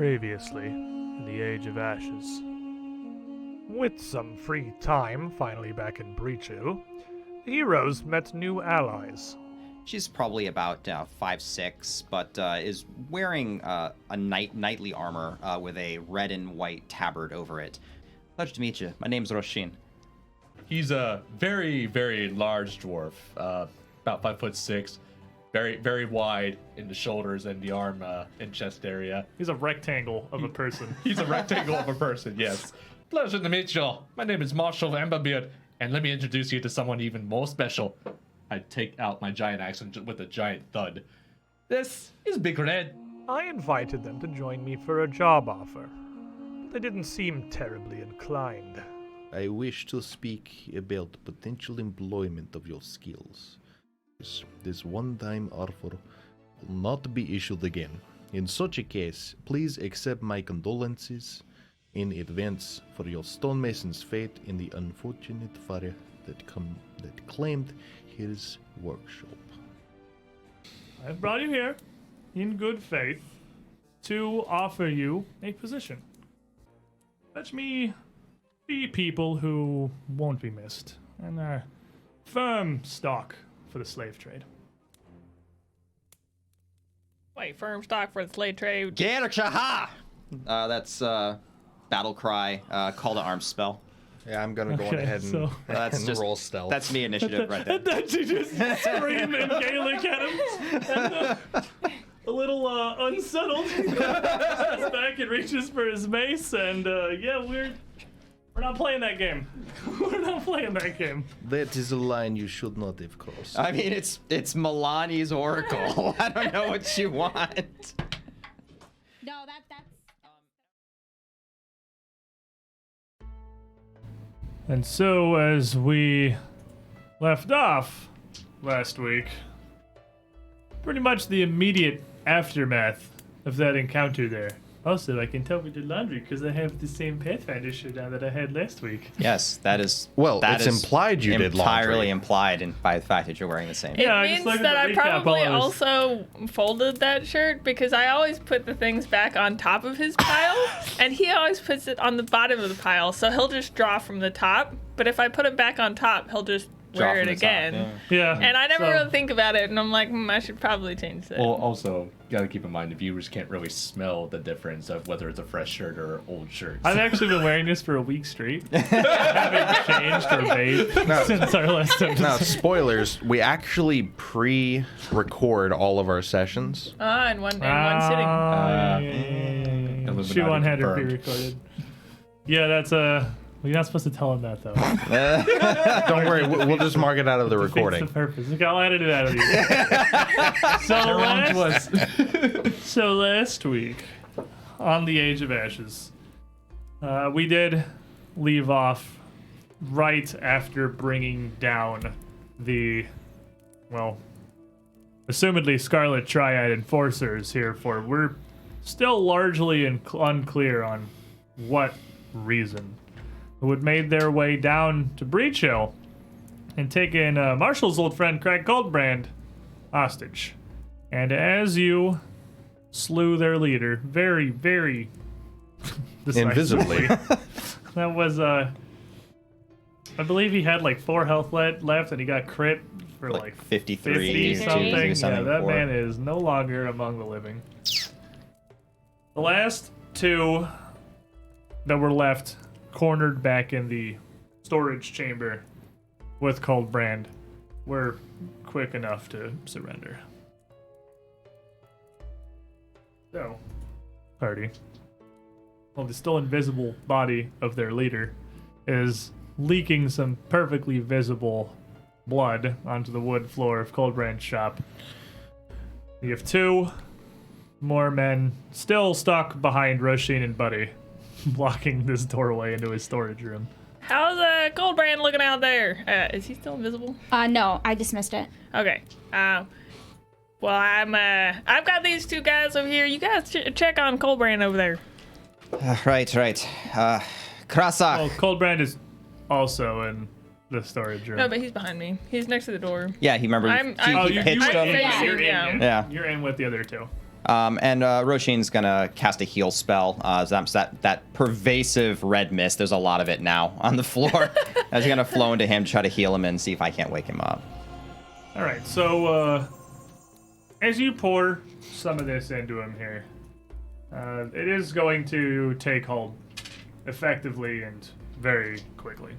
Previously, in the Age of Ashes. With some free time finally back in Breachill, the heroes met new allies. She's probably about 5'6", but is wearing a knightly armor with a red and white tabard over it. Pleasure to meet you. My name's Roshin. He's a very, very large dwarf, about 5'6", very, very wide in the shoulders and the arm and chest area. He's a rectangle of a person. He's a rectangle of a person, yes. Pleasure to meet you. My name is Marshall Amberbeard, and let me introduce you to someone even more special. I take out my giant axe with a giant thud. This is Big Red. I invited them to join me for a job offer. They didn't seem terribly inclined. I wish to speak about potential employment of your skills. This one-time offer will not be issued again. In such a case, please accept my condolences in advance for your stonemason's fate in the unfortunate fire that claimed his workshop. I've brought you here, in good faith, to offer you a position. Let me be people who won't be missed, and are firm stock for the slave trade. Wait, firm stock for the slave trade. Gerchaha! That's battle cry, call to arms spell. Yeah, I'm gonna go ahead and, That's just roll stealth. That's me initiative right there. And then she just scream in Gaelic at him. And, a little unsettled, he goes back and reaches for his mace, and we're not playing that game. We're not playing that game. That is a line you should not have crossed. I mean, it's Milani's oracle. I don't know what you want. No, that's. And so, as we left off last week, pretty much the immediate aftermath of that encounter there. Also, I can tell we did laundry because I have the same Pathfinder shirt on that I had last week. Yes, that is. Well, that it's is implied you did laundry. Entirely implied by the fact that you're wearing the same. It Yeah, means just look that at I the recap, probably all those- also folded that shirt because I always put the things back on top of his pile, and he always puts it on the bottom of the pile. So he'll just draw from the top, but if I put it back on top, he'll just Draw wear from it the top, again. Yeah. And I never so- really think about it, and I'm like, I should probably change that. Well, also, gotta keep in mind the viewers can't really smell the difference of whether it's a fresh shirt or old shirt. I've actually been wearing this for a week straight. I haven't changed or bathed since our last episode. Now, spoilers, we actually pre-record all of our sessions. in one sitting. Illuminati She one had her confirmed. pre-recorded. Yeah, that's you're not supposed to tell him that though. Don't worry, we'll just mark it out of the Defeats recording. the purpose. Look, I'll edit it out of you. So last week, on the Age of Ashes, we did leave off right after bringing down the, well, assumedly Scarlet Triad enforcers here. For we're still largely unclear on what reason, who had made their way down to Breachill and taken Marshall's old friend Craig Goldbrand hostage. And as you slew their leader, very, very Invisibly. that was, I believe he had like 4 health left, and he got crit for like 53 something. something. Yeah, that before. man is no longer among the living. The last 2 that were left cornered back in the storage chamber with Coldbrand were quick enough to surrender. So, party, well, the still invisible body of their leader is leaking some perfectly visible blood onto the wood floor of Coldbrand's shop. You have 2 more men still stuck behind Roshin and Buddy, blocking this doorway into his storage room. How's Goldbrand looking out there? Is he still invisible? No, I dismissed it. Okay. Well, I've got these 2 guys over here. You guys check on Goldbrand over there. Right. Krasak. Oh, Coldbrand is also in the storage room. No, but he's behind me. He's next to the door. Yeah, he remember. I'm- he I'm- pitched I'm him. facing You're in, him. Yeah. You're in with the other 2. And Roshin's gonna cast a heal spell. So that pervasive red mist. There's a lot of it now on the floor. That's gonna flow into him, try to heal him, and see if I can't wake him up. All right, so as you pour some of this into him here, it is going to take hold effectively and very quickly.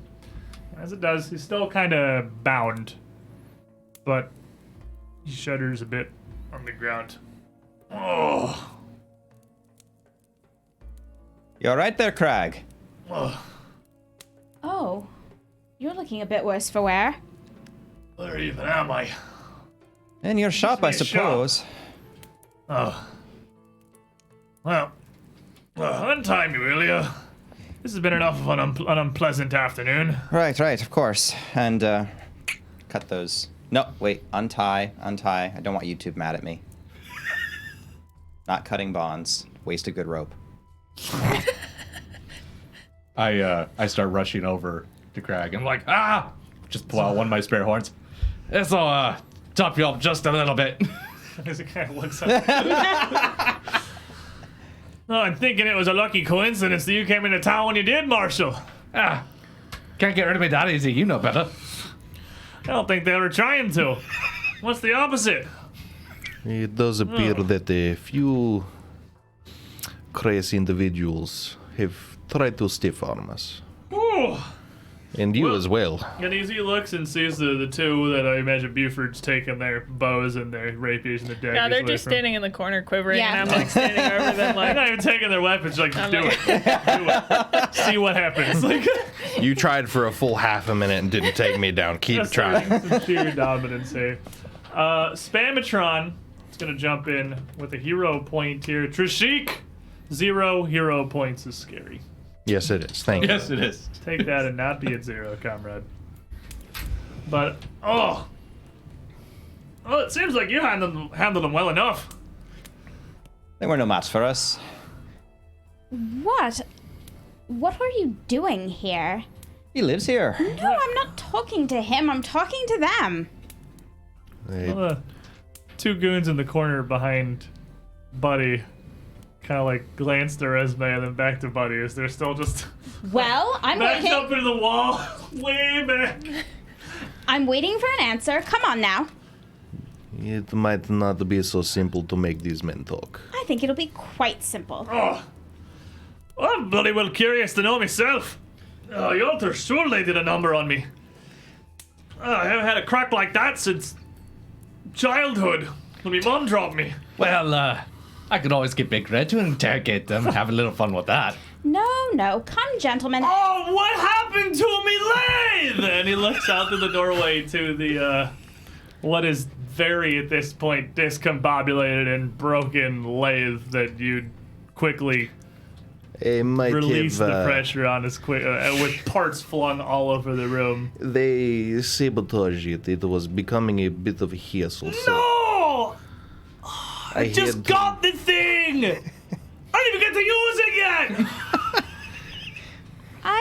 As it does, he's still kind of bound, but he shudders a bit on the ground. Oh. You all right there, Crag? Oh, you're looking a bit worse for wear. Where even am I? In your shop, I Used to be a suppose. Oh. Well, untie me, will you? This has been enough of an unpleasant afternoon. Right, of course. And cut those. No, wait. Untie. I don't want YouTube mad at me. Not cutting bonds. Waste a good rope. I start rushing over to Crag. I'm like, just pull out one of my spare horns. This'll top you up just a little bit. As it kind of looks up. Oh, I'm thinking it was a lucky coincidence that you came into town when you did, Marshal. Can't get rid of me that easy. You know better. I don't think they were trying to. What's the opposite? It does appear that a few crazy individuals have tried to stiff arm us. Ooh. And you Well- as well. And as he looks and sees the two that I imagine Buford's taking their bows and their rapiers and their daggers Yeah, they're away just from. standing in the corner quivering, Yeah. and I'm like standing over them They're like, not even taking their weapons. Like, just I'm do like- it. See what happens. Like, You tried for a full half a minute and didn't take me down. Keep that's trying. some sheer dominance here. Spamatron is going to jump in with a hero point here. Trishik, 0 hero points is scary. Yes, it is. Thank Yes, it is. Take that and not be at 0, comrade. But, it seems like you handled them well enough. They were no match for us. What? What are you doing here? He lives here. No, I'm not talking to him. I'm talking to them. you. Well, two goons in the corner behind Buddy kind of like glance their resume and then back to Buddy as they're still just Well, I'm backed waiting. up into the wall, way back. I'm waiting for an answer. Come on now. It might not be so simple to make these men talk. I think it'll be quite simple. Oh, I'm bloody well curious to know myself. The altar surely did a number on me. I haven't had a crack like that since childhood when my mum dropped me. Well, I could always get Big Red to interrogate them and have a little fun with that. No. Come, gentlemen. Oh, what happened to me lathe? And he looks out through the doorway to the, what is very, at this point, discombobulated and broken lathe that you'd quickly They might release have, the pressure on as quick, with parts flung all over the room. They sabotaged it. It was becoming a bit of a hassle. So No! I Just had- got the thing! I didn't even get to use it yet!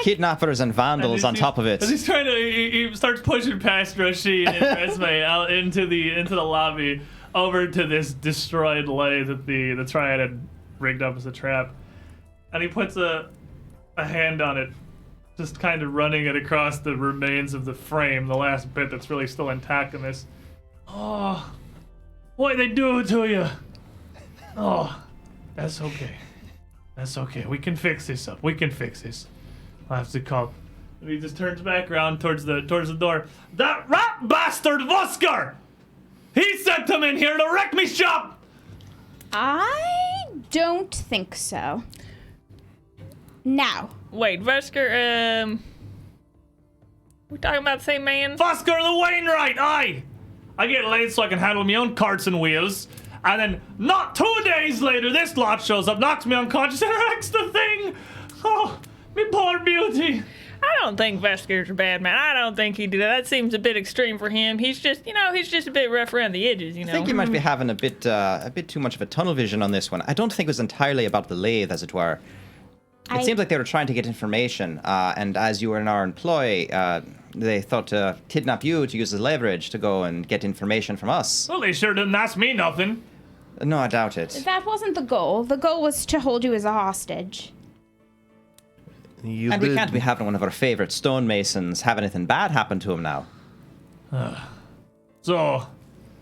Kidnappers and vandals on top of it. As he's trying to, he starts pushing past Rashid and Resme out into the lobby, over to this destroyed lathe that the Triad had rigged up as a trap, and he puts a hand on it, just kind of running it across the remains of the frame, the last bit that's really still intact in this. Oh, what'd they do to you? Oh, that's okay. That's okay. We can fix this up. We can fix this. I'll have to call. And he just turns back around towards the door. That rat bastard Voskar! He sent him in here to wreck me shop! I don't think so. Now, wait, Vesker, we're talking about the same man? Voskar the Wainwright, aye! I get laid so I can handle my own carts and wheels. And then, not 2 days later, this lot shows up, knocks me unconscious, and wrecks the thing! Oh, me poor beauty! I don't think Vesker's a bad man. I don't think he did that. That seems a bit extreme for him. He's just, he's just a bit rough around the edges, I think you might be having a bit too much of a tunnel vision on this one. I don't think it was entirely about the lathe, as it were. It seems like they were trying to get information, and as you were in our employ, they thought to kidnap you to use as leverage to go and get information from us. Well, they sure didn't ask me nothing. No, I doubt it. That wasn't the goal. The goal was to hold you as a hostage. You And did. we can't be having one of our favorite stonemasons have anything bad happen to him now. So,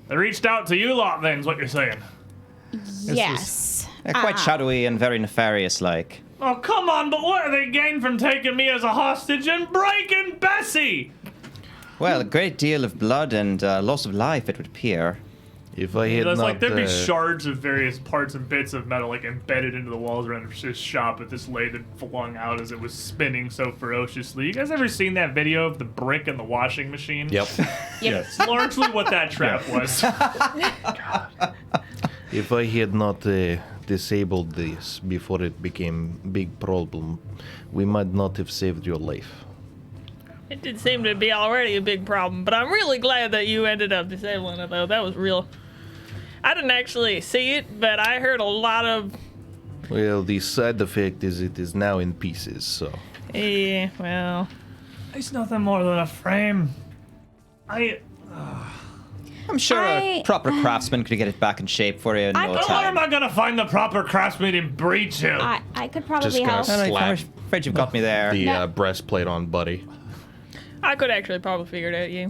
they reached out to you lot then, is what you're saying? Yes. They're quite shadowy and very nefarious-like. Oh, come on, but what are they gained from taking me as a hostage and breaking Bessie? Well, a great deal of blood and loss of life, it would appear. If I had There's not, like, there'd be shards of various parts and bits of metal, like, embedded into the walls around his shop that this lathe had flung out as it was spinning so ferociously. You guys ever seen that video of the brick and the washing machine? Yep. It's largely what that trap was. If I had not disabled this before it became big problem, we might not have saved your life. It did seem to be already a big problem, but I'm really glad that you ended up disabling it, though. That was real. I didn't actually see it, but I heard a lot of... Well, the side effect is it is now in pieces, so... Yeah, well... It's nothing more than a frame. I'm sure a proper craftsman could get it back in shape for you in no Where time. am I gonna find the proper craftsman in Breachill? I could probably Just help. gonna I'm slap afraid you've got me there. the No. breastplate on Buddy. I could actually probably figure it out, yeah.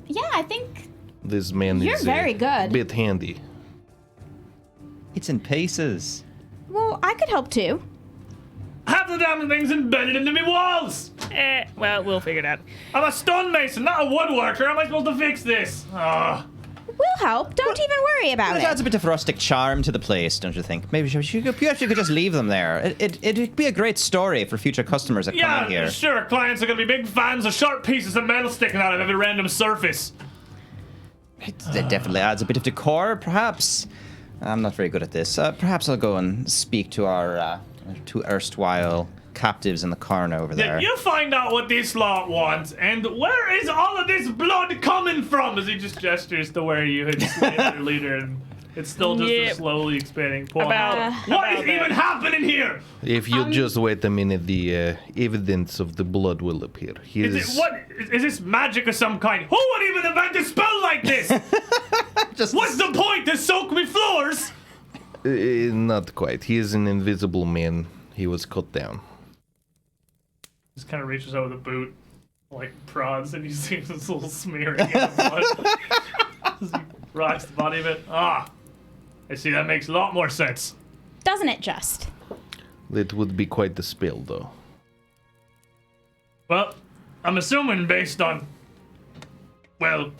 Yeah, I think This man You're is very a good. bit handy. It's in pieces. well, I could help too. Half the damn thing's embedded into me walls! Well, we'll figure it out. I'm a stonemason, not a woodworker. How am I supposed to fix this? We'll help. Don't even worry about It adds it. a bit of rustic charm to the place, don't you think? Maybe you could just leave them there. It'd be a great story for future customers that come in Yeah, here. sure. Clients are gonna be big fans of sharp pieces of metal sticking out of every random surface. It definitely adds a bit of decor, perhaps. I'm not very good at this. Perhaps I'll go and speak to our two erstwhile captives in the corner over there. You find out what this lot wants, and where is all of this blood coming from? As he just gestures to where you had slain their leader, and it's still just a Yep. slowly expanding pool. About What is that. even happening here? If you just wait a minute, the evidence of the blood will appear. Is this magic of some kind? Who would even invent a spell like this? What's the point? To soak me floors? Not quite. He is an invisible man. He was cut down. Just kind of reaches over the boot, like prods, and you see this little smearing of blood. As he rocks the body of it. Ah, I see. That makes a lot more sense. Doesn't it just? That would be quite the spell, though. Well, I'm assuming based on, well,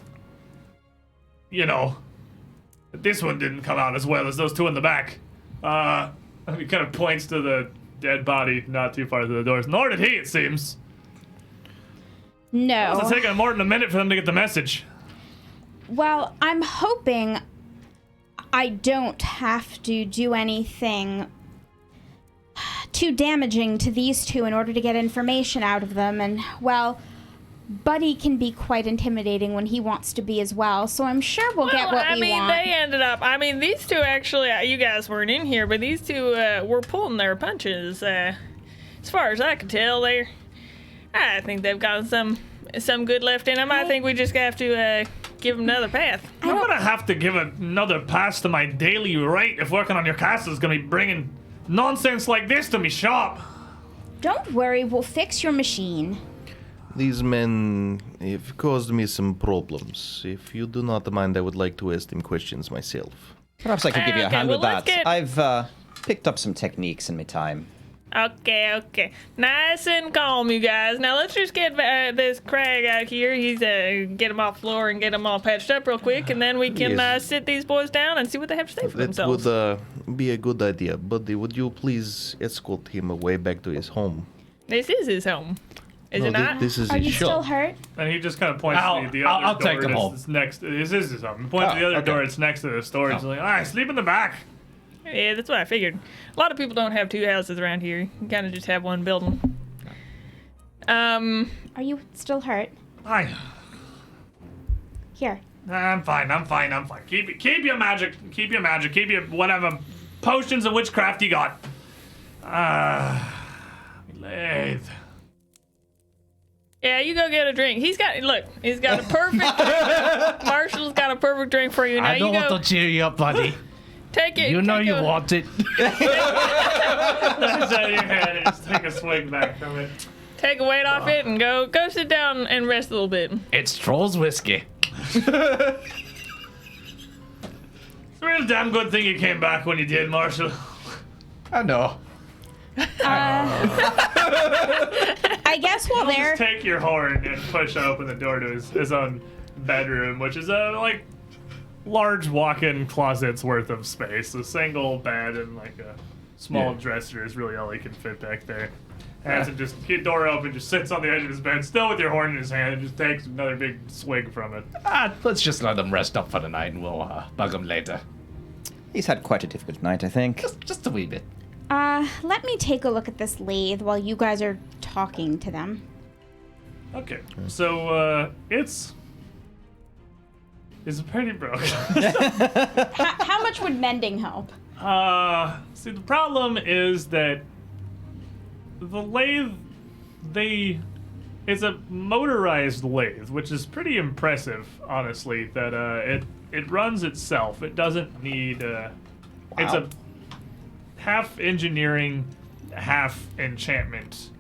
you know, that this one didn't come out as well as those two in the back. He kind of points to the dead body not too far to the doors. Nor did he, it seems. No. It's taking more than a minute for them to get the message. Well, I'm hoping I don't have to do anything too damaging to these two in order to get information out of them. And, well, Buddy can be quite intimidating when he wants to be as well, so I'm sure we'll get what we want. They ended up. I mean, these two actually. You guys weren't in here, but these two were pulling their punches. As far as I could tell, I think they've got some good left in them. I think we just have to give them another path. I'm gonna have to give another pass to my daily rate if working on your castle is gonna be bringing nonsense like this to me shop. Don't worry, we'll fix your machine. These men have caused me some problems. If you do not mind, I would like to ask them questions myself. Perhaps I could give you a Okay, hand well, with that. let's get- I've picked up some techniques in my time. Okay. Nice and calm, you guys. Now let's just get this Crag out here. He's get him off the floor and get him all patched up real quick, and then we can Yes. sit these boys down and see what they have to say for That themselves. would be a good idea. Buddy, would you please escort him away back to his home? This is his home, is it No, not? this is Are his you still shop. hurt? And he just kind of points I'll- to the other I'll door. take him home. It's next. This is his home. He points to the Oh, other okay. door. It's next to the storage. He's like, all right, sleep in the back. Yeah, that's what I figured. A lot of people don't have two houses around here. You kind of just have one building. Are you still hurt? Here. I'm fine. Keep your magic. Keep your whatever potions of witchcraft you got. Lathe. Yeah, you go get a drink. He's got a perfect drink. Marshall's got a perfect drink for you. Now I don't you want go. to cheer you up, buddy. Take it. You know take you a- want it. It's out of your head and just take a swig back from it. Take a weight off it and go sit down and rest a little bit. It's Troll's whiskey. It's a real damn good thing you came back when you did, Marshall. I know. I guess while He'll they're just take your horn and push open the door to his own bedroom, which is a like large walk-in closet's worth of space. A single bed and like a small dresser is really all he can fit back there. Has it just get door open, just sits on the edge of his bed, still with your horn in his hand, and just takes another big swig from it. Let's just let him rest up for the night and we'll bug him later. He's had quite a difficult night, I think. Just a wee bit. let me take a look at this lathe while you guys are talking to them. Okay, so it's pretty broken. How much would mending help? See, the problem is that the lathe, it's a motorized lathe, which is pretty impressive, honestly. That it runs itself. It doesn't need. It's a half engineering, half enchantment.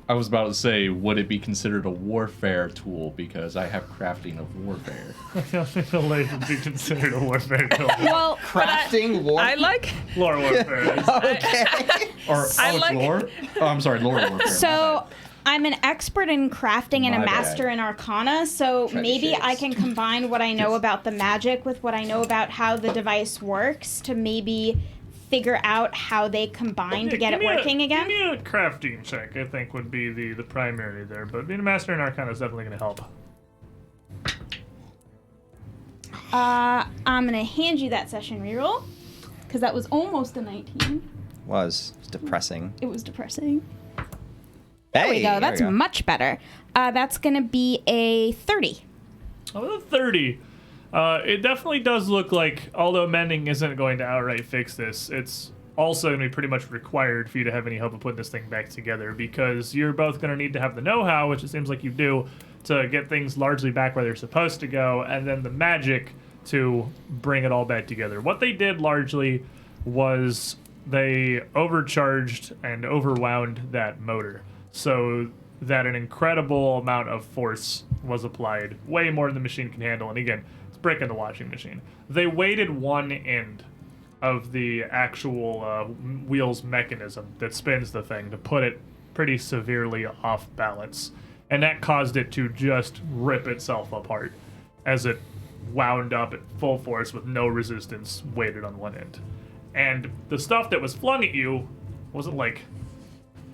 I was about to say, would it be considered a warfare tool? Because I have crafting of warfare. I don't think the lathe would be considered a warfare tool. Well, Crafting war. I like. Lore warfare. Okay. Or I it's like- lore? Oh, I'm sorry, lore warfare. So I'm an expert in crafting and a My bad. master in arcana, so maybe shapes. I can combine what I know about the magic with what I know about how the device works to maybe figure out how they combine to get it working again. Give me a crafting check, I think, would be the primary there. But being a master in arcana is definitely going to help. I'm gonna hand you that session reroll because that was almost a 19. It's depressing. It was depressing. There We go. That's much better. That's gonna be a 30. Oh, 30. It definitely does look like, although mending isn't going to outright fix this, it's also going to be pretty much required for you to have any hope of putting this thing back together, because you're both going to need to have the know-how, which it seems like you do, to get things largely back where they're supposed to go, and then the magic to bring it all back together. What they did largely was they overcharged and overwound that motor, so that an incredible amount of force was applied, way more than the machine can handle. And again, it's breaking the washing machine. They weighted one end of the actual wheels mechanism that spins the thing to put it pretty severely off balance, and that caused it to just rip itself apart as it wound up at full force with no resistance weighted on one end. And the stuff that was flung at you wasn't like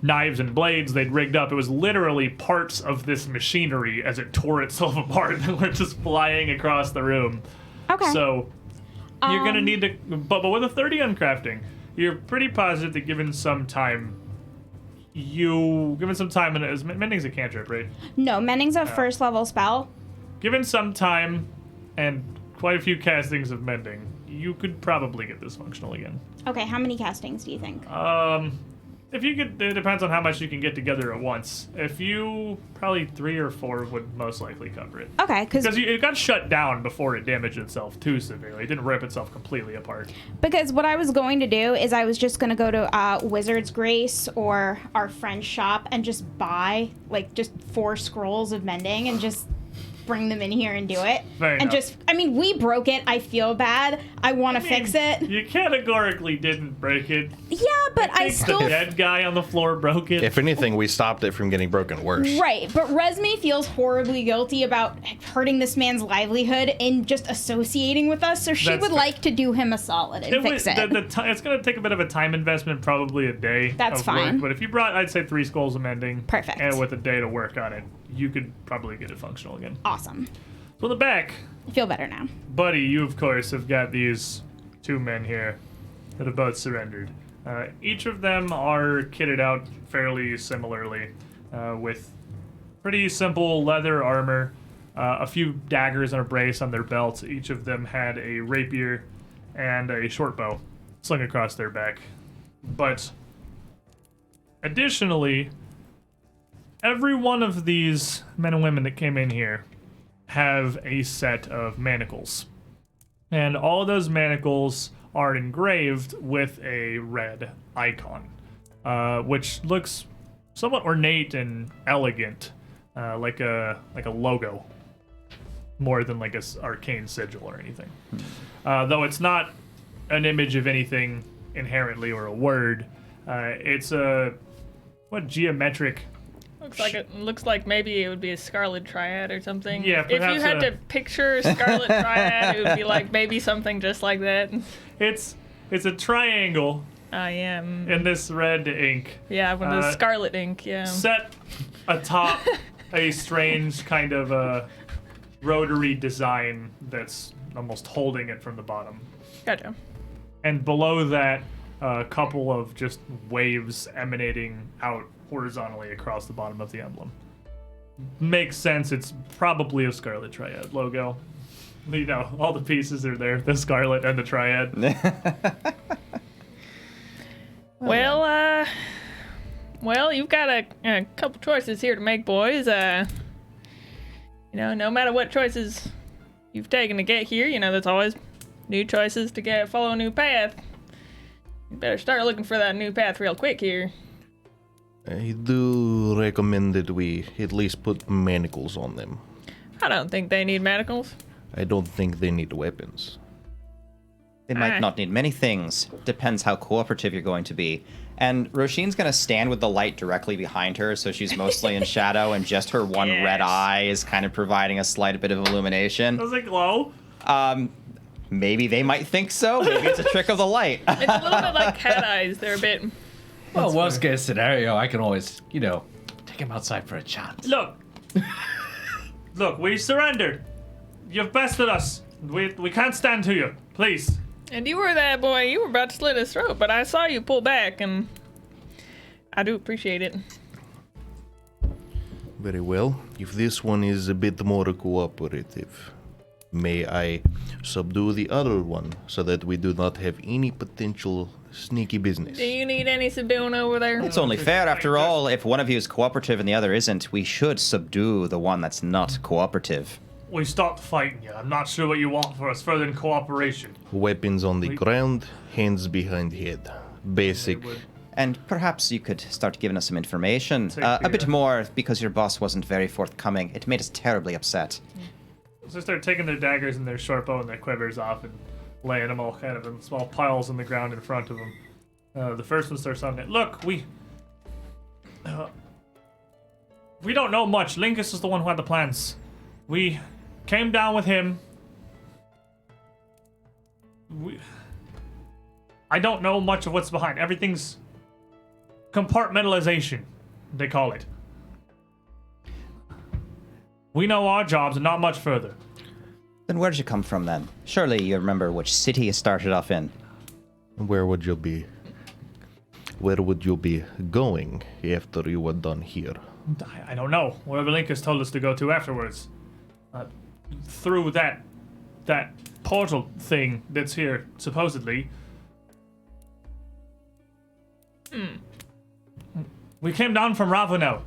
knives and blades they'd rigged up. It was literally parts of this machinery as it tore itself apart that were just flying across the room. Okay. So you're gonna need to, but with a 30 on crafting, you're pretty positive that given some time, and mending's a cantrip, right? No, mending's a first level spell. Given some time and quite a few castings of mending, you could probably get this functional again. Okay, how many castings do you think? If you could, it depends on how much you can get together at once. If you, probably 3 or 4 would most likely cover it. Okay, Because it got shut down before it damaged itself too severely. It didn't rip itself completely apart. because what I was going to do is I was just going to go to Wizard's Grace or our friend's shop and just buy like just 4 scrolls of mending and just bring them in here and do it. Fair and enough. just, I mean, we broke it. I feel bad. I want to fix it. You categorically didn't break it. Yeah, but I think still the dead guy on the floor broke it. If anything, we stopped it from getting broken worse. Right, but Resme feels horribly guilty about hurting this man's livelihood and just associating with us, so she That's would fair. like to do him a solid and fix it. It's going to take a bit of a time investment, probably a day. That's of fine. Work. But if you brought, I'd say 3 scrolls of mending. Perfect. And with a day to work on it, you could probably get it functional again. Awesome. So in the back, I feel better now. Buddy, you of course have got these 2 men here that have both surrendered. Each of them are kitted out fairly similarly, with pretty simple leather armor, a few daggers and a brace on their belts. Each of them had a rapier and a short bow slung across their back. But additionally, every one of these men and women that came in here have a set of manacles. And all of those manacles are engraved with a red icon, which looks somewhat ornate and elegant, like a logo, more than like a arcane sigil or anything. Though it's not an image of anything inherently or a word. It's a geometric. Looks like maybe it would be a scarlet triad or something. Yeah, if you had to picture a scarlet triad, it would be like maybe something just like that. It's a triangle. I am. In this red ink. Yeah, one of the scarlet ink. Yeah. Set atop a strange kind of a rotary design that's almost holding it from the bottom. Gotcha. And below that, a couple of just waves emanating out horizontally across the bottom of the emblem. Makes sense. It's probably a Scarlet Triad logo. You know, all the pieces are there. The Scarlet and the Triad. Well, you've got a couple choices here to make, boys. You know, no matter what choices you've taken to get here, you know, there's always new choices to follow a new path. You better start looking for that new path real quick here. I do recommend that we at least put manacles on them. I don't think they need manacles. I don't think they need weapons. They might not need many things. Depends how cooperative you're going to be. And Roshin's going to stand with the light directly behind her, so she's mostly in shadow, and just her one red eye is kind of providing a slight bit of illumination. Does it glow? Maybe they might think so. Maybe it's a trick of the light. It's a little bit like cat eyes. They're a bit... Well, worst case scenario, I can always, you know, take him outside for a chat. Look. Look, we surrendered. You've bested us. We can't stand to you. Please. And you were that boy. You were about to slit his throat, but I saw you pull back, and I do appreciate it. Very well. If this one is a bit more cooperative, may I subdue the other one so that we do not have any potential sneaky business? Do you need any subduing over there? It's only fair, after all. If one of you is cooperative and the other isn't, we should subdue the one that's not cooperative. We stopped fighting you. I'm not sure what you want for us further than cooperation. Weapons on the ground, hands behind head. Basic. And perhaps you could start giving us some information. A bit more, because your boss wasn't very forthcoming. It made us terribly upset. So they start taking their daggers and their short bow and their quivers off and laying them all kind of in small piles on the ground in front of them. The first one starts on it. Look, we don't know much. Linkus is the one who had the plans. We came down with him. I don't know much of what's behind. Everything's compartmentalization, they call it. We know our jobs and not much further. Then where'd you come from then? Surely you remember which city you started off in. Where would you be going after you were done here? I don't know. Wherever Linkus told us to go to afterwards. Through that portal thing that's here, supposedly. We came down from Ravenel.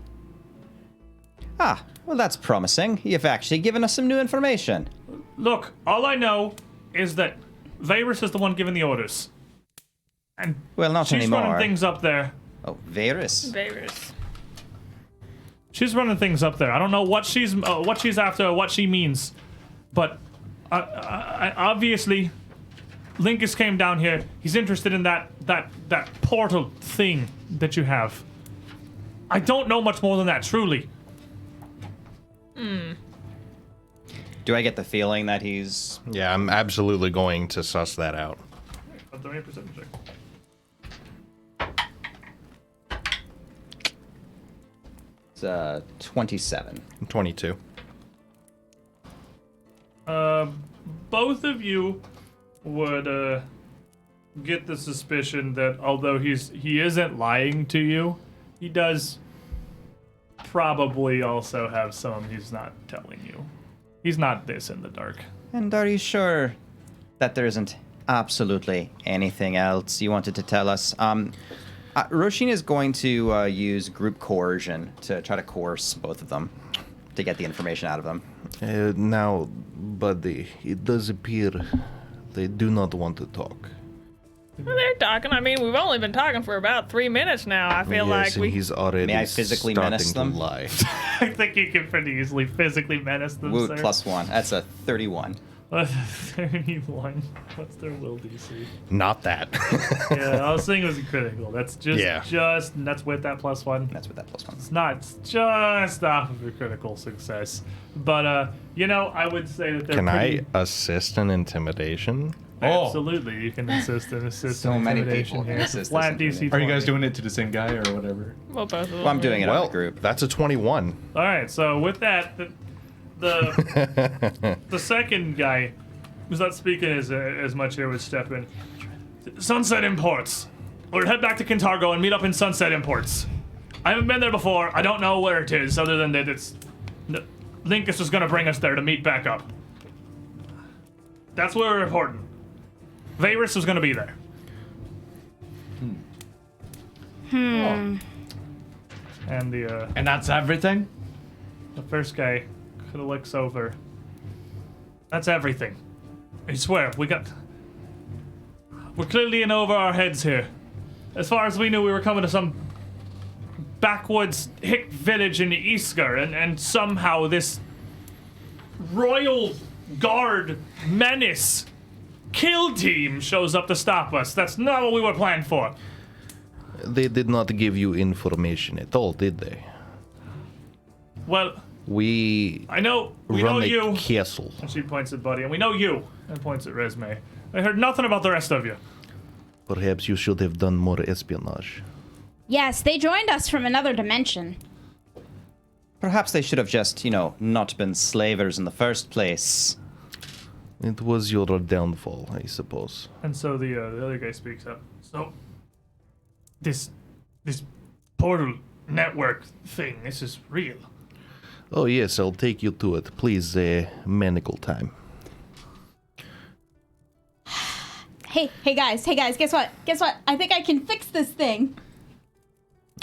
Ah, well that's promising. You've actually given us some new information. Look, all I know is that Varys is the one giving the orders. And well, not she's anymore. running things up there. Oh, Varys. Varys. She's running things up there. I don't know what she's after, or what she means, but obviously, Linkus came down here. He's interested in that portal thing that you have. I don't know much more than that, truly. Do I get the feeling that he's... Yeah, I'm absolutely going to suss that out. I'll do a percentage check. It's 27. 22. Both of you would get the suspicion that although he isn't lying to you, he does probably also have some he's not telling you. He's not this in the dark. And are you sure that there isn't absolutely anything else you wanted to tell us? Roshin is going to use group coercion to try to coerce both of them to get the information out of them. Now, buddy, it does appear they do not want to talk. Well, they're talking. I mean, we've only been talking for about 3 minutes now. I feel like and we. he's already May I physically starting menace to them? lie. I think you can pretty easily physically menace them, Woot sir. +1. That's a 31. 31. What's their will DC? Not that. Yeah, I was saying it was a critical. That's just, Yeah. that's with that +1. That's with that +1. It's not, it's just off of a critical success. But, I would say that they're Can pretty... I assist in intimidation? Oh. Absolutely, you can assist So in many intimidation people can here. assist Flat this DC Are you guys 20. doing it to the same guy or whatever? Well, both of them. Well, I'm doing it on Well, the group. that's a 21. All right, so with that, the second guy who's not speaking as much here would step in. Sunset Imports. We'll head back to Kintargo and meet up in Sunset Imports. I haven't been there before. I don't know where it is, other than that it's... Linkus was going to bring us there to meet back up. That's where we're reporting. Varus was going to be there. And And that's everything? the first guy kind of looks over. That's everything. I swear, we're clearly in over our heads here. As far as we knew, we were coming to some backwoods hick village in Isker, and somehow this royal guard menace kill team shows up to stop us. That's not what we were planned for. They did not give you information at all, did they? Well, We I know, we know run a you. castle. And she points at Buddy, and we know you. And points at Resume. I heard nothing about the rest of you. Perhaps you should have done more espionage. Yes, they joined us from another dimension. Perhaps they should have just, not been slavers in the first place. It was your downfall, I suppose. And so the other guy speaks up. So, this portal network thing, this is real. Oh yes, I'll take you to it. Please, manacle time. Hey guys, guess what? I think I can fix this thing.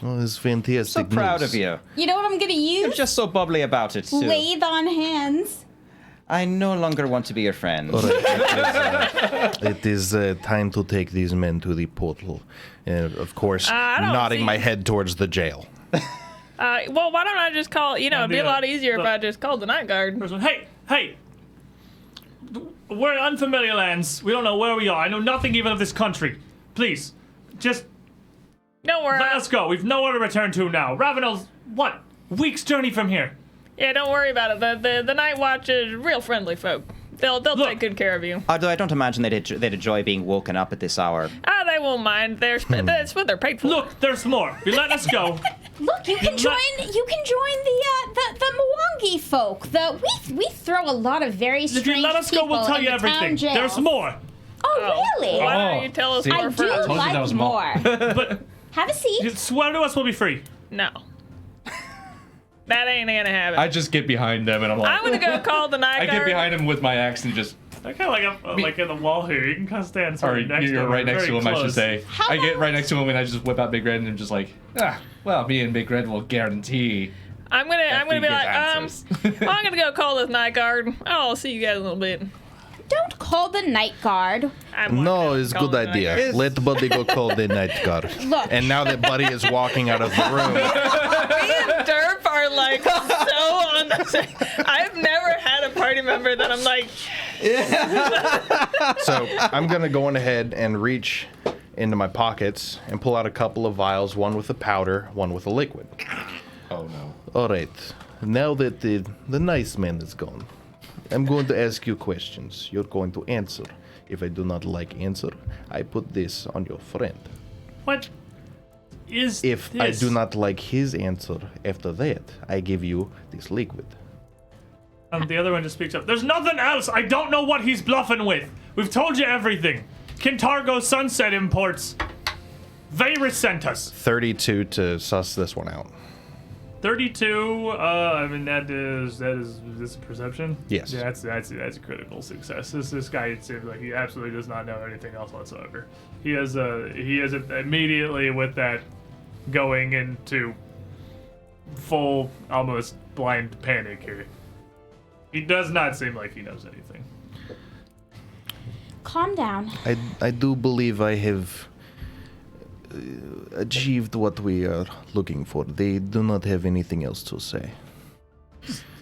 Oh, it's fantastic. So proud news. of you. You know what I'm gonna You're use? just so bubbly about it, too. Lathe on hands. I no longer want to be your friend. All right, it is time to take these men to the portal. Of course, I don't nodding see- my head towards the jail. Well, why don't I just call? It'd be a lot easier if I just called the night guard. First one, hey! We're in unfamiliar lands. We don't know where we are. I know nothing even of this country. Please, just Don't worry. let us go. We've nowhere to return to now. Ravenel's, what? Week's journey from here. Yeah, don't worry about it. The Night Watch is real friendly folk. They'll take good care of you. Although I don't imagine they'd enjoy being woken up at this hour. They won't mind. That's what they're paid for. Look, there's more. If you let us go. Look, you can join the Mwangi folk. We throw a lot of very strange If you let us go, we'll people tell in you the town everything. jail. There's more. Oh, really? Why don't you tell us see- more I do first? you that was like more. But Have a seat. you swear to us we'll be free. No. That ain't gonna happen. I just get behind them and I'm I'm like, gonna go call the night I guard. get behind him with my axe and just, I kind of like in the wall here. You can kind of stand sort or of next to you're him. right next to Very him, I should close. say. How I get long- right next to him and I just whip out Big Red and I'm just like, well, me and Big Red will guarantee. I'm gonna be good like, answers. I'm gonna go call this night guard. I'll see you guys in a little bit. Don't call the night guard. I'm No, walking out it's a and good calling the night idea. guard. Let Buddy go call the night guard. Look. And now that Buddy is walking out of the room, Me and Derp are like so on the same. I've never had a party member that I'm like, so I'm gonna go on ahead and reach into my pockets and pull out a couple of vials, one with a powder, one with a liquid. Oh no. All right. Now that the nice man is gone, I'm going to ask you questions. You're going to answer. If I do not like answer, I put this on your friend. What is If this? I do not like his answer after that, I give you this liquid. The other one just speaks up. There's nothing else. I don't know what he's bluffing with. We've told you everything. Kintargo Sunset Imports. Varus sent us. 32 to suss this one out. 32. I mean that is this a perception? Yes. Yeah, that's a critical success. This guy, it seems like he absolutely does not know anything else whatsoever. He has immediately with that going into full almost blind panic here. He does not seem like he knows anything. calm down. I do believe I have achieved what we are looking for. They do not have anything else to say.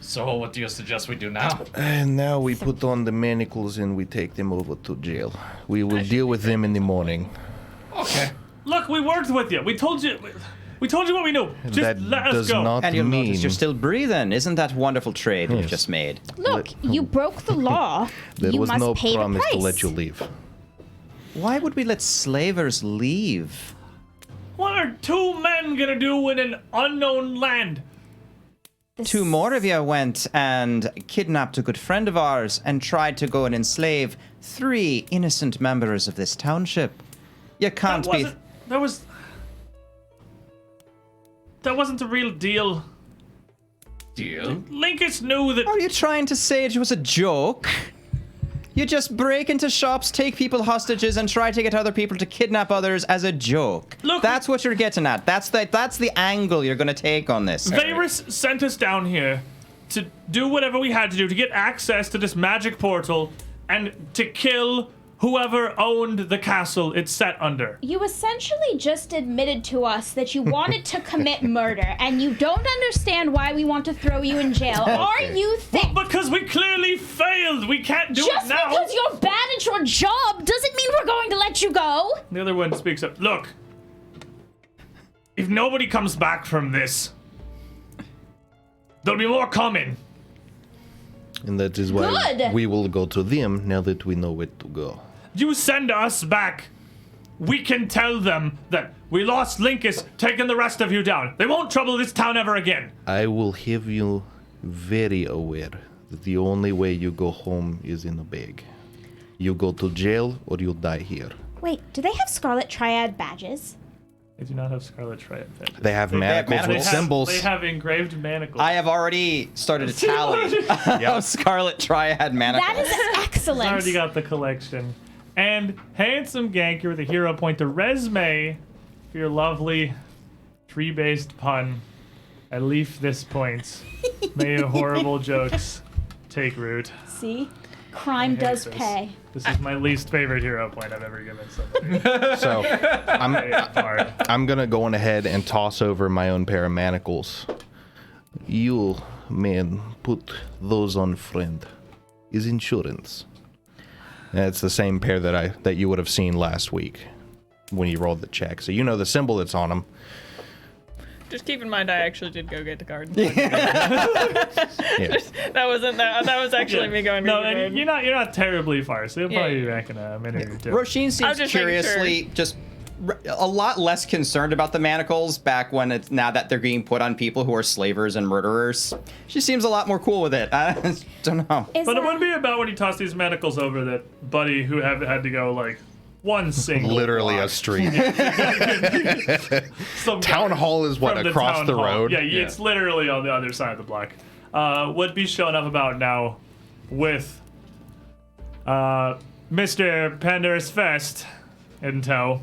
So what do you suggest we do now? And now we put on the manacles and we take them over to jail. We will deal with them in the morning. Okay. Look, we worked with you. We told you what we knew. Just That let us does go. not And you'll mean notice you're still breathing. Isn't that wonderful trade we've Yes. just made? Look, you broke the law. there you was must no pay promise the price. to let you leave. Why would we let slavers leave? What are two men gonna do in an unknown land? Two more of you went and kidnapped a good friend of ours and tried to go and enslave 3 innocent members of this township. You can't be. That wasn't a real deal. Deal? Linkus knew that. Are you trying to say it was a joke? You just break into shops, take people hostages, and try to get other people to kidnap others as a joke. Look- That's what you're getting at. That's the angle you're gonna take on this. Varys sent us down here to do whatever we had to do to get access to this magic portal and to kill whoever owned the castle it's set under. You essentially just admitted to us that you wanted to commit murder, and you don't understand why we want to throw you in jail. Or you think Because we clearly failed. We can't do just it now. because you're bad at your job doesn't mean we're going to let you go. The other one speaks up. Look, if nobody comes back from this, there'll be more coming. And that is why Good. we will go to them now that we know where to go. You send us back. We can tell them that we lost Linkus, taking the rest of you down. They won't trouble this town ever again. I will have you very aware that the only way you go home is in a bag. You go to jail or you die here. Wait, do they have Scarlet Triad badges? They do not have Scarlet Triad. They have manacles manacles. with symbols. They have engraved manacles. I have already started a tally of Scarlet Triad manacles. That is excellent. already got the collection. And handsome Gank, you're with a hero point to resume for your lovely tree-based pun. I leave this point. May your horrible jokes take root. See? Crime hate does this. pay. This is my least favorite hero point I've ever given somebody. So Hard. I'm gonna go on ahead and toss over my own pair of manacles. You, man, put those on friend. Is insurance. That's the same pair that you would have seen last week when you rolled the check. So you know the symbol that's on them. Just keep in mind, I actually did go get the card. Yeah. That was actually me going. No, to the and you're not terribly far, so you'll Yeah, probably be yeah. back in a minute or two. Roisin I'm seems just making curiously just a lot less concerned about the manacles back when it's now that they're being put on people who are slavers and murderers. She seems a lot more cool with it. I don't know. Is But it that- wouldn't be about when he tossed these manacles over that Buddy, who had to go like one single Literally a block. street. Some Town guy hall is what, from the across town the hall. road? Yeah, it's literally on the other side of the block. Would be showing up about now with Mr. Pandarus Fest in tow,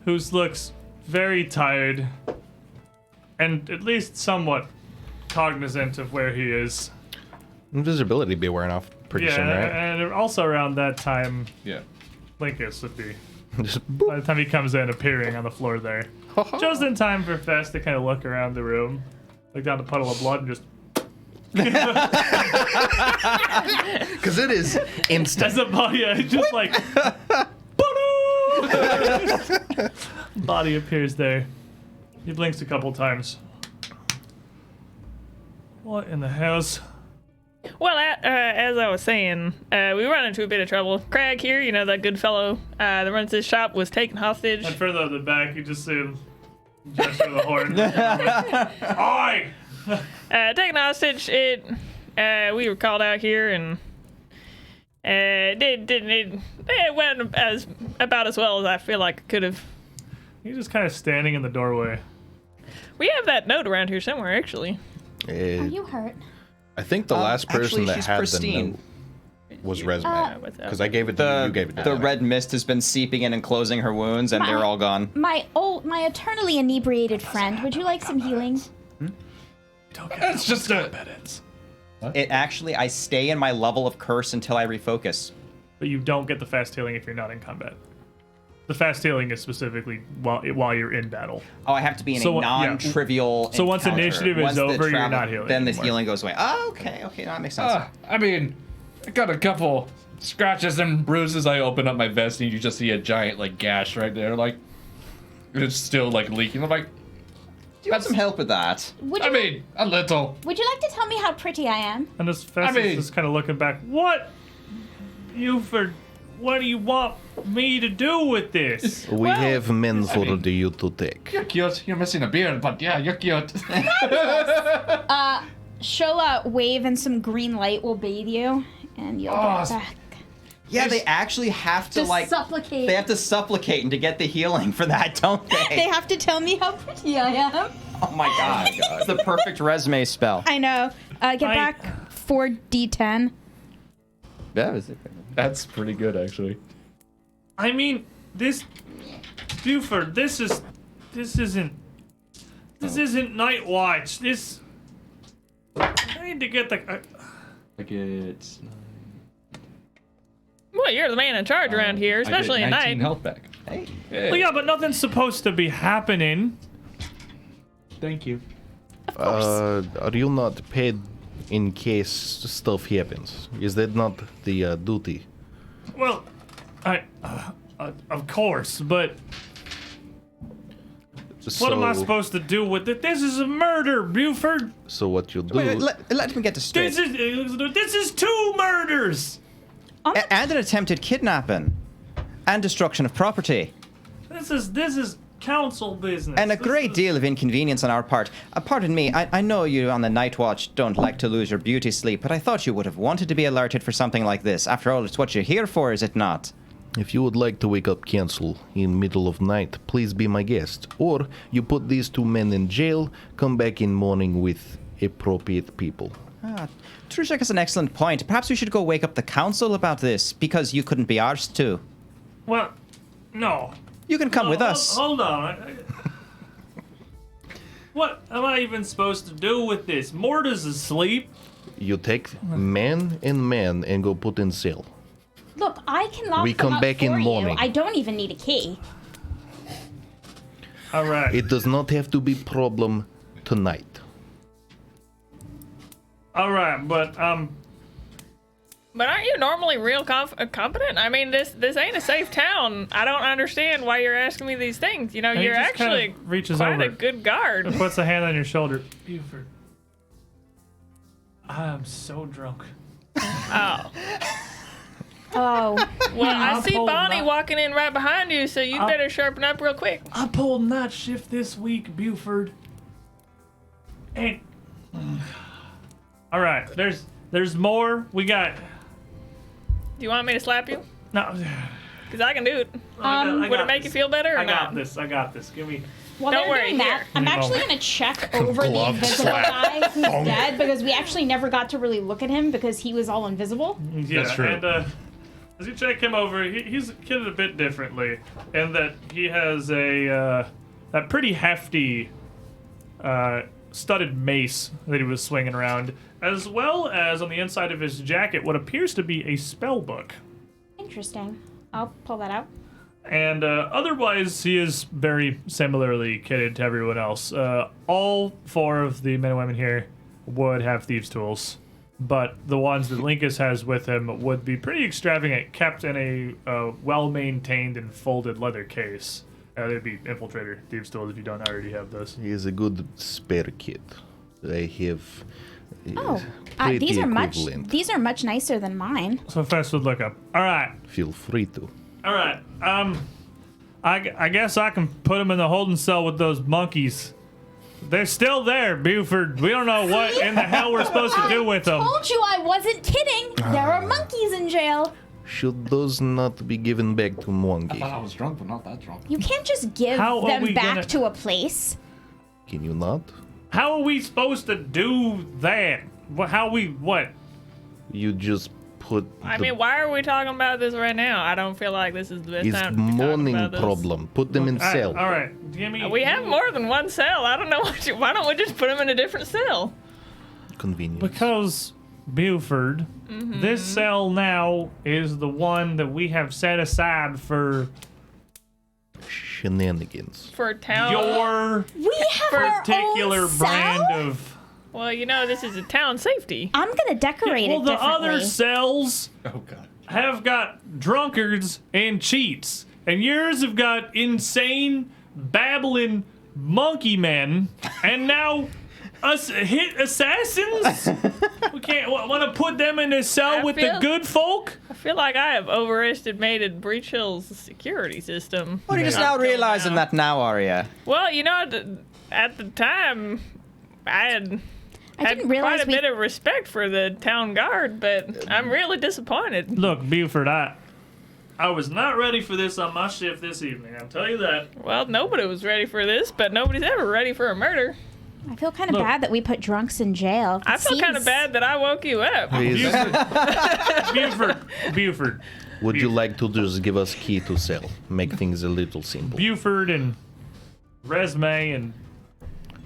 who looks very tired and at least somewhat cognizant of where he is. Invisibility be wearing off pretty soon, right? And also around that time, Yeah. Linkus would be. Just By the time he comes in, appearing on the floor there. Just in time for Fest to kind of look around the room, look down the puddle of blood, and just because it is instant. as a body, just like body appears there. He blinks a couple times. What in the house? Well, as I was saying, we run into a bit of trouble. Crag here, you know, that good fellow that runs this shop, was taken hostage. And further up the back, you just see him gesture the horn. Oi! Taken hostage. We were called out here, and it went about as well as I feel like it could have. He's just kind of standing in the doorway. We have that note around here somewhere, actually. Are you hurt? I think the last person actually, that she's had pristine. the note was Resume. What's up? Because I gave it to you, you gave it to The me. red mist has been seeping in and closing her wounds, and they're all gone. My eternally inebriated friend, would you like some healing? It's just a. It actually, I stay in my level of curse until I refocus. but you don't get the fast healing if you're not in combat. The fast healing is specifically while you're in battle. Oh, I have to be in So, a non-trivial. So once encounter. initiative is Once the over, you're travel- not healing. Then anymore. the healing goes away. Oh, okay, that makes sense. I mean, I got a couple scratches and bruises. I open up my vest and you just see a giant like gash right there, like it's still like leaking. I'm like, Do you want some help with that? I mean, a little. Would you like to tell me how pretty I am? And this fast is just kind of looking back. What do you want me to do with this? We have men for you to take. You're cute. You're missing a beard, but yeah, you're cute. She'll wave and some green light will bathe you, and you'll get back. Yeah, they actually have to Just supplicate. They have to supplicate and to get the healing for that, don't they? They have to tell me how pretty I am. Oh my god. It's the perfect resume spell. I know. Get back 4d10. That's pretty good, actually. I mean, this Buford, this isn't Night Watch. I need to get the. Like it's. Well, you're the man in charge around here, especially at night. Health back. Hey. Well, yeah, but nothing's supposed to be happening. Thank you. Are you not paid in case stuff happens? Is that not the duty? Well, of course, but what am I supposed to do with it? This is a murder, Buford. So what you do? Wait, let me get this straight. This is 2 murders. And an attempted kidnapping. And destruction of property. This is council business. And a great deal of inconvenience on our part. Pardon me, I know you on the Night Watch don't like to lose your beauty sleep, but I thought you would have wanted to be alerted for something like this. After all, it's what you're here for, is it not? If you would like to wake up council in middle of night, please be my guest. Or you put these 2 men in jail, come back in morning with appropriate people. Trishak has an excellent point. Perhaps we should go wake up the council about this, because you couldn't be arsed to. Well, no. You can come with us. Hold on. What am I even supposed to do with this? Morta's asleep. You take man and go put in cell. Look, I can lock We them come up back in for you. morning. I don't even need a key. All right. It does not have to be problem tonight. All right, but But aren't you normally real competent? I mean, this ain't a safe town. I don't understand why you're asking me these things. You know, And he you're just kind of actually reaches quite a over. good guard. puts a hand on your shoulder. Buford, I'm so drunk. Oh. Oh, Well, I I'll see pull Bonnie that. walking in right behind you, so you better sharpen up real quick. I pulled night shift this week, Buford. And all right, there's more. We got Do you want me to slap you? no. Because I can do it. I Would got it make you this. feel better or I not? got this. Give me. while Don't they're worry, doing that, here. I'm actually moment. gonna check over the Glove invisible slap. guy who's dead because we actually never got to really look at him because he was all invisible. Yeah, That's true. And as you check him over, he's kitted a bit differently, in that he has a pretty hefty studded mace that he was swinging around, as well as on the inside of his jacket what appears to be a spell book. Interesting. I'll pull that out. And otherwise, he is very similarly kitted to everyone else. All 4 of the men and women here would have thieves' tools, but the ones that Linkus has with him would be pretty extravagant, kept in a well-maintained and folded leather case. They'd be infiltrator thieves' tools if you don't already have those. He is a good spare kit. I have. Oh, pretty these equivalent. are much nicer than mine. So Fest would look up. All right. Feel free to. All right. I guess I can put him in the holding cell with those monkeys. They're still there, Buford. We don't know what in the hell we're supposed to do with them. Told you I wasn't kidding. There are monkeys in jail. Should those not be given back to I Mwangi? thought I was drunk, but not that drunk. You can't just give How are them we back gonna- to a place. Can you not? How are we supposed to do that? What? You just put. I mean, why are we talking about this right now? I don't feel like this is the best It's time to be talking morning about this. problem. Put them in cell. All right. Give me. We have more than one cell. I don't know why don't we just put them in a different cell? Convenient. Because Buford, this cell now is the one that we have set aside for Shenanigans. For town. your We have our particular own brand cell? of. Well, you know, this is a town safety. I'm gonna decorate Well, it the differently. other cells Oh god. have got drunkards and cheats, and yours have got insane, babbling monkey men, and now us hit assassins. We can't want to put them in a cell I with the feel- good folk. I feel like I have overestimated Breachill's security system. What are you just now Until realizing now. that now, are you? Well, you know, at the time, I had didn't realize quite a bit of respect for the town guard, but I'm really disappointed. Look, Buford, I was not ready for this on my shift this evening. I'll tell you that. Well, nobody was ready for this, but nobody's ever ready for a murder. I feel kind of Look. bad that we put drunks in jail. I feel kind of bad that I woke you up. Buford, Would you like to just give us key to cell? Make things a little simple. Buford, and Resume, and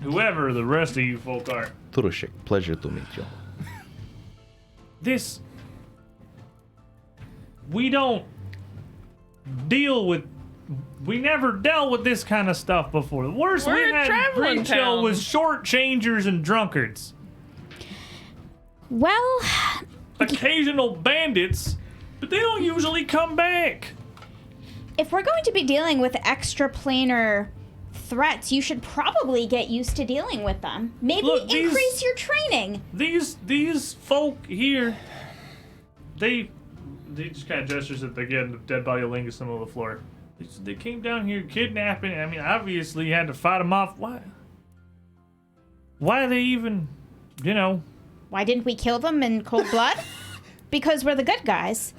whoever the rest of you folk are. Turushik, pleasure to meet you. This. We don't deal with. We never dealt with this kind of stuff before. The worst We're we a had in traveling Breachill town. was shortchangers and drunkards. Well, Occasional bandits, but they don't usually come back. if we're going to be dealing with extraplanar threats, you should probably get used to dealing with them. Maybe Look, these- increase your training. These folk here, they just kind of gestures at again the dead body of Lingus in the middle of the floor. They came down here kidnapping. I mean, obviously you had to fight them off. Why? Why are they even, you know? Why didn't we kill them in cold blood? Because we're the good guys.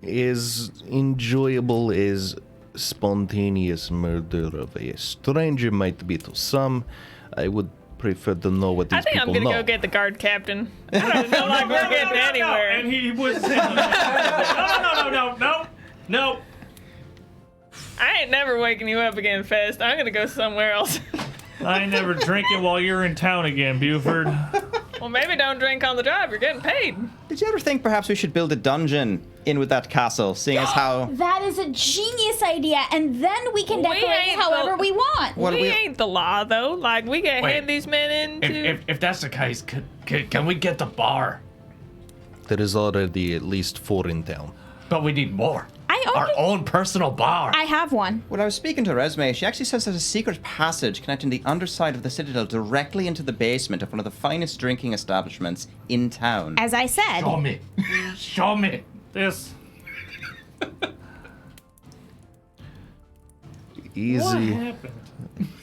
As enjoyable as spontaneous murder of a stranger might be to some, I would prefer to know what these I think I'm people gonna know. go get the guard captain. I don't feel like we're getting anywhere. And he was no. I ain't never waking you up again, Fest. I'm gonna go somewhere else. I ain't never drinking while you're in town again, Buford. Well, maybe don't drink on the job. You're getting paid. Did you ever think perhaps we should build a dungeon in with that castle, seeing as how... That is a genius idea, and then we can We decorate ain't however the- we want. What we we- ain't the law, though. Like, we can Wait. hand these men into... If that's the case, can we get the bar? There is already at least 4 in town. But we need more. Our own personal bar. I have one. When I was speaking to Resume, she actually says there's a secret passage connecting the underside of the citadel directly into the basement of one of the finest drinking establishments in town. As I said, Show me. Show me. This. Easy. What happened?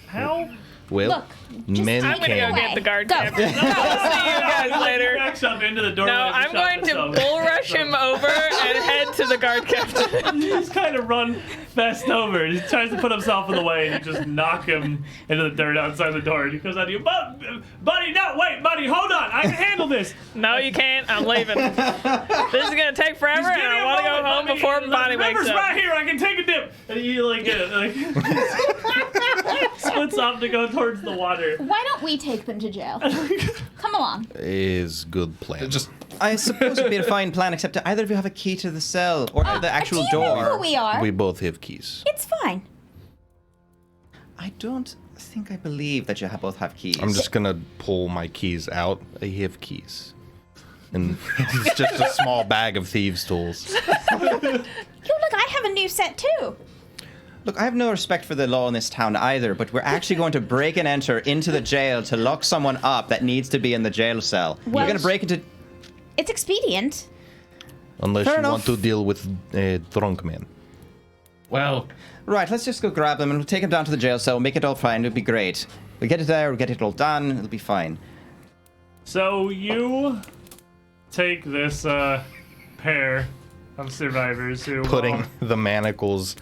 How? Well, look, just men I'm gonna go can. get the guard Go. captain. I'll see you guys later. Backs up into the doorway. No, of the I'm shop going to itself. bull rush him over and head to the guard captain. You just kind of run fast over. He tries to put himself in the way, and you just knock him into the dirt outside the door. And he comes out to you, buddy, no, wait, buddy, hold on, I can handle this. No, you can't. I'm leaving. This is gonna take forever, Just and give me I a want to go moment, home buddy. before The Bonnie wakes river's up. right here. I can take a dip. And he splits off to go towards the water. why don't we take them to jail? Come along. Is good plan. Just I suppose it would be a fine plan, except that either of you have a key to the cell or to the actual Do you know door. who we are? We both have keys. It's fine. I don't think I believe that you both have keys. I'm just gonna pull my keys out. I have keys. And it's just a small bag of thieves' tools. Yo, look, I have a new set too. Look, I have no respect for the law in this town either, but we're actually going to break and enter into the jail to lock someone up that needs to be in the jail cell. Well, We're going to break into... It's expedient. Unless Fair you enough. want to deal with a drunk man. well, Right, let's just go grab them and we'll take them down to the jail cell, make it all fine, it'll be great. We'll get it there, we'll get it all done, it'll be fine. So you take this pair of survivors who Putting the manacles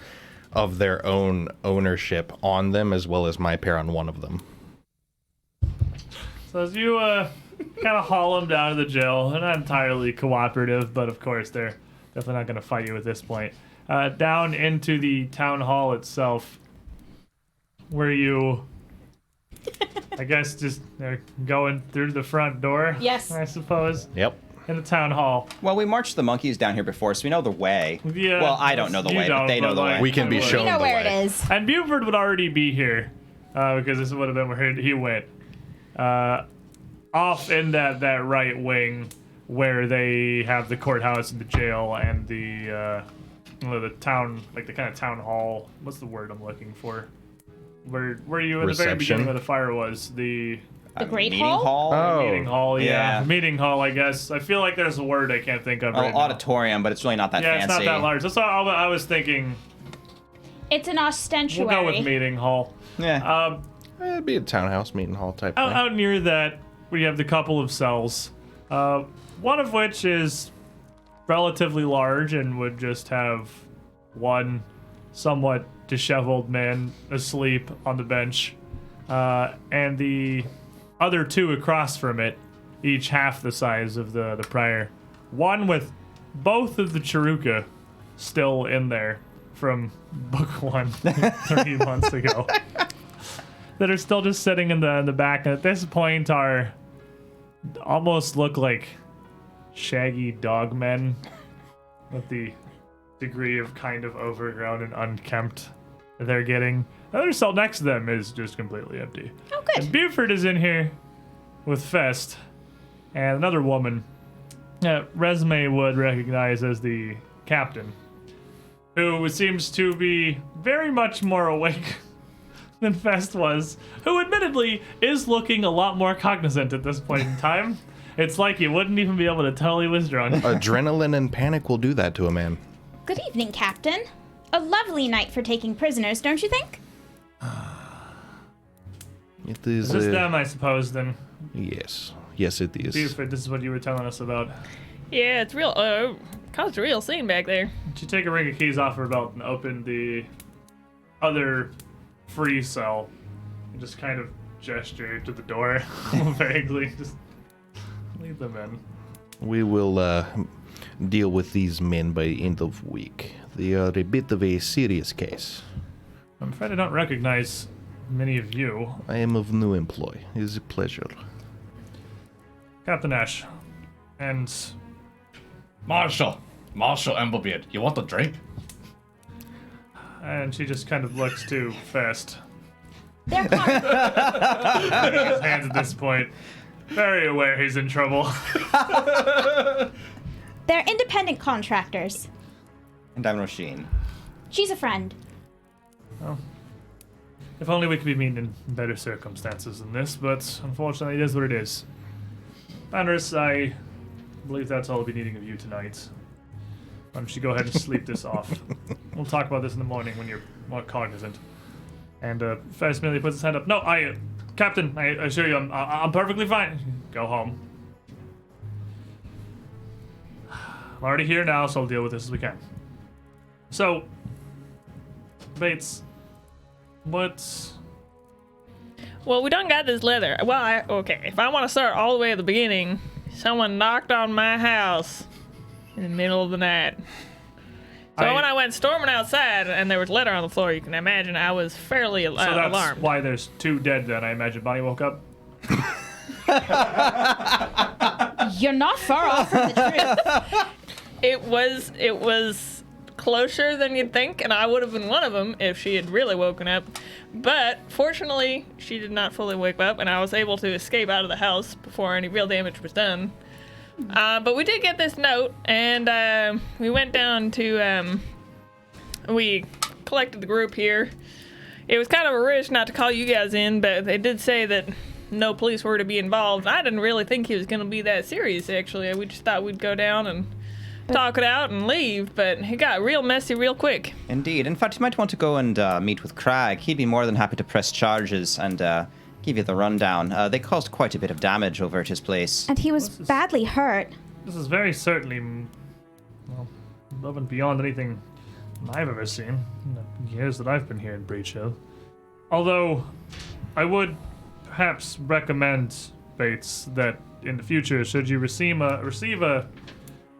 of their own ownership on them, as well as my pair on one of them. So as you kind of haul them down to the jail, they're not entirely cooperative, but of course they're definitely not going to fight you at this point. Down into the town hall itself, where you I guess just going through the front door. Yes. I suppose. Yep. In the town hall. Well, we marched the monkeys down here before, so we know the way. Yeah. Well, I don't know the you way, but don't, they know the way. We can be I would. shown We know the where way. it is. And Buford would already be here, because this would have been where he went. Off in that right wing where they have the courthouse and the jail and the town, like the kind of town hall. What's the word I'm looking for? Where you at the very Reception? beginning where the fire was? The Great meeting Hall? Oh. meeting hall, yeah. Meeting hall, I guess. I feel like there's a word I can't think of Well, right now. auditorium, but it's really not that Yeah, fancy. it's not that large. That's all I was thinking. It's an We'll ostentuary. go with meeting hall. Yeah. It'd be a townhouse meeting hall type thing. Out near that, we have the couple of cells. One of which is relatively large and would just have one somewhat disheveled man asleep on the bench. And the other two across from it, each half the size of the prior. One with both of the Chiruka still in there from book 1 3 months ago. That are still just sitting in the back, and at this point are almost look like shaggy dog men with the degree of kind of overgrown and unkempt they're getting. The other cell next to them is just completely empty. Oh, good. And Buford is in here with Fest and another woman that Resume would recognize as the captain, who seems to be very much more awake than Fest was, who admittedly is looking a lot more cognizant at this point in time. It's like you wouldn't even be able to tell he was drunk. Adrenaline and panic will do that to a man. Good evening, Captain. A lovely night for taking prisoners, don't you think? It is. Is this them, I suppose, then? Yes. Yes, it is. Buford, this is what you were telling us about. Yeah, it's real. Caused a real scene back there. Did you take a ring of keys off her belt and open the other free cell and just kind of gesture to the door vaguely? Just leave them in. We will deal with these men by end of week. They are a bit of a serious case. I'm afraid I don't recognize many of you. I am of new employ. It is a pleasure. Captain Ash. And Marshal Emberbeard, you want a drink? she just kind of looks to Fest. They're His hands at this point. Very aware he's in trouble. They're independent contractors. And I'm Roisin. She's a friend. If only we could be meeting in better circumstances than this, but unfortunately it is what it is. Andres, I believe that's all I'll be needing of you tonight. Why don't you go ahead and sleep this off? We'll talk about this in the morning when you're more cognizant. And Fest merely puts his hand up. No, Captain, I assure you, I'm perfectly fine. Go home. I'm already here now, so I'll deal with this as we can. So, Bates, what? Well, we done got this leather. Well, okay, if I want to start all the way at the beginning, someone knocked on my house in the middle of the night. So when I went storming outside and there was letter on the floor, you can imagine I was fairly So that's alarmed. why there's 2 dead then. I imagine Bonnie woke up. You're not far off from the truth. It was closer than you'd think, and I would have been one of them if she had really woken up. But fortunately, she did not fully wake up, and I was able to escape out of the house before any real damage was done. But we did get this note, and we went down to, we collected the group here. It was kind of a risk not to call you guys in, but they did say that no police were to be involved. I didn't really think he was going to be that serious, actually. We just thought we'd go down and talk it out and leave, but it got real messy real quick. Indeed. In fact, you might want to go and meet with Crag. He'd be more than happy to press charges and give you the rundown. They caused quite a bit of damage over at his place. And he was badly hurt. This is very certainly, well, above and beyond anything I've ever seen in the years that I've been here in Breachill. Although, I would perhaps recommend, Bates, that in the future, should you receive a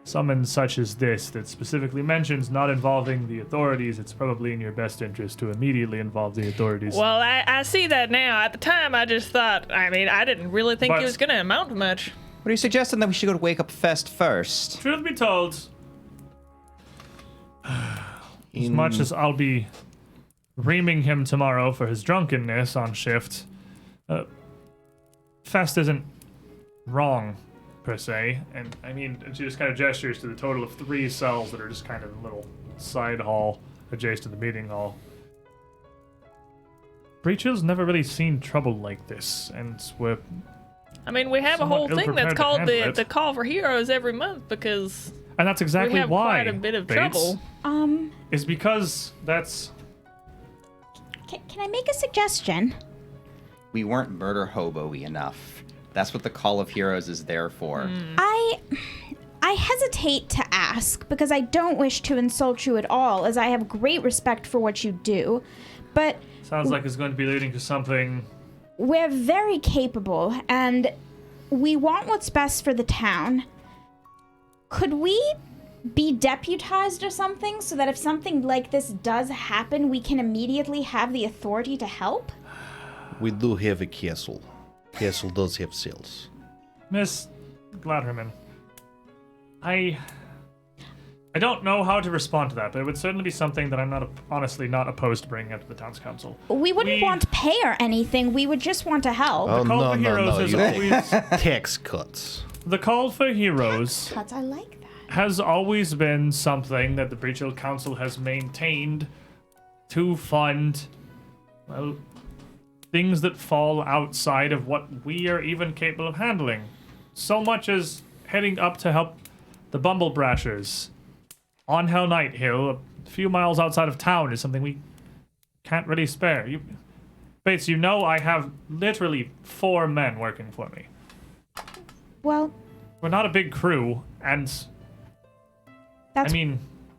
summons such as this that specifically mentions not involving the authorities, it's probably in your best interest to immediately involve the authorities. Well, I see that now. At the time, I just thought, I didn't really think But- it was going to amount to much. What are you suggesting that we should go to Wake Up Fest first? Truth be told, as much as I'll be reaming him tomorrow for his drunkenness on shift, Fest isn't wrong, per se. And she just kind of gestures to the total of 3 cells that are just kind of a little side hall adjacent to the meeting hall. Breachill's never really seen trouble like this, and we're... We have a whole somewhat thing that's ill-prepared to called handle it. the Call for Heroes every month because And that's we exactly have why, quite a bit of Bates, trouble. is because that's... Can I make a suggestion? We weren't murder hobo-y enough. That's what the Call of Heroes is there for. I hesitate to ask because I don't wish to insult you at all, as I have great respect for what you do. But Sounds like it's going to be leading to something... we're very capable, and we want what's best for the town. Could we be deputized or something so that if something like this does happen, we can immediately have the authority to help? We do have a castle. Castle does have cells. Miss Gladherman, I don't know how to respond to that, but it would certainly be something that I'm honestly not opposed to bringing up to the town's council. We wouldn't want pay or anything. We would just want to help. Oh, Call no, for no, Heroes no. has You always... tax cuts. The Call for Heroes Cuts, I like that. has always been something that the Breachill Council has maintained to fund, well, things that fall outside of what we are even capable of handling. So much as heading up to help the Bumble Brashers on Hell Knight Hill, a few miles outside of town, is something we can't really spare. Bates, I have literally 4 men working for me. Well, We're not a big crew, and that's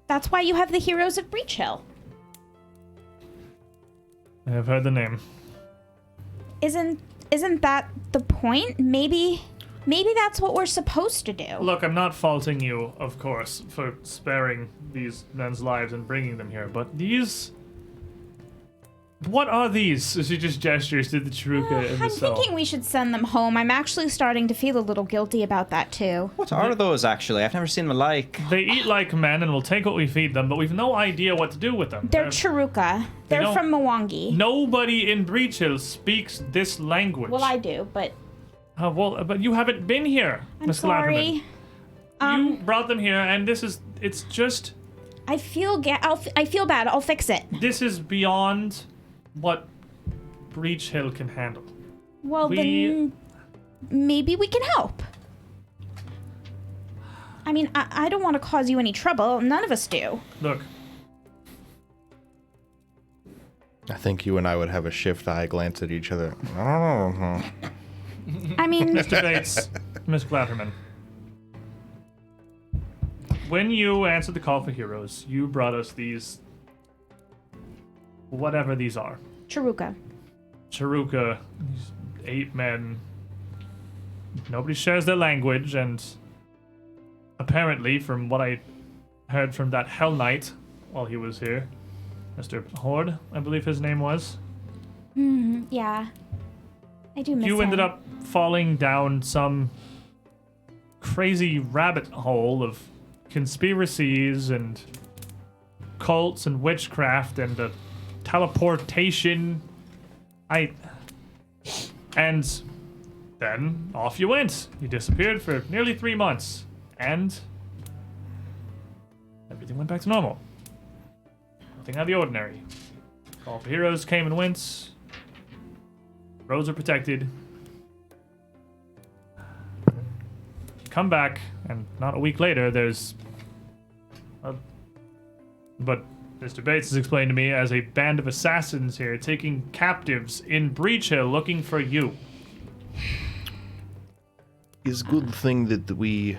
that's why you have the Heroes of Breachill. I've heard the name. Isn't that the point? Maybe that's what we're supposed to do. Look, I'm not faulting you, of course, for sparing these men's lives and bringing them here, but these... What are these? She just gestures to the Chiruka in the I'm cell. thinking we should send them home. I'm actually starting to feel a little guilty about that too. What are those, actually? I've never seen them alike. They eat like men and will take what we feed them, but we've no idea what to do with them. They're Chiruka. They're don't- from Mwangi. Nobody in Breachill speaks this language. Well, I do, but but you haven't been here, I'm Miss sorry. Glatterman. You brought them here, and it's just... I feel bad. I'll fix it. This is beyond what Breachill can handle. Well, then maybe we can help. I don't want to cause you any trouble. None of us do. Look, I think you and I would have a shift-eye glance at each other. Mr. Bates, Miss Glatterman. When you answered the call for heroes, you brought us these... whatever these are. Chiruka. Chiruka, these 8 men. Nobody shares their language, and apparently, from what I heard from that Hell Knight while he was here, Mr. Horde, I believe his name was. Yeah. I do miss You him. ended up falling down some crazy rabbit hole of conspiracies and cults and witchcraft and the teleportation. And then off you went. You disappeared for nearly 3 months. And everything went back to normal. Nothing out of the ordinary. Call for Heroes came and went. Roads are protected. Come back, and not a week later, there's... but Mr. Bates has explained to me as a band of assassins here taking captives in Breachill looking for you. It's a good thing that we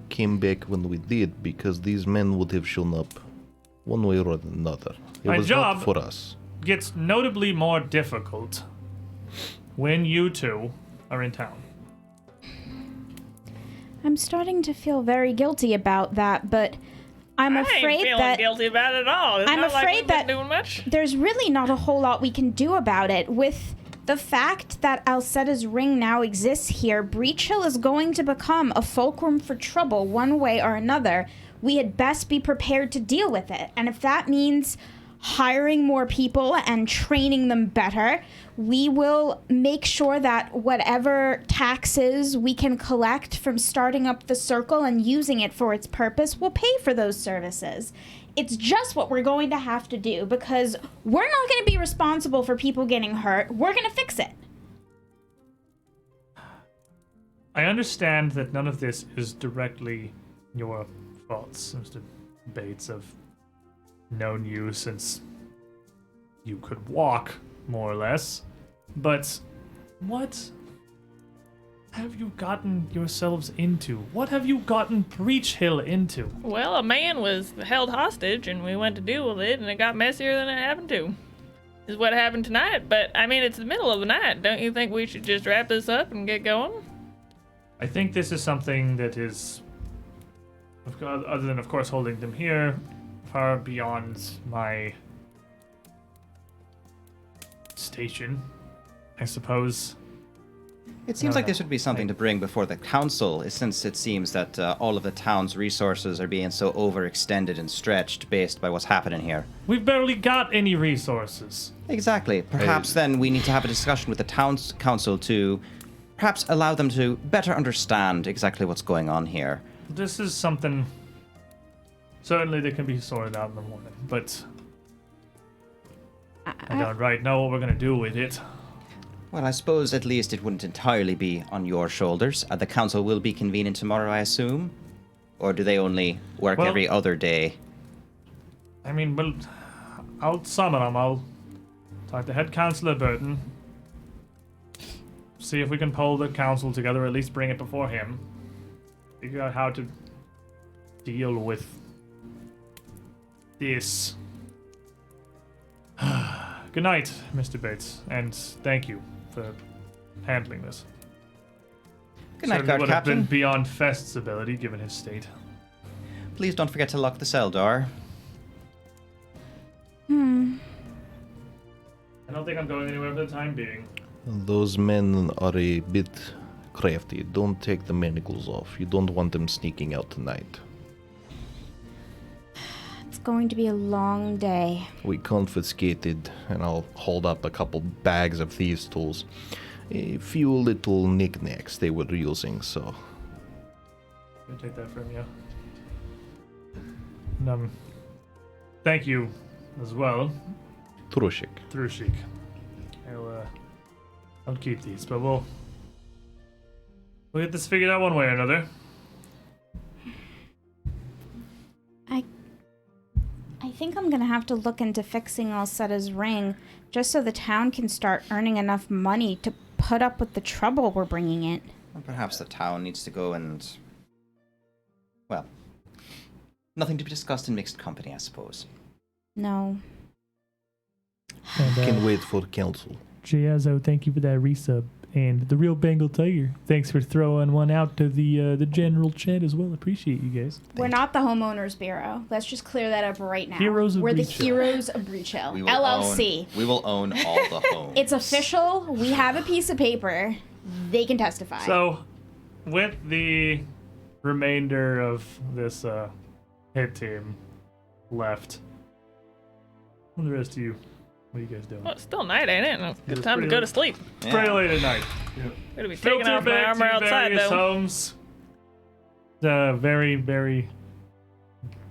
came back when we did, because these men would have shown up one way or another. It My was job- not for us. Gets notably more difficult when you two are in town. I'm starting to feel very guilty about that, but I'm I ain't afraid feeling that guilty about it at all. It's I'm not like afraid we've been that doing much. there's really not a whole lot we can do about it. With the fact that Alseta's ring now exists here, Breachill is going to become a fulcrum for trouble one way or another. We had best be prepared to deal with it. And if that means hiring more people and training them better, we will make sure that whatever taxes we can collect from starting up the circle and using it for its purpose will pay for those services. It's just what we're going to have to do, because we're not going to be responsible for people getting hurt. We're going to fix it. I understand that none of this is directly your faults, Mr. Bates. I've known you since you could walk, more or less. But what have you gotten yourselves into? What have you gotten Breachill into? Well, a man was held hostage, and we went to deal with it, and it got messier than it happened to. This is what happened tonight, but, I mean, it's the middle of the night. Don't you think we should just wrap this up and get going? I think this is something that is, other than, of course, holding them here, far beyond my station, I suppose. It seems No, like this would be something to bring before the council, since it seems that all of the town's resources are being so overextended and stretched based by what's happening here. We've barely got any resources. Exactly. Perhaps then we need to have a discussion with the town's council to perhaps allow them to better understand exactly what's going on here. This is something certainly that can be sorted out in the morning, but I don't right know what we're going to do with it. Well, I suppose at least it wouldn't entirely be on your shoulders. The council will be convening tomorrow, I assume? Or do they only work Well, every other day? I mean, well, I'll summon them. I'll talk to Head Councillor Burton. See if we can pull the council together, or at least bring it before him. Figure out how to deal with this. Good night, Mr. Bates, and thank you for handling this. Good night, Certainly guard would have been captain. beyond Fest's ability, given his state. Please don't forget to lock the cell door. I don't think I'm going anywhere for the time being. Those men are a bit crafty. Don't take the manacles off. You don't want them sneaking out tonight. It's going to be a long day. We confiscated, and I'll hold up a couple bags of thieves' tools, a few little knickknacks they were using, so... I'm gonna take that from you. And, thank you as well, Trushik. Thrushik. I'll keep these, but we'll get this figured out one way or another. I think I'm gonna have to look into fixing Alseta's ring, just so the town can start earning enough money to put up with the trouble we're bringing in. Or perhaps the town needs to go and... Well, nothing to be discussed in mixed company, I suppose. No. And, Can wait for council. Giazzo, thank you for that resub. And the real Bengal Tiger, thanks for throwing one out to the general chat as well. Appreciate you guys. We're not the Homeowners Bureau. Let's just clear that up right now. Heroes of We're the Breachill. Heroes of Breachill. We will LLC. we will own all the homes. It's official. We have a piece of paper. They can testify. So, with the remainder of this hit team left, what are the rest of you? What are you guys doing? Well, it's still night, ain't it? Good it's time to pretty go late. to sleep. Yeah. Pretty late at night. Gonna be taking Filter off my back armor to outside, various though. homes. Very, very...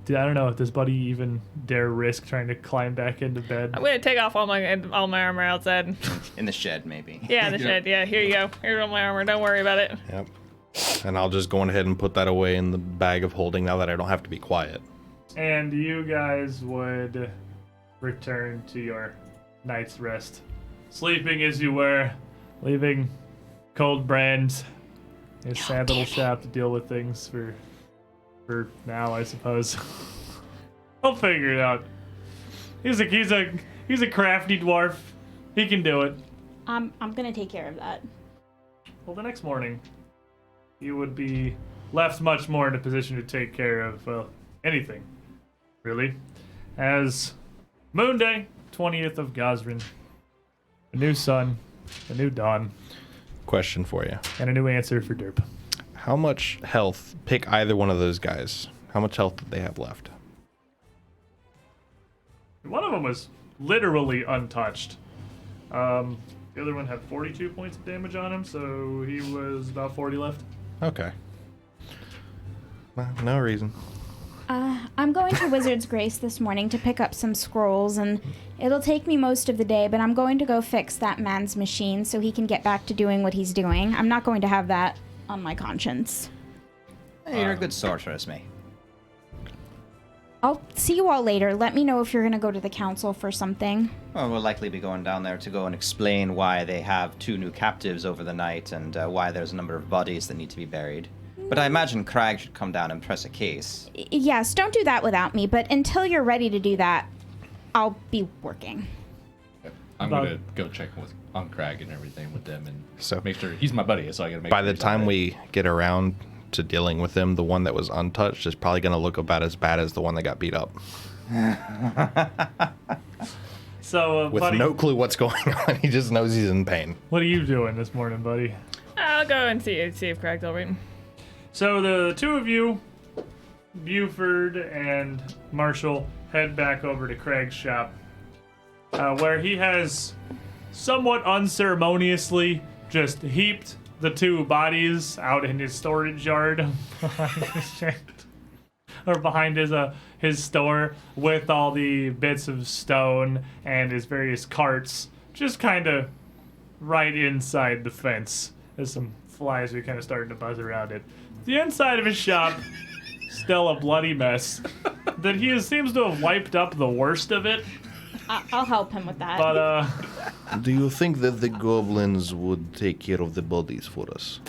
I don't know if this buddy even dare risk trying to climb back into bed. I'm gonna take off all my armor outside. In the shed, maybe. Yeah, the shed. Yeah, here you go. Here's all my armor. Don't worry about it. Yep. And I'll just go ahead and put that away in the bag of holding now that I don't have to be quiet. And you guys would return to your night's rest. Sleeping as you were, leaving Cold Brand, his sad little shop to deal with things for now, I suppose. I'll figure it out. He's a crafty dwarf. He can do it. I'm gonna take care of that. Well, the next morning, you would be left much more in a position to take care of, well, anything, really. As Moon Day, 20th of Gosrin, a new sun, a new dawn, Question for you. and a new answer for Derp. How much health, pick either one of those guys, how much health did they have left? One of them was literally untouched. The other one had 42 points of damage on him, so he was about 40 left. Okay. No reason. I'm going to Wizard's Grace this morning to pick up some scrolls, and it'll take me most of the day, but I'm going to go fix that man's machine so he can get back to doing what he's doing. I'm not going to have that on my conscience. Hey, you're a good sorceress, me. I'll see you all later. Let me know if you're going to go to the council for something. Well, we'll likely be going down there to go and explain why they have 2 new captives over the night and why there's a number of bodies that need to be buried. But I imagine Crag should come down and press a case. Yes, don't do that without me, but until you're ready to do that, I'll be working. I'm gonna go check on Crag and everything with them and So- make sure he's my buddy. So I gotta make. By sure the he's time alright. we get around to dealing with him, the one that was untouched is probably going to look about as bad as the one that got beat up. So, With buddy, no clue what's going on. He just knows he's in pain. what are you doing this morning, buddy? I'll go and see if Craig's all right. So the two of you, Buford and Marshall, head back over to Craig's shop, where he has somewhat unceremoniously just heaped the 2 bodies out in his storage yard behind his shed, or behind his store, with all the bits of stone and his various carts, just kind of right inside the fence. There's some flies are kind of starting to buzz around it. The inside of his shop, still a bloody mess. That he seems to have wiped up the worst of it. I'll help him with that. But Do you think that the goblins would take care of the bodies for us?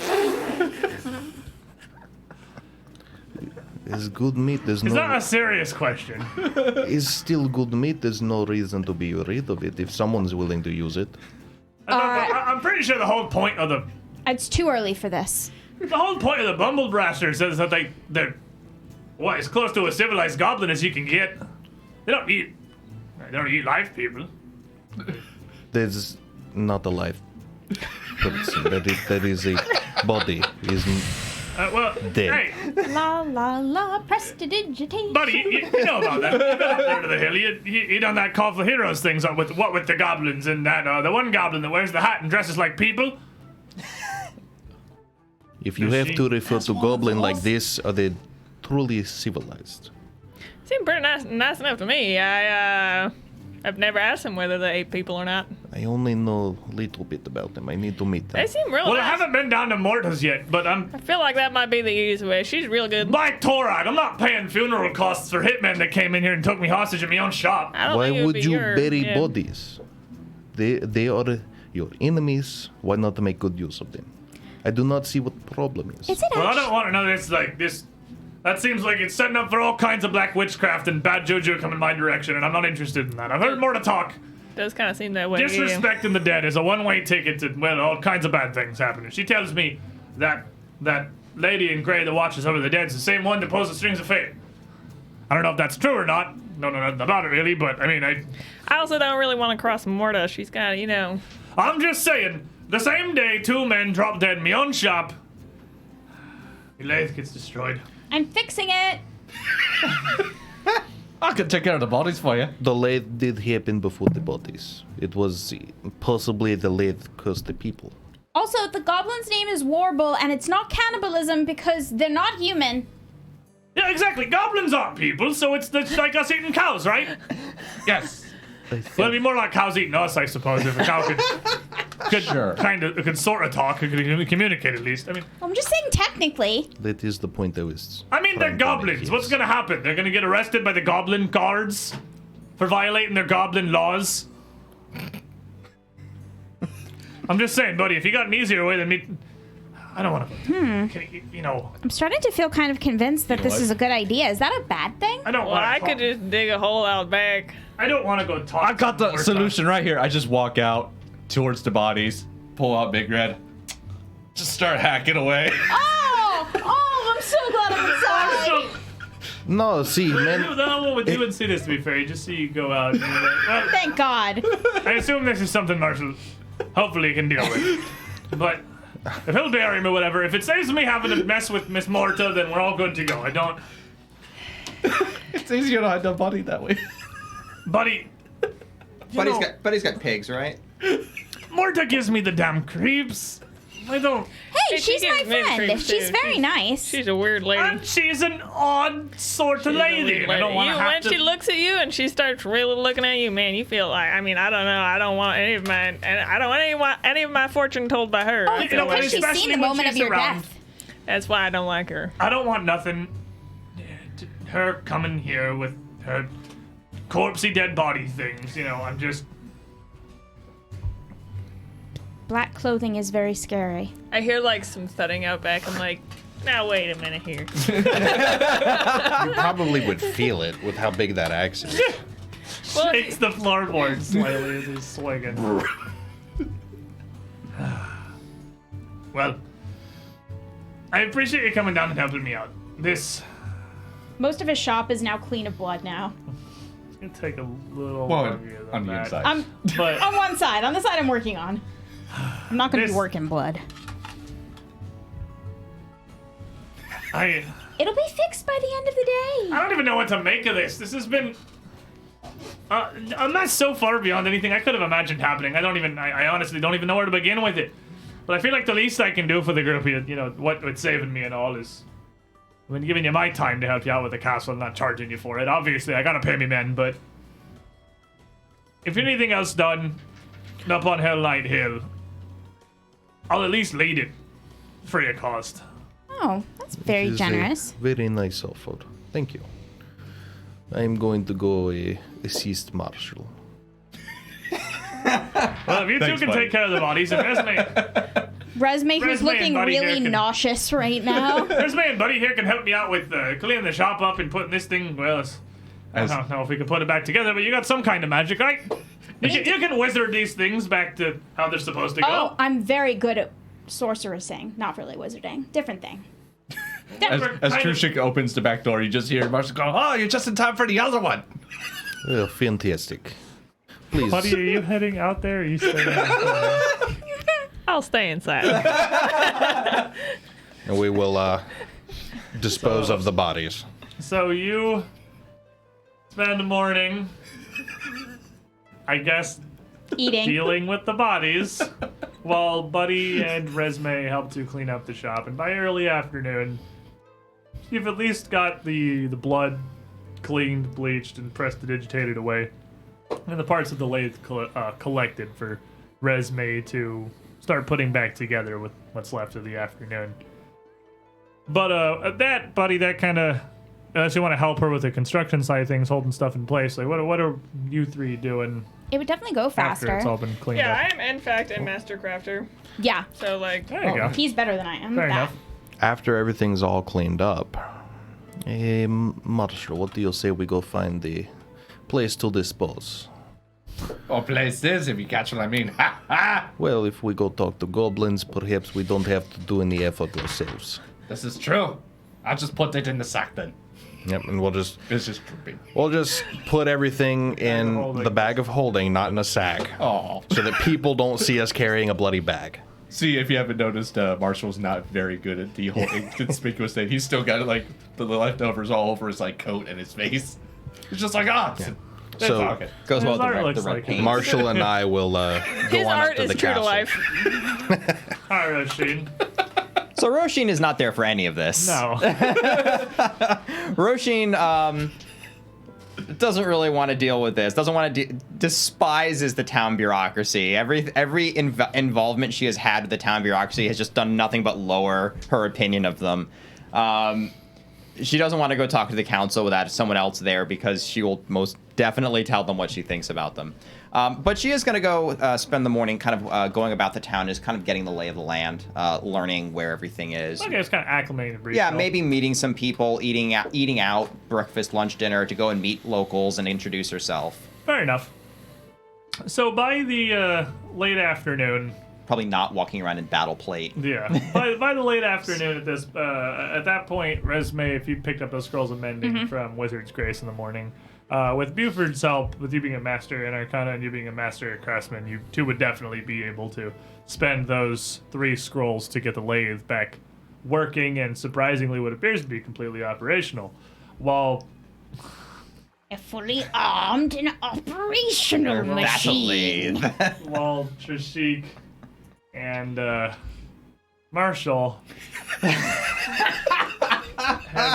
It's good meat. There's it's not no. a serious question. It's still good meat. There's no reason to be rid of it if someone's willing to use it. I'm pretty sure the whole point of It's too early for this. the Bumble Brasters is that they're as close to a civilized goblin as you can get. They don't eat live people. There's not a life person. That is a body. Dead. Hey, La la la, prestidigitation. buddy, you know about that. You've been up there to the hill. You done that Call for Heroes things with the goblins and that the one goblin that wears the hat and dresses like people. If you have to refer to goblin like this, are they truly civilized? Seemed pretty nice enough to me. I've never asked him whether they ate people or not. I only know a little bit about them. I need to meet them. They seem real Well, I nice. haven't been down to Morta's yet, but I feel like that might be the easiest way. She's real good. by Torag, I'm not paying funeral costs for hitmen that came in here and took me hostage in my own shop. I don't Why think it would would be you your, bury yeah. bodies? They are your enemies. Why not make good use of them? I do not see what the problem is. Is it Well, I actually? don't want to know this. That seems like it's setting up for all kinds of black witchcraft and bad juju coming my direction, and I'm not interested in that. I've heard more to talk. Does kind of seem that way. Yeah. Disrespecting the dead is a one-way ticket to, well, all kinds of bad things happening. She tells me that lady in gray that watches over the dead's the same one that pulls the strings of fate. I don't know if that's true or not. No, nothing about it really, but I mean, I also don't really want to cross Morta. She's got, I'm just saying, the same day 2 men drop dead in my own shop, the lathe gets destroyed. I'm fixing it. I can take care of the bodies for you. The lathe did happen before the bodies. It was possibly the lathe cursed the people. Also, the goblin's name is Warble, and it's not cannibalism because they're not human. Yeah, exactly. Goblins aren't people, so it's like us eating cows, right? Yes. Well, it'd be more like cows eating us, I suppose, if a cow could Sure. could sort of talk, could communicate at least. I mean, I'm just saying technically. That is the point I was. they're trying to make, goblins. yes. What's gonna happen? They're gonna get arrested by the goblin guards for violating their goblin laws. I'm just saying, buddy. If you got an easier way than me, I don't want to. I'm starting to feel kind of convinced that know this what? is a good idea. Is that a bad thing? I don't well, want. I could just dig a hole out back. I don't want to go talk. I've got the more solution right here. I just walk out towards the bodies, pull out Big Red, just start hacking away. Oh, I'm so let him inside. So, No, see, man. the whole one with you and Sidis, to be fair, you just see you go out. And you're like, well, Thank God. I assume this is something Marshall hopefully can deal with. But if he'll bury him or whatever, if it saves me having to mess with Miss Morta, then we're all good to go. I don't... It's easier to hide the body that way. Buddy... Buddy's got pigs, right? Morta gives me the damn creeps. I don't... Hey, Hey, she she's my gives me friend. creeps, She's too. very nice. She's a weird lady. And she's an odd sort of lady. And I don't want to When have to... she looks at you and she starts really looking at you, man, you feel like, I mean, I don't know, I don't want any of mine, and I don't want any of my fortune told by her. I you feel know, like Because she's especially seen the when moment of she's your around. death. that's why I don't like her. I don't want nothing... Her coming here with her corpsey dead body things, you know, I'm just... Black clothing is very scary. I hear like some thudding out back. I'm like, now wait a minute here. You probably would feel it with how big that axe is. Well, Shakes the floorboard slightly as he's swinging. Well, I appreciate you coming down and helping me out. This Most of his shop is now clean of blood now. can take a little Well, longer than on the that. inside. I'm But on one side. On the side I'm working on. I'm not going to This- be working blood. It'll be fixed by the end of the day. I don't even know what to make of this. This has been a mess so far beyond anything I could have imagined happening. I honestly don't even know where to begin with it. But I feel like the least I can do for the group, you know, what with saving me and all is, I've been giving you my time to help you out with the castle. I'm not charging you for it. Obviously, I gotta pay me men, but if anything else done up on Hell Knight Hill, I'll at least lead it free of cost. Oh, that's very It is a generous. Very nice offer. Thank you. I'm going to go assist Marshall. Well, if you Thanks, two can buddy. take care of the bodies, and Resme, who's Resme looking and Buddy really here can- nauseous right now. There's me and Buddy here can help me out with cleaning the shop up and putting this thing. Well, I don't know if we can put it back together, but you got some kind of magic, right? You can wizard these things back to how they're supposed to go. Oh, I'm very good at sorceressing. Not really wizarding. Different thing. As Trushik opens the back door, you just hear Marshall go, "Oh, you're just in time for the other one." Fantastic. Please. Buddy, are you heading out there? Or are you staying out I'll stay inside. And we will dispose of the bodies. So you spend the morning, I guess, Eating. dealing with the bodies, while Buddy and Resme help to clean up the shop. And by early afternoon, you've at least got the blood cleaned, bleached, and prestidigitated away, and the parts of the lathe collected for Resme to start putting back together with what's left of the afternoon. But that, Buddy, that kind of, unless you want to help her with the construction side of things, holding stuff in place, like what are you three doing It would definitely go after faster. it's all been cleaned Yeah, up? I am in fact a master crafter. Yeah, So like, There you go. he's better than I am. Fair That. enough. After everything's all cleaned up, Marshall, what do you say we go find the place to dispose? Or place this, if you catch what I mean. Ha ha! Well, if we go talk to goblins, perhaps we don't have to do any effort ourselves. This is true. I'll just put it in the sack then. Yep, and It's just drooping. we'll just put everything in holding. the bag of holding, not in a sack, Oh. so that people don't see us carrying a bloody bag. See, if you haven't noticed, Marshall's not very good at the whole inconspicuous thing. He's still got like the leftovers all over his like coat and his face. It's just like it's So- okay. Goes well His with art the looks red like paint. it. Marshall and I will go his on art up to is the true castle. to life. Hi, Roshin. So Roshin is not there for any of this. No. Roshin doesn't really want to deal with this. Doesn't want to despises the town bureaucracy. Every involvement she has had with the town bureaucracy has just done nothing but lower her opinion of them. She doesn't want to go talk to the council without someone else there because she will most definitely tell them what she thinks about them. But she is going to go spend the morning kind of going about the town, just kind of getting the lay of the land, learning where everything is. Okay, it's kind of acclimating to Breachill. Yeah, maybe meeting some people, eating out, breakfast, lunch, dinner, to go and meet locals and introduce herself. Fair enough. So by the late afternoon, probably not walking around in battle plate. Yeah. by the late afternoon at that point, Resume, if you picked up those scrolls of mending from Wizard's Grace in the morning, with Buford's help, with you being a master in Arcana and you being a master craftsman, you two would definitely be able to spend those 3 scrolls to get the lathe back working and surprisingly what appears to be completely operational. While A fully armed and operational machine. while Trishik and Marshall head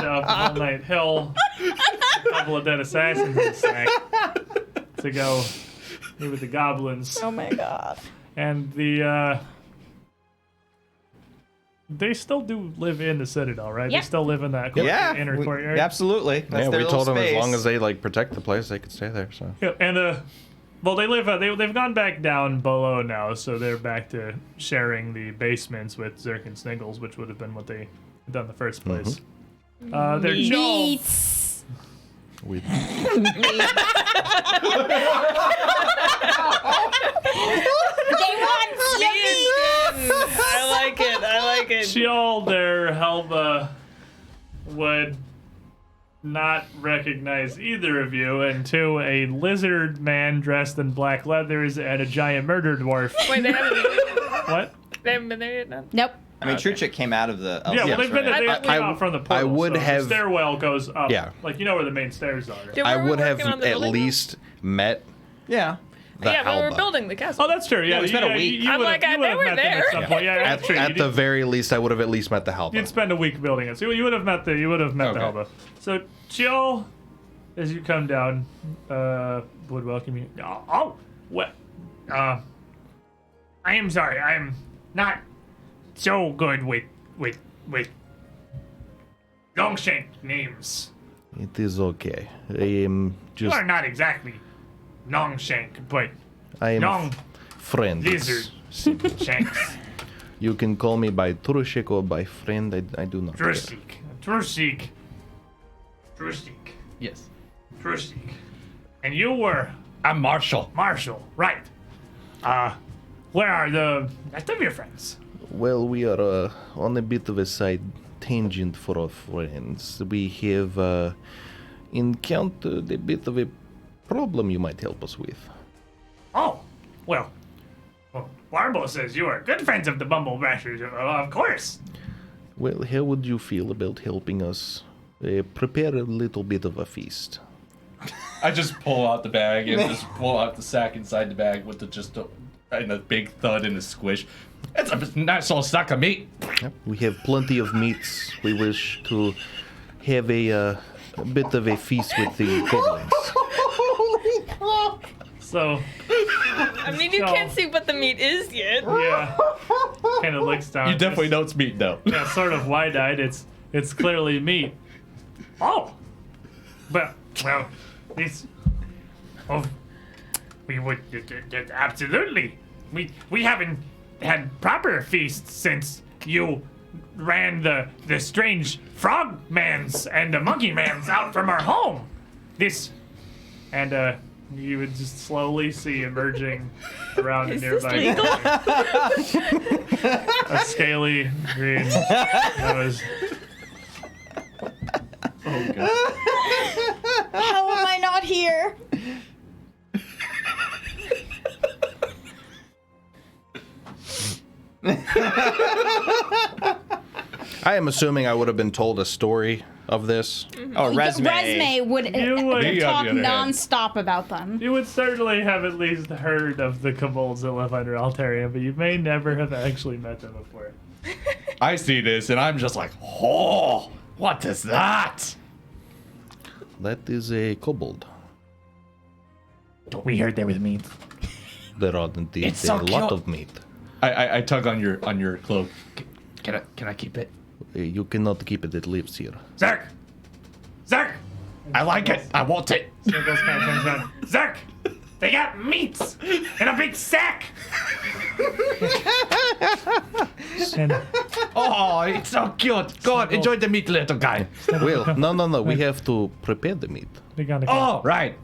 up All Night Hill, a couple of dead assassins in the sack, to go meet with the goblins. Oh my god. And they still do live in the Citadel, right? Yep. They still live in that inner courtyard. Absolutely. That's Yeah, their we little told them as space. long as they like protect the place, they could stay there. So Yeah, and well, they live. They've gone back down below now, so they're back to sharing the basements with Zerk and Sniggles, which would have been what they had done in the first place. They're Meats. we They want meat. I like it. Sheol, their Helva, would not recognize either of you, and to a lizard man dressed in black leathers and a giant murder dwarf. Wait, they What? haven't been there yet, no? Nope. I mean, Truchik came out of the. Yeah, well, they've been right? they I- came out from the portal. I would so have- the stairwell goes up. Yeah. Like you know where the main stairs are. Yeah, I were we would have working on the at building? least met Yeah. the Yeah, but we were Halba. building the castle. Oh, that's true. Yeah, we spent a week. I'm like, you they would've were met them there. at some point. Yeah, that's true. At the very least, I would have at least met the Halba. You'd spend a week building it, so you would have met the Okay. Helba. So Chiol, as you come down, would welcome you. What? I am sorry. I am not so good with Longshank names. It is okay. I am You just. are not exactly Longshank, but I am Long friends. Lizard Shanks. You can call me by Trushik or by friend. I do not care. Trushik. Yes. Trushik. And you were I'm Marshall. Marshall, right? Where are the rest of your friends? Well, we are on a bit of a side tangent for our friends. We have encountered a bit of a problem you might help us with. Oh, well, Warble says you are good friends of the Bumble Bashers, of course. Well, how would you feel about helping us prepare a little bit of a feast? I just pull out the bag and just pull out the sack inside the bag with and a big thud and a squish. It's a nice little sack of meat. Yep, we have plenty of meats. We wish to have a bit of a feast with the goblins. So, I mean, you can't see what the meat is yet. yeah, kind of looks down. You definitely know it's meat, though. Yeah, sort of wide-eyed. It's clearly meat. Oh, well, this. Oh, we would absolutely. We haven't had proper feasts since you ran the strange frog mans and the monkey mans out from our home. This, and you would just slowly see emerging around a Is this nearby legal? a scaly green nose. Oh god. How am I not here? I am assuming I would have been told a story of this. Oh, resume. Resume would You would- Me, on talk the other hand. nonstop about them. You would certainly have at least heard of the kobolds that live under Altarian, but you may never have actually met them before. I see this and I'm just like, oh, what is that? That is a kobold. We heard there was meat. There are indeed It's so a lot cute. of meat. I tug on your cloak. Can I keep it? You cannot keep it. It lives here. Zerk! Zerk! I like it. I want it. Sniggles kind of turns around. Zerk! They got meats in a big sack! and Oh, it's so cute. Go on, enjoy the meat, little guy. Well, no. We have to prepare the meat. they got Oh, right.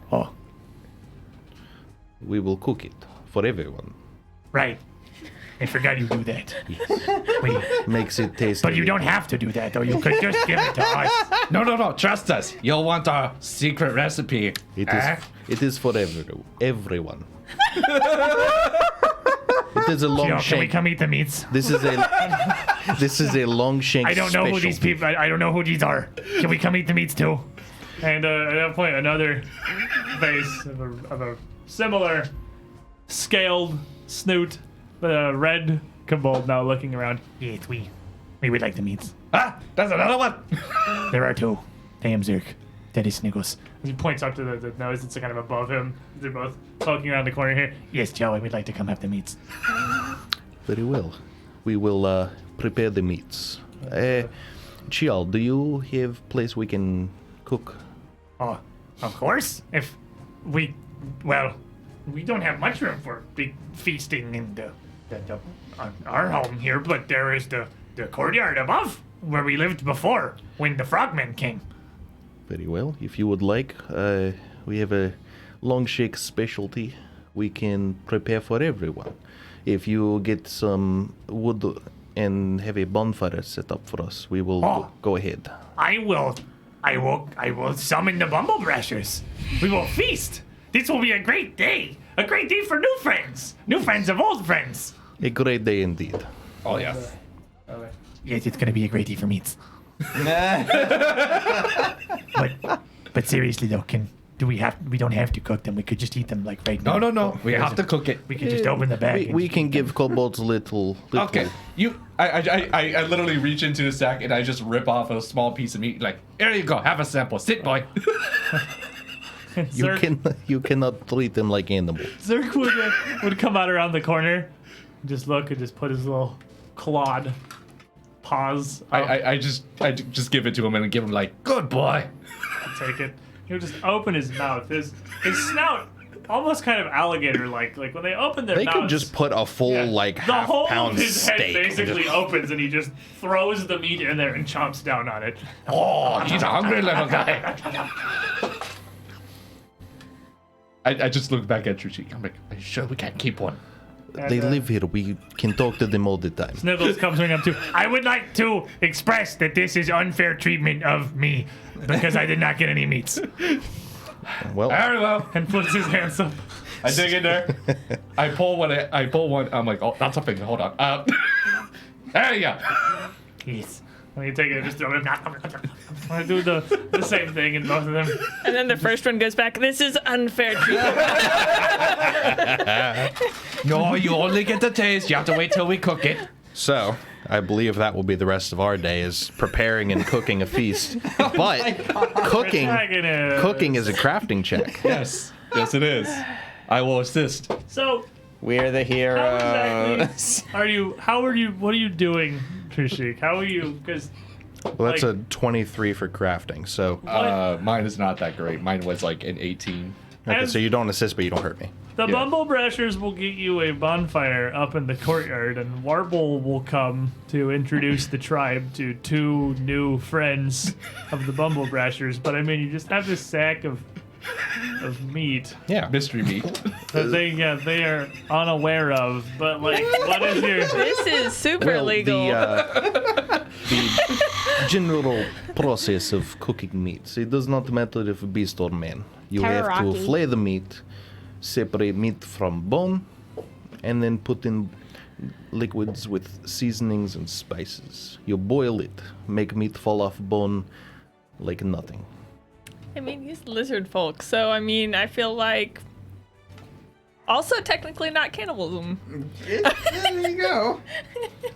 We will cook it for everyone. right. I forgot you do that. Wait, Makes it taste. but you don't have to do that, though. You could just give it to us. No. Trust us. You'll want our secret recipe. It is for everyone. It is a long Can we shank. come eat the meats? This is a long shank. I don't know who these specialty. people. I don't know who these are. Can we come eat the meats too? And at that point, another face of a similar scaled snoot, but a red kobold now looking around. Yes, we would like the meats. There's another one. There are two. Damn Zerk. That is Sniggles. He points up to the nose that's kind of above him. They're both poking around the corner here. Yes, Joey, we'd like to come have the meats. Very well. We will prepare the meats. Chial, do you have place we can cook? Oh, of course. If we, well, we don't have much room for big feasting in our home here, but there is the courtyard above where we lived before when the frogmen came. Very well. If you would like, we have a long shake specialty we can prepare for everyone. If you get some wood and have a bonfire set up for us, we will go ahead. I will summon the Bumble Brashers. We will feast. This will be a great day. A great day for new friends of old friends. A great day indeed. Oh yes. Yes, it's gonna be a great day for meats. But seriously though, we don't have to cook them. We could just eat them like right now. No. We have to cook it. We could just open the bag. We can give kobolds little. Okay. I literally reach into the sack and I just rip off a small piece of meat. Like, here you go. Have a sample. Sit, boy. You cannot treat them like animals. Zerk would come out around the corner, just look and just put his little clawed paws up. I just give it to him and give him like, good boy. Take it. He'll just open his mouth. His snout, almost kind of alligator-like. Like when they open their They mouths, could just put a full the half whole pound of his head steak. basically opens, and he just throws the meat in there and chomps down on it. Oh, he's a hungry little guy. I just look back at Truchi. I'm like, are you sure we can't keep one? They live here. We can talk to them all the time. Sniggles comes running up too. I would like to express that this is unfair treatment of me because I did not get any meats. Well, Very well. And puts his hands up. I dig in there. I pull one. I'm like, oh, that's a finger. Hold on. There you go. Yes. And you take it and just throw it. I do the same thing in both of them. And then the first one goes back. This is unfair treatment. No, you only get the taste. You have to wait till we cook it. so I believe that will be the rest of our day is preparing and cooking a feast. But cooking is a crafting check. Yes, it is. I will assist. So, We're the how heroes. exactly what are you doing, Trishik? How are you? Because Well, that's a 23 for crafting. So Mine is not that great. Mine was like an 18. okay, as- so you don't assist, but you don't hurt me. the Yeah. Bumble Brashers will get you a bonfire up in the courtyard, and Warble will come to introduce the tribe to two new friends of the Bumble Brashers. But I mean, you just have this sack of meat Yeah. Mystery meat. that they are unaware of. But like, what is your? This is super Well, legal. the general process of cooking meats. It does not matter if beast or man. You have to Teriyaki. flay the meat, separate meat from bone, and then put in liquids with seasonings and spices. You boil it, make meat fall off bone like nothing. I mean, he's lizard folk, so I mean, I feel like also technically not cannibalism. There you go.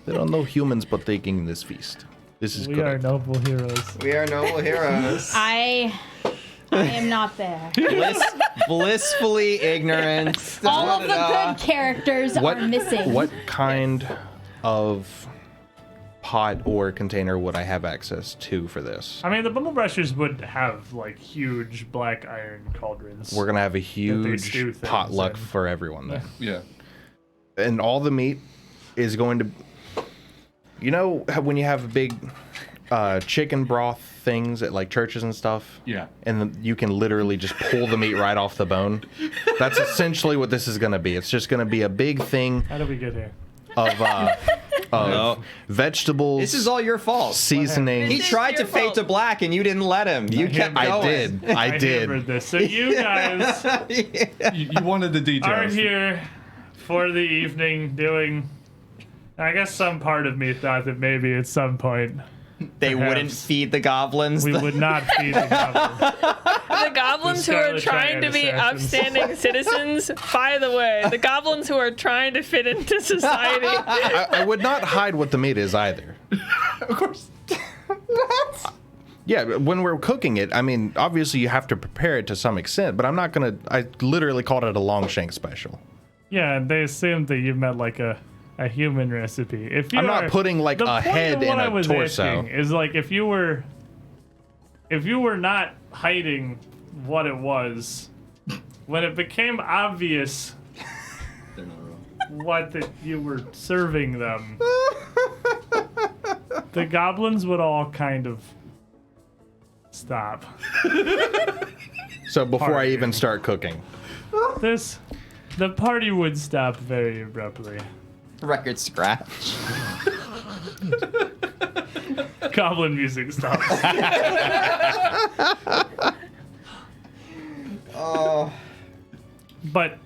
There are no humans partaking in this feast. This is We are correct. noble heroes. We are noble heroes. I am not there. Blissfully ignorant. All of the good characters are missing. What kind of pot or container would I have access to for this? I mean, the Bumble Brushers would have like huge black iron cauldrons. We're gonna have a stew huge things potluck in. for everyone there, Yeah. and all the meat is going to. You know how when you have big chicken broth things at like churches and stuff? Yeah. And then you can literally just pull the meat right off the bone. That's essentially what this is gonna be. It's just gonna be a big thing. How did we get here? No. vegetables. This is all your fault. seasoning. He This is tried to your fade fault. to black, and you didn't let him. You kept going. I did. I did. hammered this. So you guys You wanted the details. are here for the evening doing. I guess some part of me thought that maybe at some point They wouldn't Perhaps. feed the goblins. we would not feed the goblins. The goblins who are Scarlet trying to be Giant assassins. upstanding citizens, by the way, the goblins who are trying to fit into society. I would not hide what the meat is either. Of course. Yeah, when we're cooking it, I mean, obviously you have to prepare it to some extent, but I'm not gonna. I literally called it a Longshank special. Yeah, and they assumed that you meant like a human recipe. If you I'm not are- putting, like, the a point head of in what a I was torso. asking is like if you were not hiding what it was, when it became obvious what that you were serving them, the goblins would all kind of stop. So before I Party. even start cooking, The party would stop very abruptly. Record scratch. Goblin music stops. Oh. But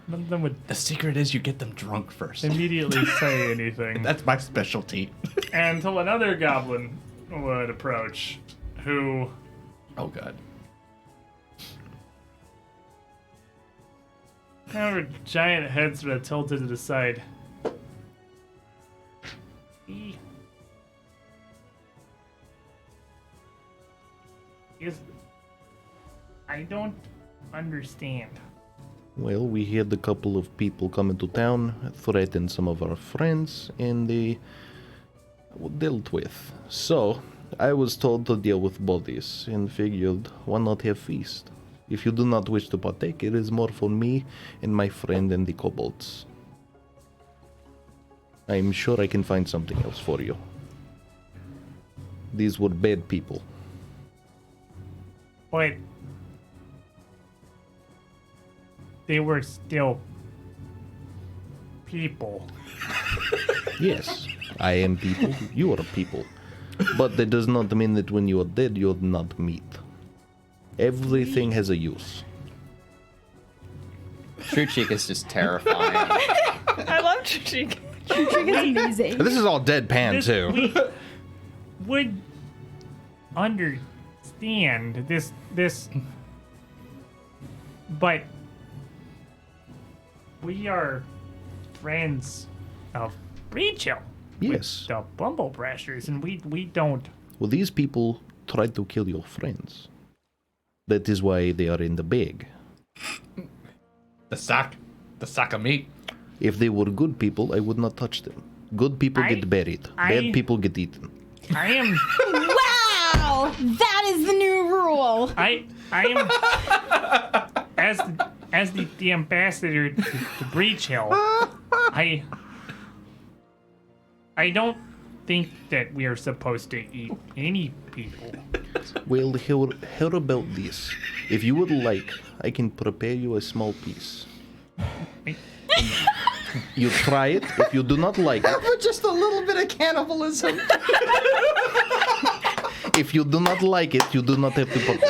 none of them would The secret is you get them drunk first. immediately say anything That's my specialty. until another goblin would approach, who Oh god. her giant head sort of tilted to the side. I don't understand. well, we had a couple of people come into town, threaten some of our friends, and they were dealt with. So, I was told to deal with bodies, and figured, why not have feast? If you do not wish to partake, it is more for me and my friend and the kobolds. I am sure I can find something else for you. These were bad people. But they were still people. Yes, I am people, you are people. But that does not mean that when you are dead, you are not meat. Everything has a use. True Cheek is just terrifying. I love Chick. It's amazing. This is all deadpan, too. We would understand this, but we are friends of Breachill. Yes. The Bumble Brashers, and we don't. Well, these people tried to kill your friends. That is why they are in the bag. The sack of meat. If they were good people, I would not touch them. Good people get buried. Bad people get eaten. I am Wow! That is the new rule. I am as the ambassador to Breachill. I don't think that we are supposed to eat any people. Well, how about this? If you would like, I can prepare you a small piece. You try it. If you do not like it, But just a little bit of cannibalism. if you do not like it, you do not have to partake.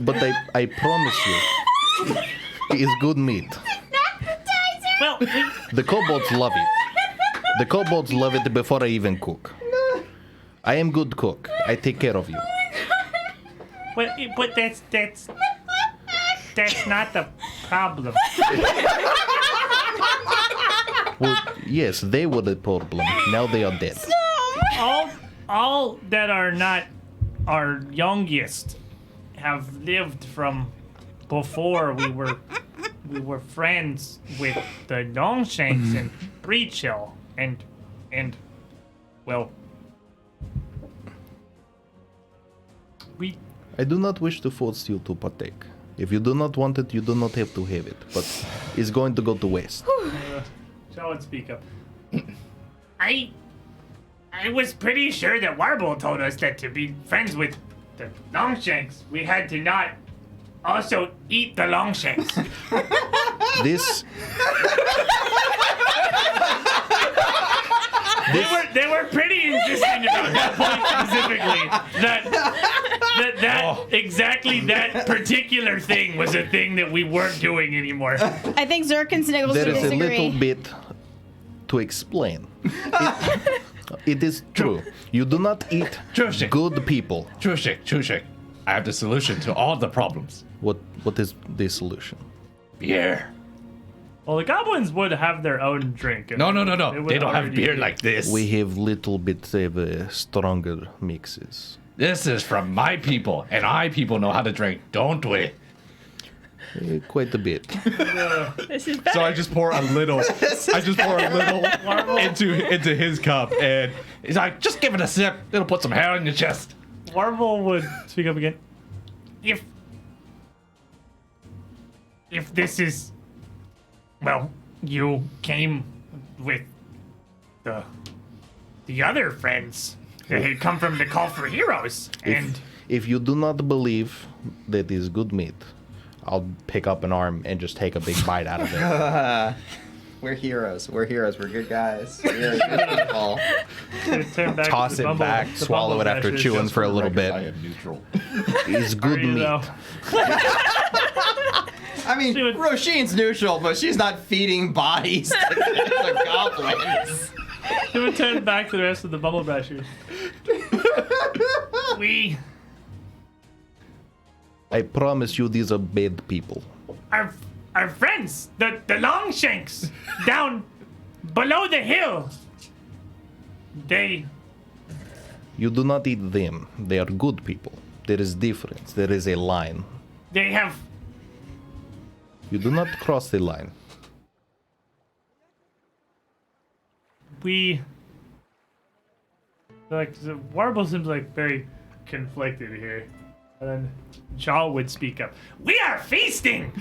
But I promise you, it is good meat. Well, The kobolds love it. The kobolds love it before I even cook. I am good cook. I take care of you. but that's not the problem. Well, yes, they were the problem. Now they are dead. All that are not our youngest have lived from before we were friends with the Longshanks and Breachill and well we I do not wish to force you to partake. If you do not want it, you do not have to have it. But it's going to go to waste. shall it speak up. I was pretty sure that Warble told us that to be friends with the Longshanks, we had to not also eat the Longshanks. This They were pretty insistent about that point specifically. Exactly that particular thing was a thing that we weren't doing anymore. I think Zerk and Sniggles there would is a disagree. little bit to explain. It is true. You do not eat Chushik. good people. Chushik. I have the solution to all the problems. What is the solution? Beer. Well, the goblins would have their own drink. and No. would They don't have already beer be- like this. We have little bit of stronger mixes. This is from my people, and my people know how to drink, don't we? Quite a bit. This is better. So I just pour a little. into his cup, and he's like, "Just give it a sip. It'll put some hair on your chest." Warble would speak up again. If this is, well, you came with the other friends that had come from the Call for Heroes, and If you do not believe that is good meat, I'll pick up an arm and just take a big bite out of it. We're heroes. We're good guys. We're good people. Turn back Toss to it the back, the swallow it after Bumble chewing Bashers. for a little bit. I am neutral. It's Are good you, meat. though? I mean, She would- Roshin's neutral, but she's not feeding bodies to the goblins. She would turn back to the rest of the Bumble Bashers. we I promise you, these are bad people. our friends, the Longshanks, down below the hill. You do not eat them. They are good people. There is difference. There is a line. They have You do not cross the line. We like Warble seems like very conflicted here, and then Jaw would speak up. we are feasting.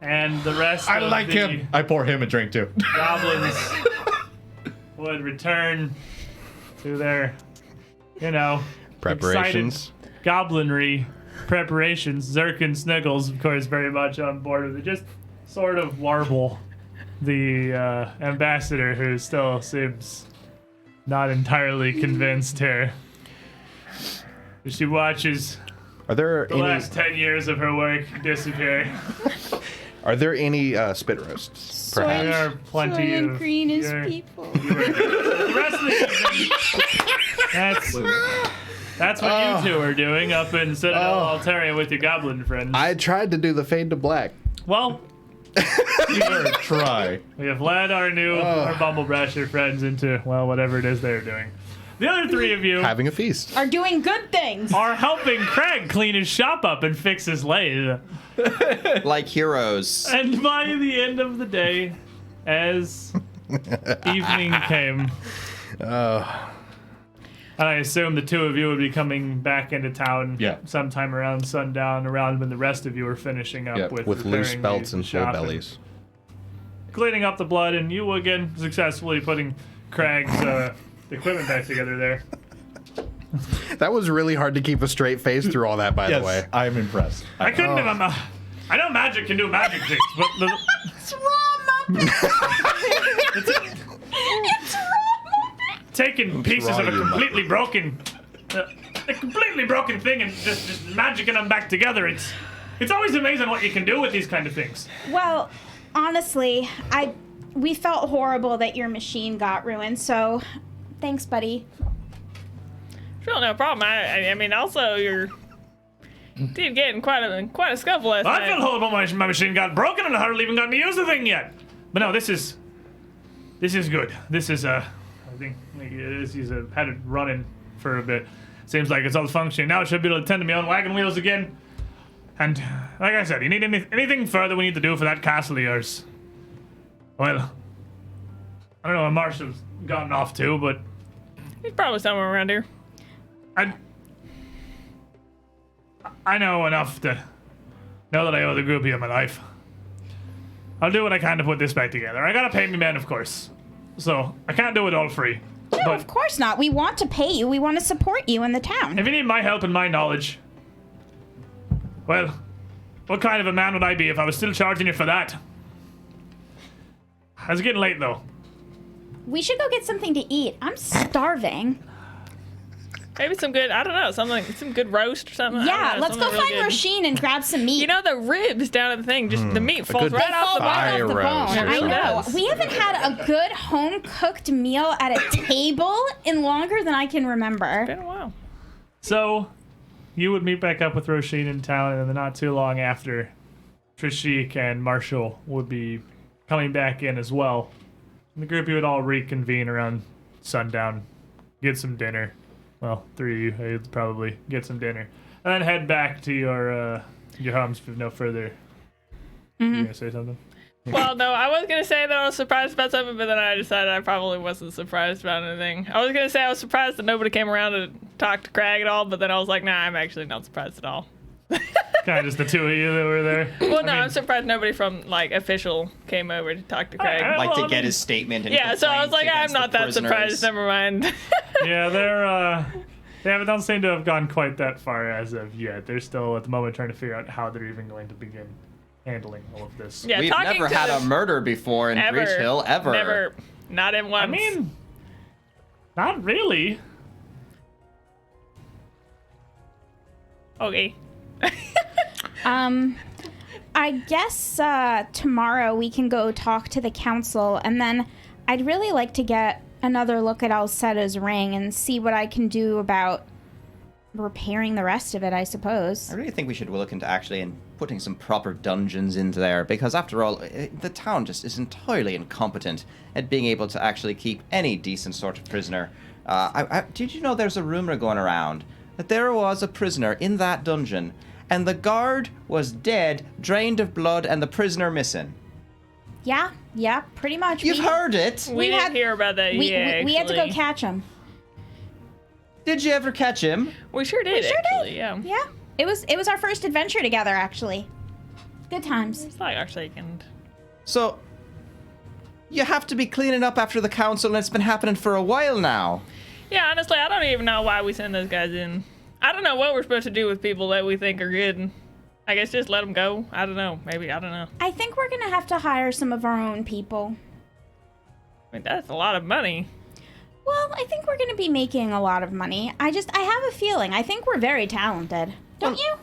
And the rest I of like the him. I pour him a drink too. goblins would return to their, Preparations. excited goblinry preparations. Zerk and Sniggles, of course, very much on board with it. Just sort of Warble, the ambassador, who still seems not entirely convinced here. She watches Are there the any? last 10 years of her work disappear. Are there any spit roasts? Soy, Perhaps. There are plenty soy and of green is your- people. The rest of the evening, that's what you two are doing up in Citadel Altaria with your goblin friends. I tried to do the fade to black. Well, Sure, try. we have led our Bumble Brasher friends into, well, whatever it is they're doing. The other three of you Having a feast. Are doing good things. are helping Craig clean his shop up and fix his lathe. Like heroes. And by the end of the day, as evening came, and I assume the two of you would be coming back into town Yeah. sometime around sundown, around when the rest of you are finishing up Yeah, with Loose repairing belts the and full shop bellies. cleaning up the blood, and you again successfully putting Craig's equipment back together there. That was really hard to keep a straight face through all that, by the way. Yes, I'm impressed. I couldn't have. I know magic can do magic things, but It's raw Muppet. taking pieces of a you, completely broken, thing and just magicking them back together. It's always amazing what you can do with these kind of things. Well, honestly, we felt horrible that your machine got ruined, so thanks, buddy. Sure, no problem. I mean, also you did get in quite a scuffle last I night. feel horrible. My machine got broken and I hardly even got to use the thing yet. But no, this is good. This is I think he's had it running for a bit. Seems like it's all functioning now. It should be able to tend to my own wagon wheels again. And like I said, you need anything further we need to do for that castle of yours? Well, I don't know where Marshall's gotten off to, but He's probably somewhere around here. I know enough to know that I owe the group here my life. I'll do what I can to put this back together. I gotta pay me men, of course. So I can't do it all free. No, But of course not. We want to pay you. We want to support you in the town. if you need my help and my knowledge, well, What kind of a man would I be if I was still charging you for that? It's getting late, though. We should go get something to eat. I'm starving. Maybe some good, I don't know, some good roast or something. Yeah, let's go find Roshin and grab some meat. You know, the ribs down at the thing, just the meat falls good right off the right bone. off the fire roast bone. or I something. know. Yes. We haven't had a good home-cooked meal at a table in longer than I can remember. Been a while. So, you would meet back up with Roshin in town, and then not too long after, Trishik and Marshall would be coming back in as well. And the group, you would all reconvene around sundown, get some dinner. Well, 3 of you would probably get some dinner. And then head back to your homes with no further... You gonna say something? Well, no, I was going to say that I was surprised about something, but then I decided I probably wasn't surprised about anything. I was going to say I was surprised that nobody came around to talk to Crag at all, but then I was like, nah, I'm actually not surprised at all. Kind of just the two of you that were there. Well, no, I'm surprised nobody from, like, official came over to talk to Craig. I- Like Well, to I get mean- his statement and Yeah, so I was like, complaints I'm against not the that surprised, prisoners. never mind. Yeah, they don't seem to have gone quite that far as of yet. They're still at the moment trying to figure out how they're even going to begin handling all of this. Yeah, We've talking never to had them a murder before in ever, Breach Hill, ever. Never, not in once. I mean, not really. Okay. I guess tomorrow we can go talk to the council, and then I'd really like to get another look at Alseta's ring and see what I can do about repairing the rest of it, I suppose. I really think we should look into actually putting some proper dungeons into there, because after all, the town just is entirely incompetent at being able to actually keep any decent sort of prisoner. Did you know there's a rumor going around that there was a prisoner in that dungeon, and the guard was dead, drained of blood, and the prisoner missing? Yeah, pretty much. You've heard it. We didn't hear about that. We had to go actually. catch him. Did you ever catch him? We sure did, actually, yeah. Yeah, it was our first adventure together, actually. Good times. It's like our second. So, you have to be cleaning up after the council, and it's been happening for a while now. Yeah, honestly, I don't even know why we send those guys in. I don't know what we're supposed to do with people that we think are good. I guess just let them go. I don't know. Maybe, I don't know. I think we're gonna have to hire some of our own people. I mean, that's a lot of money. Well, I think we're gonna be making a lot of money. I have a feeling. I think we're very talented. Don't you?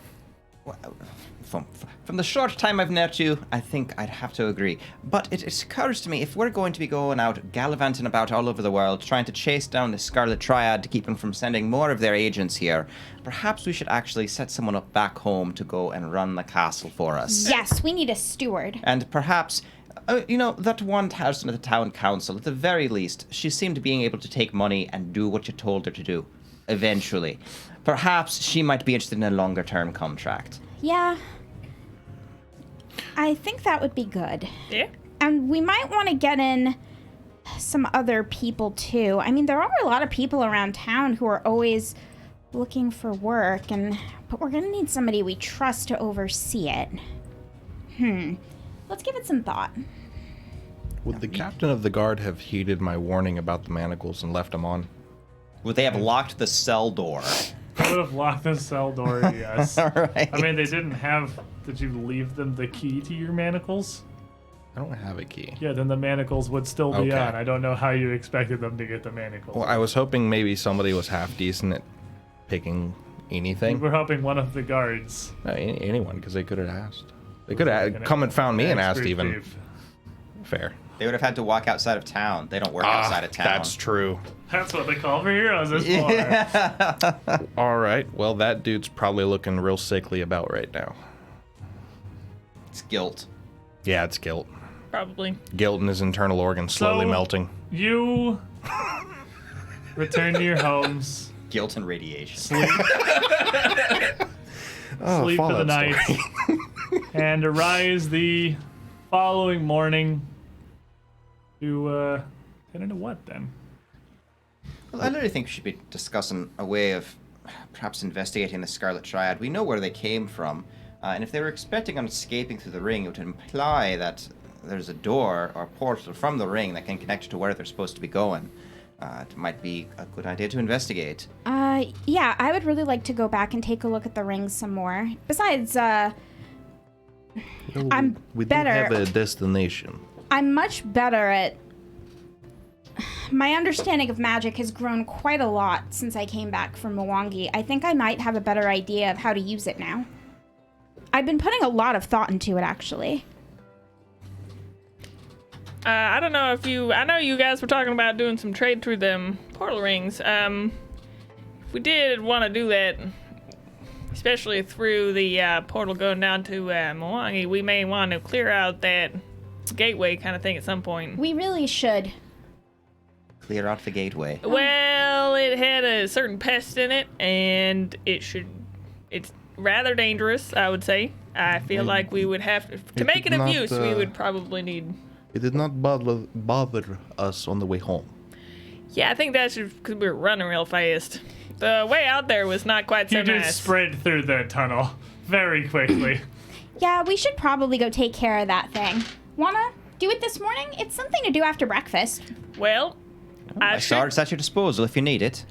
From the short time I've met you, I think I'd have to agree. But it occurs to me, if we're going to be going out gallivanting about all over the world, trying to chase down the Scarlet Triad to keep them from sending more of their agents here, perhaps we should actually set someone up back home to go and run the castle for us. Yes, we need a steward. And perhaps, that one person at the town council, at the very least, she seemed being able to take money and do what you told her to do, eventually. Perhaps she might be interested in a longer-term contract. Yeah. I think that would be good. Yeah? And we might want to get in some other people, too. I mean, there are a lot of people around town who are always looking for work, but we're going to need somebody we trust to oversee it. Let's give it some thought. Would the captain of the guard have heeded my warning about the manacles and left them on? Would they have locked the cell door? I would have locked the cell door, yes. All right. I mean, they didn't have... Did you leave them the key to your manacles? I don't have a key. Yeah, then the manacles would still be Okay. on. I don't know how you expected them to get the manacles. Well, I was hoping maybe somebody was half decent at picking We anything. were hoping one of the guards. Anyone, because they could have asked. They could have come and found me and asked Expert even. thief. Fair. They would have had to walk outside of town. They don't work outside of town. That's true. That's what they call for heroes is for. All right. Well, that dude's probably looking real sickly about right now. It's guilt. Yeah, it's guilt. Probably. Guilt in his internal organs slowly So- melting. You return to your homes, Guilt and radiation. sleep, Oh, sleep for the Fallout night, story. and arise the following morning to head into what then? Well, I really think we should be discussing a way of perhaps investigating the Scarlet Triad. We know where they came from, and if they were expecting on escaping through the ring, it would imply that there's a door or portal from the ring that can connect to where they're supposed to be going. It might be a good idea to investigate. Yeah, I would really like to go back and take a look at the rings some more. Besides, I'm we better. do have a destination. I'm much better at. My understanding of magic has grown quite a lot since I came back from Mwangi. I think I might have a better idea of how to use it now. I've been putting a lot of thought into it, actually. I don't know if you... I know you guys were talking about doing some trade through them portal rings. If we did want to do that, especially through the portal going down to Mwangi, we may want to clear out that gateway kind of thing at some point. We really should. Clear out the gateway. Well, it had a certain pest in it, and it's rather dangerous, I would say. I feel like we would have to make it did of not, use, we would probably need... It did not bother us on the way home. Yeah, I think that's because we were running real fast. The way out there was not quite so You just nice. sprint through the tunnel very quickly. Yeah, we should probably go take care of that thing. Wanna do it this morning? It's something to do after breakfast. Well, My sword's at your disposal if you need it.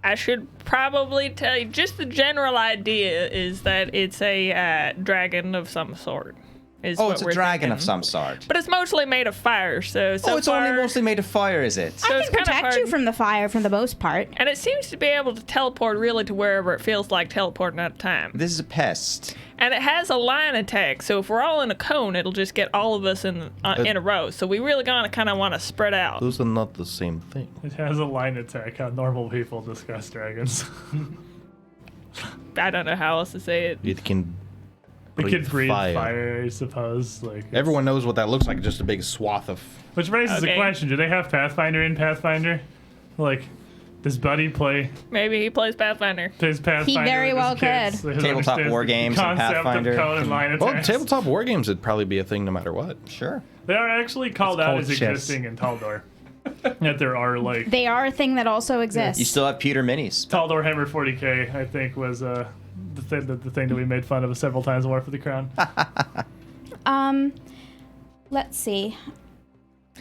I should probably tell you, just the general idea is that it's a dragon of some sort. Oh, it's a dragon of some sort. But it's mostly made of fire, so Oh, it's far, only mostly made of fire, is it? So I it's can kind of protect you hard. from the fire for the most part. And it seems to be able to teleport really to wherever it feels like teleporting at a time. This is a pest. And it has a line attack, so if we're all in a cone, it'll just get all of us in a row. So we really gonna kind of want to spread out. Those are not the same thing. It has a line attack. How normal people discuss dragons. I don't know how else to say it. It can It breathe could breathe fire, I suppose. Like it's- Everyone knows what that looks like, just a big swath of... Which raises Okay. a question: do they have Pathfinder in Pathfinder? Like, does Buddy play Maybe he plays Pathfinder. his Pathfinder? very with well his kids? could. He Tabletop understands war the games and concept Pathfinder. Of code and line Well, attacks. tabletop war games would probably be a thing no matter what. Sure. They are actually called It's out called as chess. existing in Taldor. That there are like They are a thing that also exists. You still have Peter Minis. Taldor Hammer 40k. I think was the thing that we made fun of several times in War for the Crown. Let's see.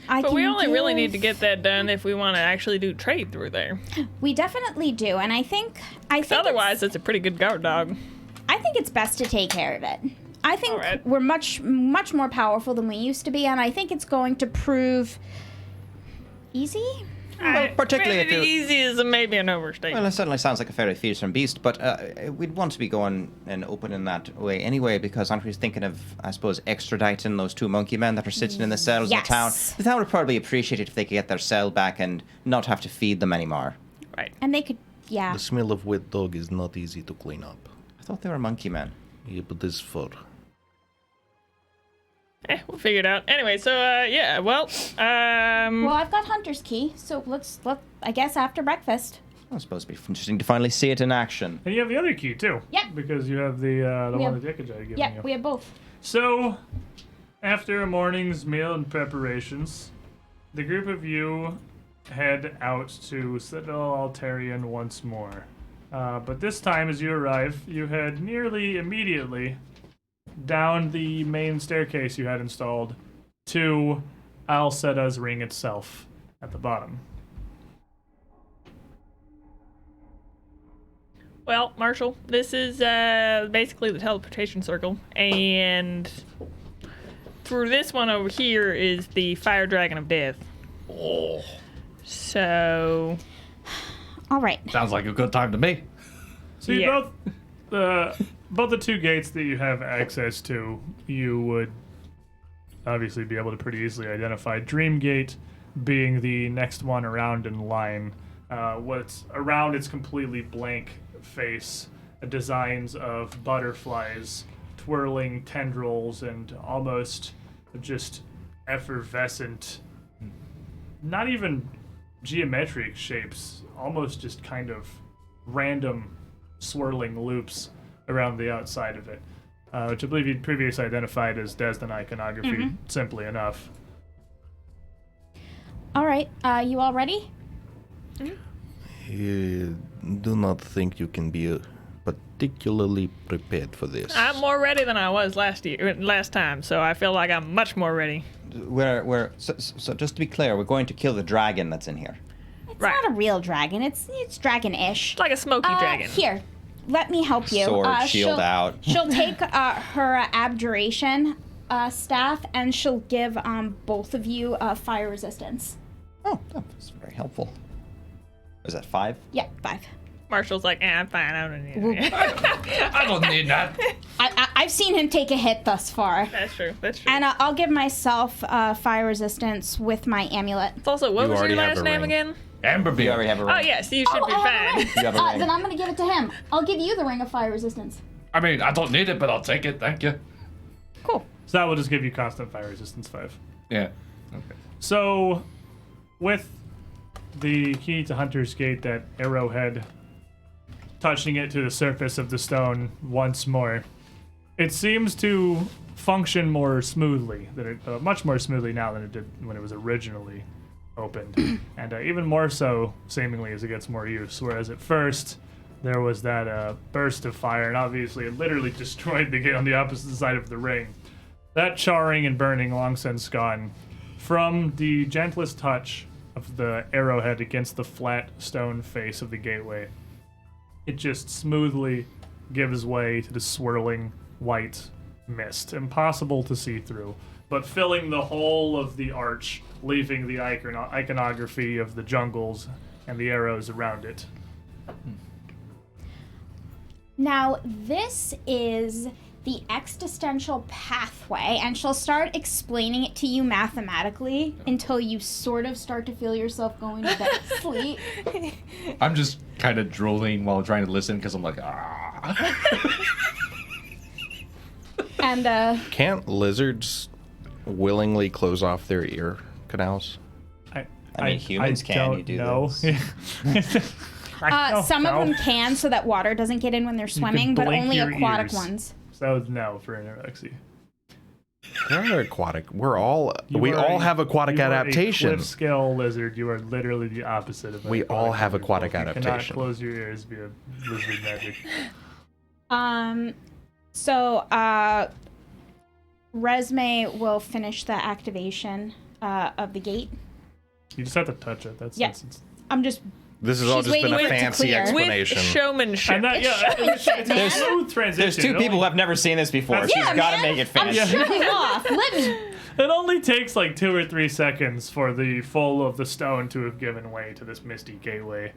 But we only really need to get that done if we want to actually do trade through there. We definitely do, and I think Otherwise, it's a pretty good guard dog. I think it's best to take care of it. I think Alright. we're much more powerful than we used to be, and I think it's going to prove easy. particularly if maybe you're- easy is maybe an overstatement. Well, it certainly sounds like a fairly fearsome beast, but we'd want to be going and open in that way anyway, because aren't we thinking of, I suppose, extraditing those two monkey men that are sitting in the cells in the town? Yes. The town would probably appreciate it if they could get their cell back and not have to feed them anymore. Right. And they could, yeah. The smell of wet dog is not easy to clean up. I thought they were monkey men. Yeah, but this fur. We'll figure it out. Anyway, so yeah, well, Well, I've got Hunter's Key, so I guess after breakfast. I suppose it'd be interesting to finally see it in action. And you have the other key too. Yep. Because you have the We one have- that Dickage had given Yep, you. we have both. So, after a morning's meal and preparations, the group of you head out to Citadel Altarian once more. But this time, as you arrive, you head nearly immediately down the main staircase you had installed to Alseta's ring itself at the bottom. well, Marshall, this is basically the teleportation circle, and through this one over here is the Fire Dragon of Death. Oh, So, All right. sounds like a good time to me. So you Yeah. both the two gates that you have access to, you would obviously be able to pretty easily identify. Dream Gate being the next one around in line. What's around its completely blank face, designs of butterflies, twirling tendrils, and almost just effervescent, not even geometric shapes, almost just kind of random swirling loops around the outside of it, which I believe you'd previously identified as Desden iconography, simply enough. All right. You all ready? Do not think you can be particularly prepared for this. I'm more ready than I was last time, so I feel like I'm much more ready. So just to be clear, we're going to kill the dragon that's in here. It's Right. not a real dragon. It's dragon-ish. It's like a smoky dragon. Here. let me help you. Sword, shield out. She'll take her abjuration staff, and she'll give both of you fire resistance. Oh, that's very helpful. Was that 5? Yeah, 5. Marshall's like, I'm fine. I don't need it. I don't need that. I've seen him take a hit thus far. That's true. That's true. And I'll give myself fire resistance with my amulet. It's also, what You was your already have last a name ring. again? Amberbeard. You already have a ring. Oh, yes, you should be fine. You have a ring. Then I'm gonna give it to him. I'll give you the ring of fire resistance. I mean, I don't need it, but I'll take it. Thank you. Cool. So that will just give you constant fire resistance 5. Yeah. Okay. So, with the key to Hunter's Gate, that arrowhead touching it to the surface of the stone once more, it seems to function more smoothly, much more smoothly now than it did when it was originally opened, and even more so, seemingly, as it gets more use. Whereas at first, there was that burst of fire, and obviously it literally destroyed the gate on the opposite side of the ring. That charring and burning long since gone. From the gentlest touch of the arrowhead against the flat stone face of the gateway, it just smoothly gives way to the swirling white mist, impossible to see through, but filling the whole of the arch, leaving the iconography of the jungles and the arrows around it. Now, this is the existential pathway, and she'll start explaining it to you mathematically until you sort of start to feel yourself going to that sleep. I'm just kind of drooling while trying to listen because I'm like, ah. And, Can't lizards willingly close off their ear canals? I mean, humans can. don't You do know. this. some of them can, so that water doesn't get in when they're swimming, but blink only your aquatic ears. ones. So no for IRUXI. They're aquatic. We all You have aquatic you are a adaptation. cliff scale lizard. You are literally the opposite of an We all have lizard. aquatic You adaptation. cannot close your ears via lizard magic. So, Resme will finish the activation of the gate. You just have to touch it. That's Yeah. it's- I'm just... This has all She's just been waiting a for it to fancy clear. explanation. With showmanship. And that, It's it's a man. smooth transition. There's 2 people who have never seen this before. She's Yeah, got to man. make it I'm fancy. showing off. Let me... It only takes like 2 or 3 seconds for the full of the stone to have given way to this misty gateway.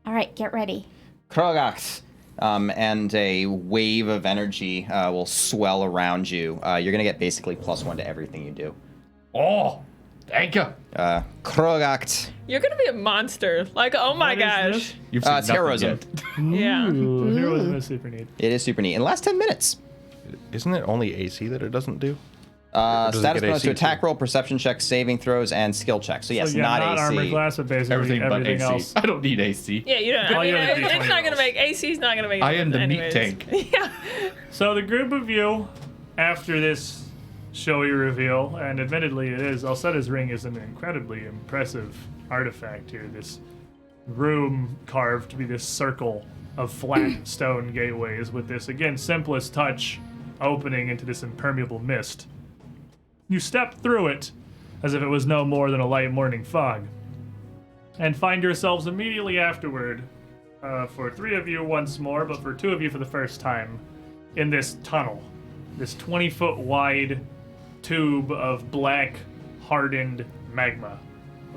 All right, get ready. Krogax, and a wave of energy will swell around you. You're going to get basically +1 to everything you do. Oh, thank you. Krogax. You're gonna be a monster. Like, oh my What is gosh. this? You've It's nothing heroism. yet. Yeah. Ooh, heroism is super neat. It is super neat. In the last 10 minutes. Isn't it only AC that it doesn't do? Status does it get bonus to AC attack too? roll, perception checks, saving throws, and skill checks. So yes, So, yeah, not not AC. armor class, but basically Everything everything, but AC. else. I don't need AC. Yeah, you don't. All I you mean, have to do is it's 20 not gonna rolls. make. AC's not gonna make. I am the meat anyways. tank. Yeah. So the group of you, after this showy reveal, and admittedly it is, Alseta's ring is an incredibly impressive artifact here. This room carved to be this circle of flat stone gateways with this, again, simplest touch opening into this impermeable mist. You step through it as if it was no more than a light morning fog, and find yourselves immediately afterward, for 3 of you once more, but for 2 of you for the first time, in this tunnel, this 20-foot wide tube of black, hardened magma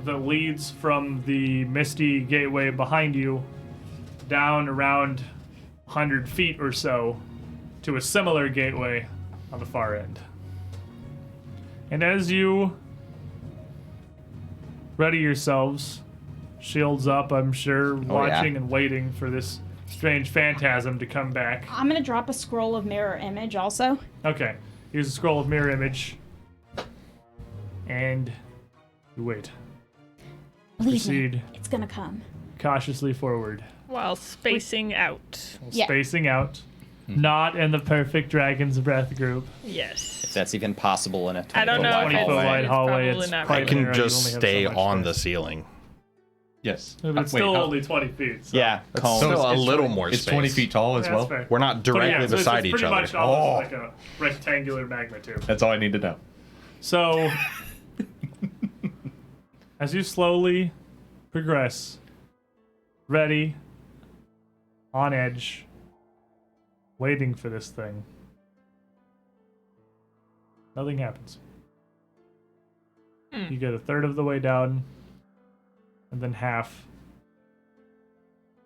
that leads from the misty gateway behind you down around 100 feet or so to a similar gateway on the far end. And as you ready yourselves, shields up, I'm sure, watching and waiting for this strange phantasm to come back. I'm going to drop a scroll of mirror image also. Okay, here's a scroll of mirror image. And you wait. Believe Proceed me, it's going to come. cautiously forward, While spacing out. Yeah. spacing out. Not in the perfect Dragon's Breath group. Yes. If that's even possible in a 20-foot I don't know wide if 20-foot it's- wide it's hallway. probably It's not quite I right. can narrow, you just only have stay so much on the space. ceiling. Yes. But it's Wait, still how- only 20 feet. So. Yeah, cone. still a it's little 20 more It's space. 20 feet tall as Yeah, well. that's fair. We're not But directly yeah, so beside it's each pretty other. much almost like a rectangular magma tube. That's all I need to know. So, as you slowly progress, ready on edge, waiting for this thing. Nothing happens. You get a third of the way down, and then half.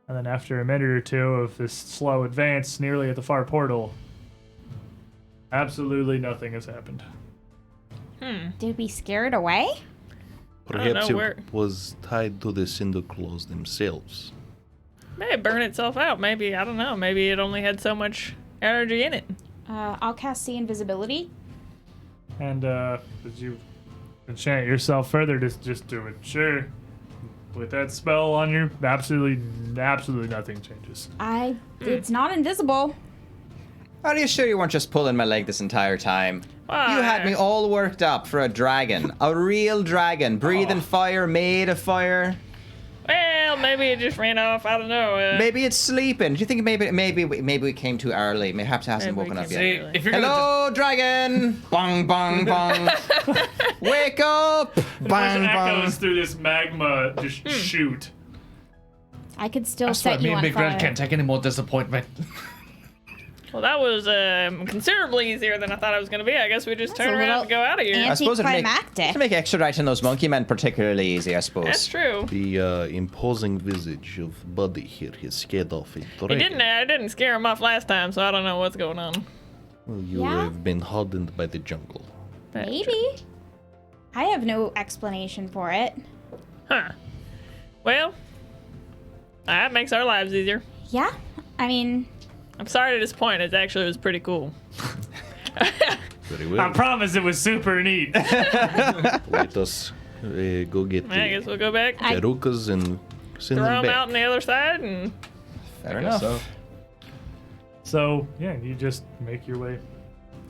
And then after a minute or two of this slow advance, nearly at the far portal, absolutely nothing has happened. Did we scare it away? Perhaps know, it was tied to the cinder claws themselves. May burn itself out. Maybe, I don't know. Maybe it only had so much energy in it. I'll cast See Invisibility. And did you enchant yourself further? Just do it. Sure. With that spell on you, absolutely nothing changes. It's not invisible. Are you sure you weren't just pulling my leg this entire time? You had me all worked up for a dragon. A real dragon. Breathing fire, made of fire. Well, maybe it just ran off. I don't know. Maybe it's sleeping. Do you think maybe we came too early? Perhaps it hasn't Maybe we woken up came yet. too early. If you're Hello, dragon! Bong, bong, bong. Wake up! Bang, bang. Echoes through this magma just shoot. I could still That's why set me you and on Big fire. Red can't take any more disappointment. Well, that was considerably easier than I thought it was going to be. I guess we just That's turn a around little and go out of here. I suppose Anticlimactic. to make extra writing those monkey men particularly easy, I suppose. That's true. The imposing visage of Buddy here has scared off a dragon. I didn't scare him off last time, so I don't know what's going on. Well, you Yeah? have been hardened by the jungle. Maybe. I have no explanation for it. Huh. Well, that makes our lives easier. Yeah, I mean, I'm sorry to disappoint. It actually was pretty cool. Very I well. promise it was super neat. Let us go get I guess the we'll go back, Jarukas and send throw them them back. out on the other side, and Fair enough. So, yeah, you just make your way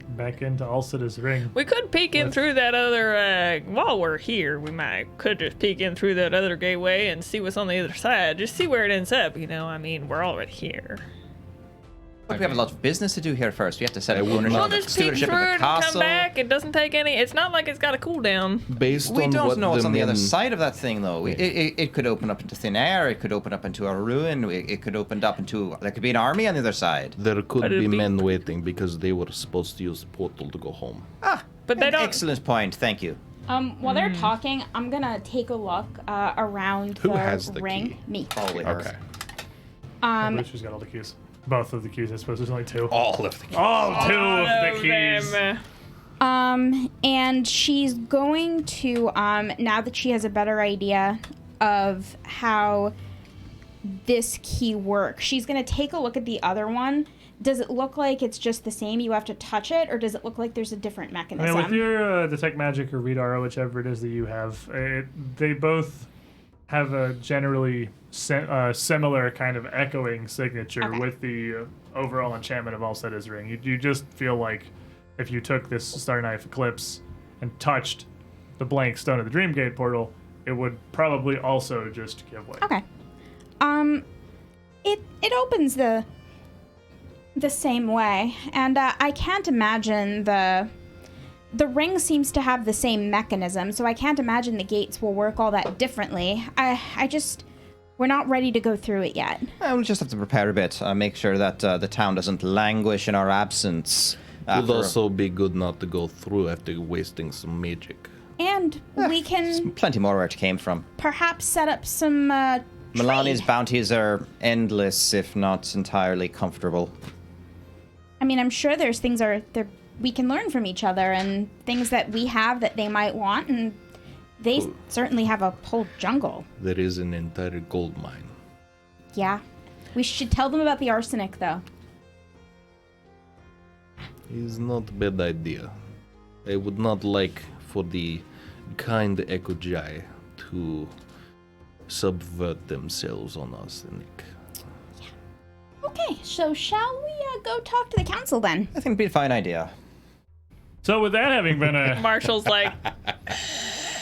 back into Alseta's ring. we could peek in through that other. While we're here, could just peek in through that other gateway and see what's on the other side. Just see where it ends up. You know, I mean, we're already here. But we have a lot of business to do here first. We have to set up would ownership, not- We'll just peek stewardship through of it the and come castle. back. It doesn't take any. It's not like it's got a cooldown. Based We on don't what know what's on the other men- side of that thing, though. It could open up into thin air. It could open up into a ruin. It could open up into... There could be an army on the other side. There could But it'd be be- men waiting because they were supposed to use the portal to go home. But they An don't. excellent point. Thank you. while they're talking, I'm gonna take a look around Who the has the ring. key? Me. Probably her. Okay. I believe she's got all the keys. Both of the keys, I suppose. There's only two. All of the keys. All two of Oh, the keys. them. And she's going to, now that she has a better idea of how this key works, she's going to take a look at the other one. Does it look like it's just the same? You have to touch it, or does it look like there's a different I mechanism? mean, with your Detect Magic or Read Aura, whichever it is that you have, they both have a generally similar kind of echoing signature Okay. with the overall enchantment of Alseta's ring. You just feel like if you took this Star Knife Eclipse and touched the blank stone of the Dreamgate portal, it would probably also just give way. Okay. It opens the same way, and I can't imagine the ring seems to have the same mechanism, so I can't imagine the gates will work all that differently. We're not ready to go through it yet. We'll just have to prepare a bit. Make sure that the town doesn't languish in our absence. It would also be good not to go through after wasting some magic. And we can Plenty more where it came from. perhaps set up some Milani's trade. bounties are endless, if not entirely comfortable. I mean, I'm sure there's things we can learn from each other, and things that we have that they might want, and they certainly have a whole jungle. There is an entire gold mine. Yeah. We should tell them about the arsenic, though. Is not a bad idea. I would not like for the kind Ekojai to subvert themselves on us, Nick. Okay, so shall we go talk to the council then? I think it'd be a fine idea. So with that having been a Marshall's like,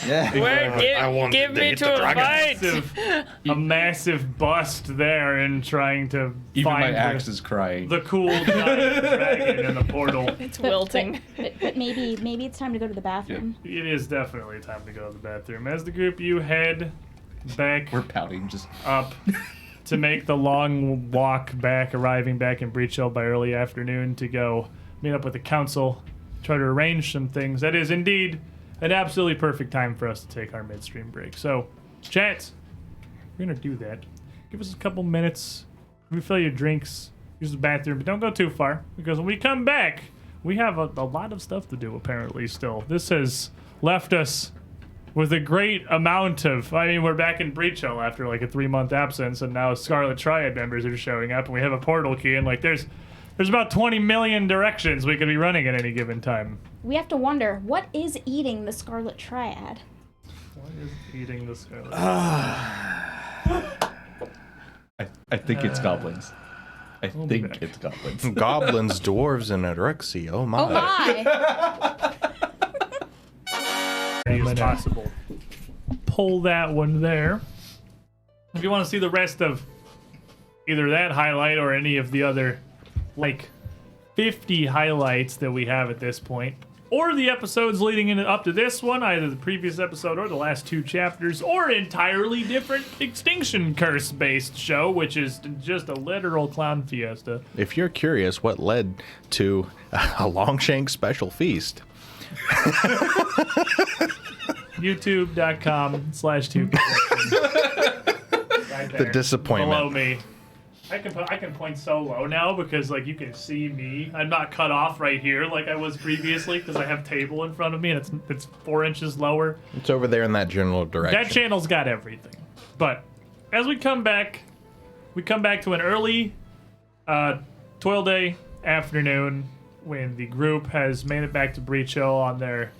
Yeah. Wait, give me to a fight. massive bust there and trying to Even my find axe is crying. the cool giant dragon in the portal. It's wilting. But maybe it's time to go to the bathroom. It is definitely time to go to the bathroom. As the group, you head back We're pouting, just up to make the long walk back, arriving back in Breachill by early afternoon to go meet up with the council, try to arrange some things. That is indeed an absolutely perfect time for us to take our midstream break. So, chat, we're going to do that. Give us a couple minutes, refill your drinks, use the bathroom, but don't go too far, because when we come back, we have a lot of stuff to do, apparently, still. This has left us with a great amount of... I mean, we're back in Breachill after, like, a 3-month absence, and now Scarlet Triad members are showing up, and we have a portal key, and, like, there's about 20 million directions we could be running at any given time. We have to wonder, what is eating the Scarlet Triad? What is eating the Scarlet I think it's goblins. I think back. it's goblins. Goblins, dwarves, and IRUXI. Oh my. Oh my! As possible. Pull that one there. If you want to see the rest of either that highlight or any of the other, like, 50 highlights that we have at this point, or the episodes leading up to this one, either the previous episode or the last 2 chapters, or entirely different Extinction Curse-based show, which is just a literal clown fiesta. If you're curious what led to a Longshank special feast, YouTube.com/2. Right the disappointment. below me. I can point so low now because, like, you can see me. I'm not cut off right here like I was previously because I have table in front of me and it's 4 inches lower. It's over there in that general direction. That channel's got everything. But as we come back to an early toil day afternoon when the group has made it back to Breachill on their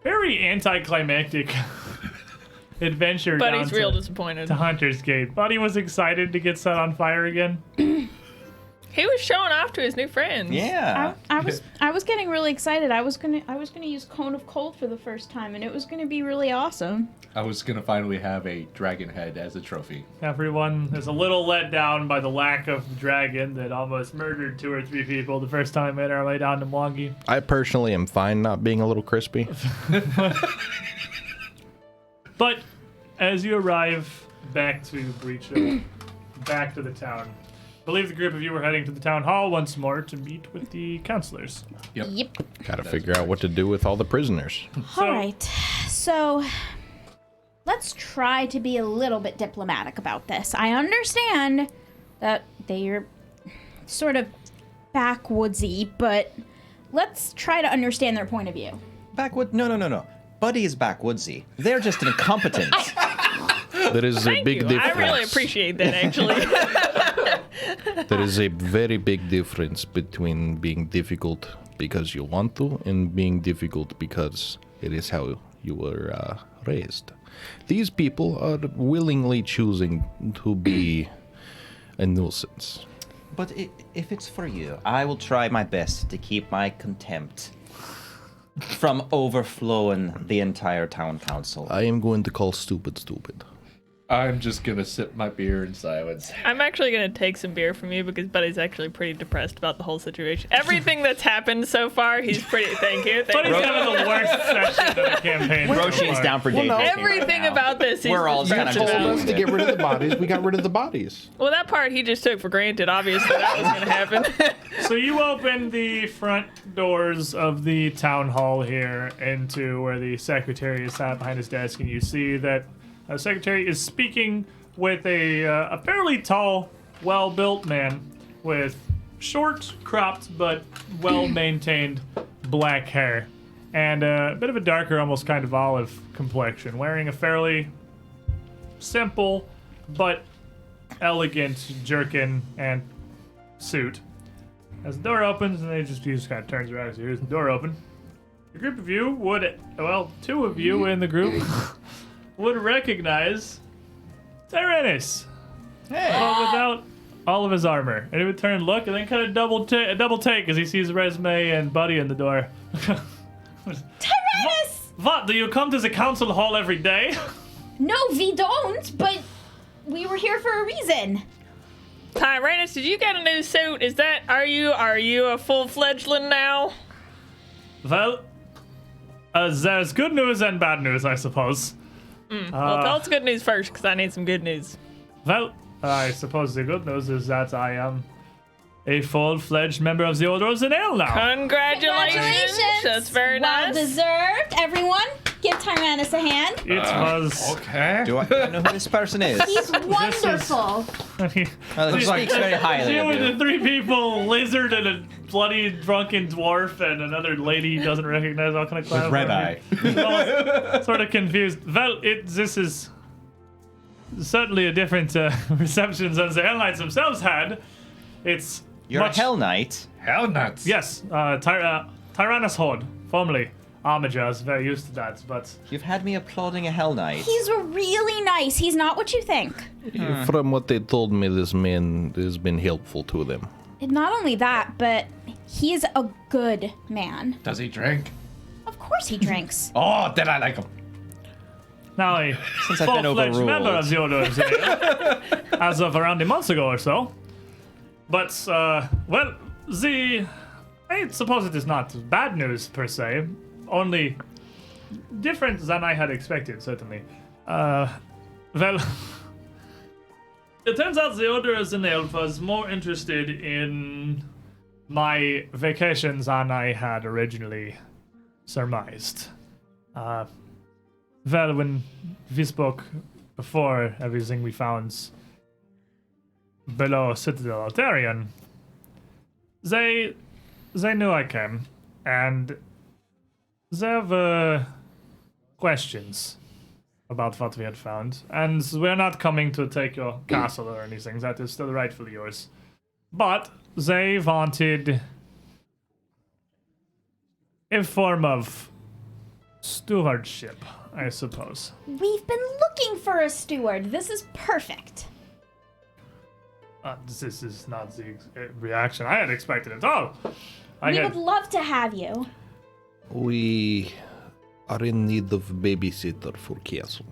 very anticlimactic adventure. Buddy's down real to disappointed. Hunter's Gate. Buddy was excited to get set on fire again. He was showing off to his new friends. Yeah. I was getting really excited. I was gonna use Cone of Cold for the first time, and it was gonna be really awesome. I was gonna finally have a dragon head as a trophy. Everyone is a little let down by the lack of the dragon that almost murdered 2 or 3 people the first time we made our way down to Mwangi. I personally am fine not being a little crispy. But as you arrive back to Breachill, back to the town, I believe the group of you were heading to the town hall once more to meet with the counselors. Yep. Gotta figure out what to do with all the prisoners. All right. So let's try to be a little bit diplomatic about this. I understand that they're sort of backwoodsy, but let's try to understand their point of view. Backwood? No. Buddy is backwoodsy. They're just incompetent. That is a Thank big you. difference. I really appreciate that, actually. There is a very big difference between being difficult because you want to and being difficult because it is how you were raised. These people are willingly choosing to be a nuisance. But if it's for you, I will try my best to keep my contempt from overflowing the entire town council. I am going to call stupid. I'm just gonna sip my beer in silence. I'm actually going to take some beer from you because Buddy's actually pretty depressed about the whole situation. Everything that's happened so far, he's pretty... Thank you. Buddy's having the worst session of the campaign. so Roshin's far. down for dating. Everything about this, he's We're all depressed kind of just about. told to get rid of the bodies. We got rid of the bodies. Well, that part he just took for granted. Obviously, that was going to happen. So you open the front doors of the town hall here into where the secretary is sat behind his desk, and you see that the secretary is speaking with a fairly tall, well-built man with short, cropped, but well-maintained black hair and a bit of a darker, almost kind of olive complexion, wearing a fairly simple but elegant jerkin and suit. As the door opens, and he just kind of turns around and says, here's the door open. The group of you would, well, 2 of you in the group would recognize Tyrannus. Hey. But without all of his armor. And he would turn and look, and then kind of double take as he sees a resume and Buddy in the door. Tyrannus! What, do you come to the council hall every day? No, we don't, but we were here for a reason. Tyrannus, did you get a new suit? Are you a full-fledgling now? Well, there's good news and bad news, I suppose. Well, tell us good news first, because I need some good news. Well, I suppose the good news is that I am a full-fledged member of the Order of the Nail now. Congratulations! That's very well nice. deserved. Everyone, give Tyrannus a hand. It was... Okay. Do I know who this person is? He's wonderful. He speaks very highly You of with the you. 3 people, lizard and a bloody drunken dwarf and another lady he doesn't recognize. All kind of clown. red eye. Sort of confused. Well, this is certainly a different reception than the Hell Knights themselves had. It's You're much... a Hell Knight. Hell nuts. Yes, Tyrannus Horde, formerly. Armiger is very used to that, but... You've had me applauding a Hell Knight. He's really nice. He's not what you think. From what they told me, this man has been helpful to them. And not only that, but he's a good man. Does he drink? Of course he drinks. Oh, then I like him. Now a Since I've been full-fledged overruled. member of the Order of the Nail, as of around a month ago or so. But, well, I suppose it is not bad news, per se. Only different than I had expected, certainly. Well, it turns out the Order of the Nail was more interested in my vacations than I had originally surmised. Well, when we spoke before everything we found below Citadel Altarian, they knew I came, and they were questions about what we had found. And we're not coming to take your castle or anything, that is still rightfully yours. But they wanted a form of stewardship, I suppose. We've been looking for a steward. This is perfect. This is not the reaction I had expected at all. We would love to have you. We are in need of babysitter for castle.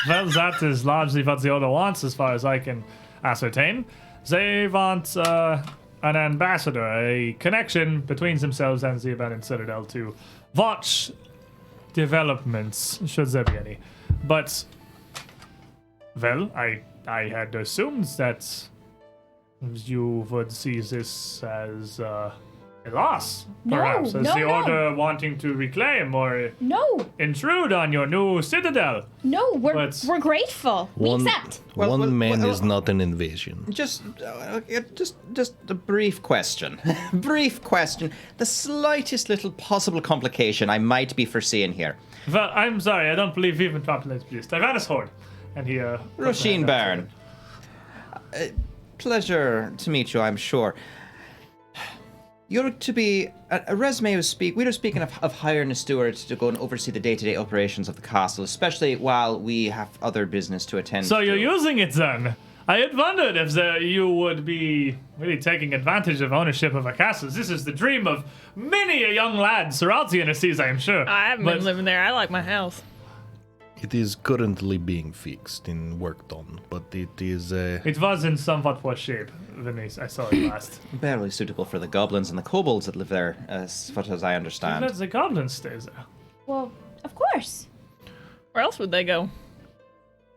Well, that is largely what the Order wants, as far as I can ascertain. They want an ambassador, a connection between themselves and the abandoned Citadel to watch developments, should there be any. But, well, I had assumed that you would see this as a loss, perhaps, as the Order wanting to reclaim or intrude on your new Citadel. No, we're grateful. We accept. One man is not an invasion. Just a brief question. Brief question. The slightest little possible complication I might be foreseeing here. Well, I'm sorry, I don't believe we've been populated, please. Tyrannus Horde. And he, Roshin Bairn. Pleasure to meet you, I'm sure. You're to be a resume was we were speaking of hiring a steward to go and oversee the day-to-day operations of the castle, especially while we have other business to attend So to. you're using it then? I had wondered if you would be really taking advantage of ownership of a castle. This is the dream of many a young lad throughout the inner seas, I am sure. I haven't been living there. I like my house. It is currently being fixed and worked on, but it is It was in somewhat poor shape when I saw it last. Barely suitable for the goblins and the kobolds that live there, as far as I understand. Let the goblins stay there. Well, of course. Where else would they go?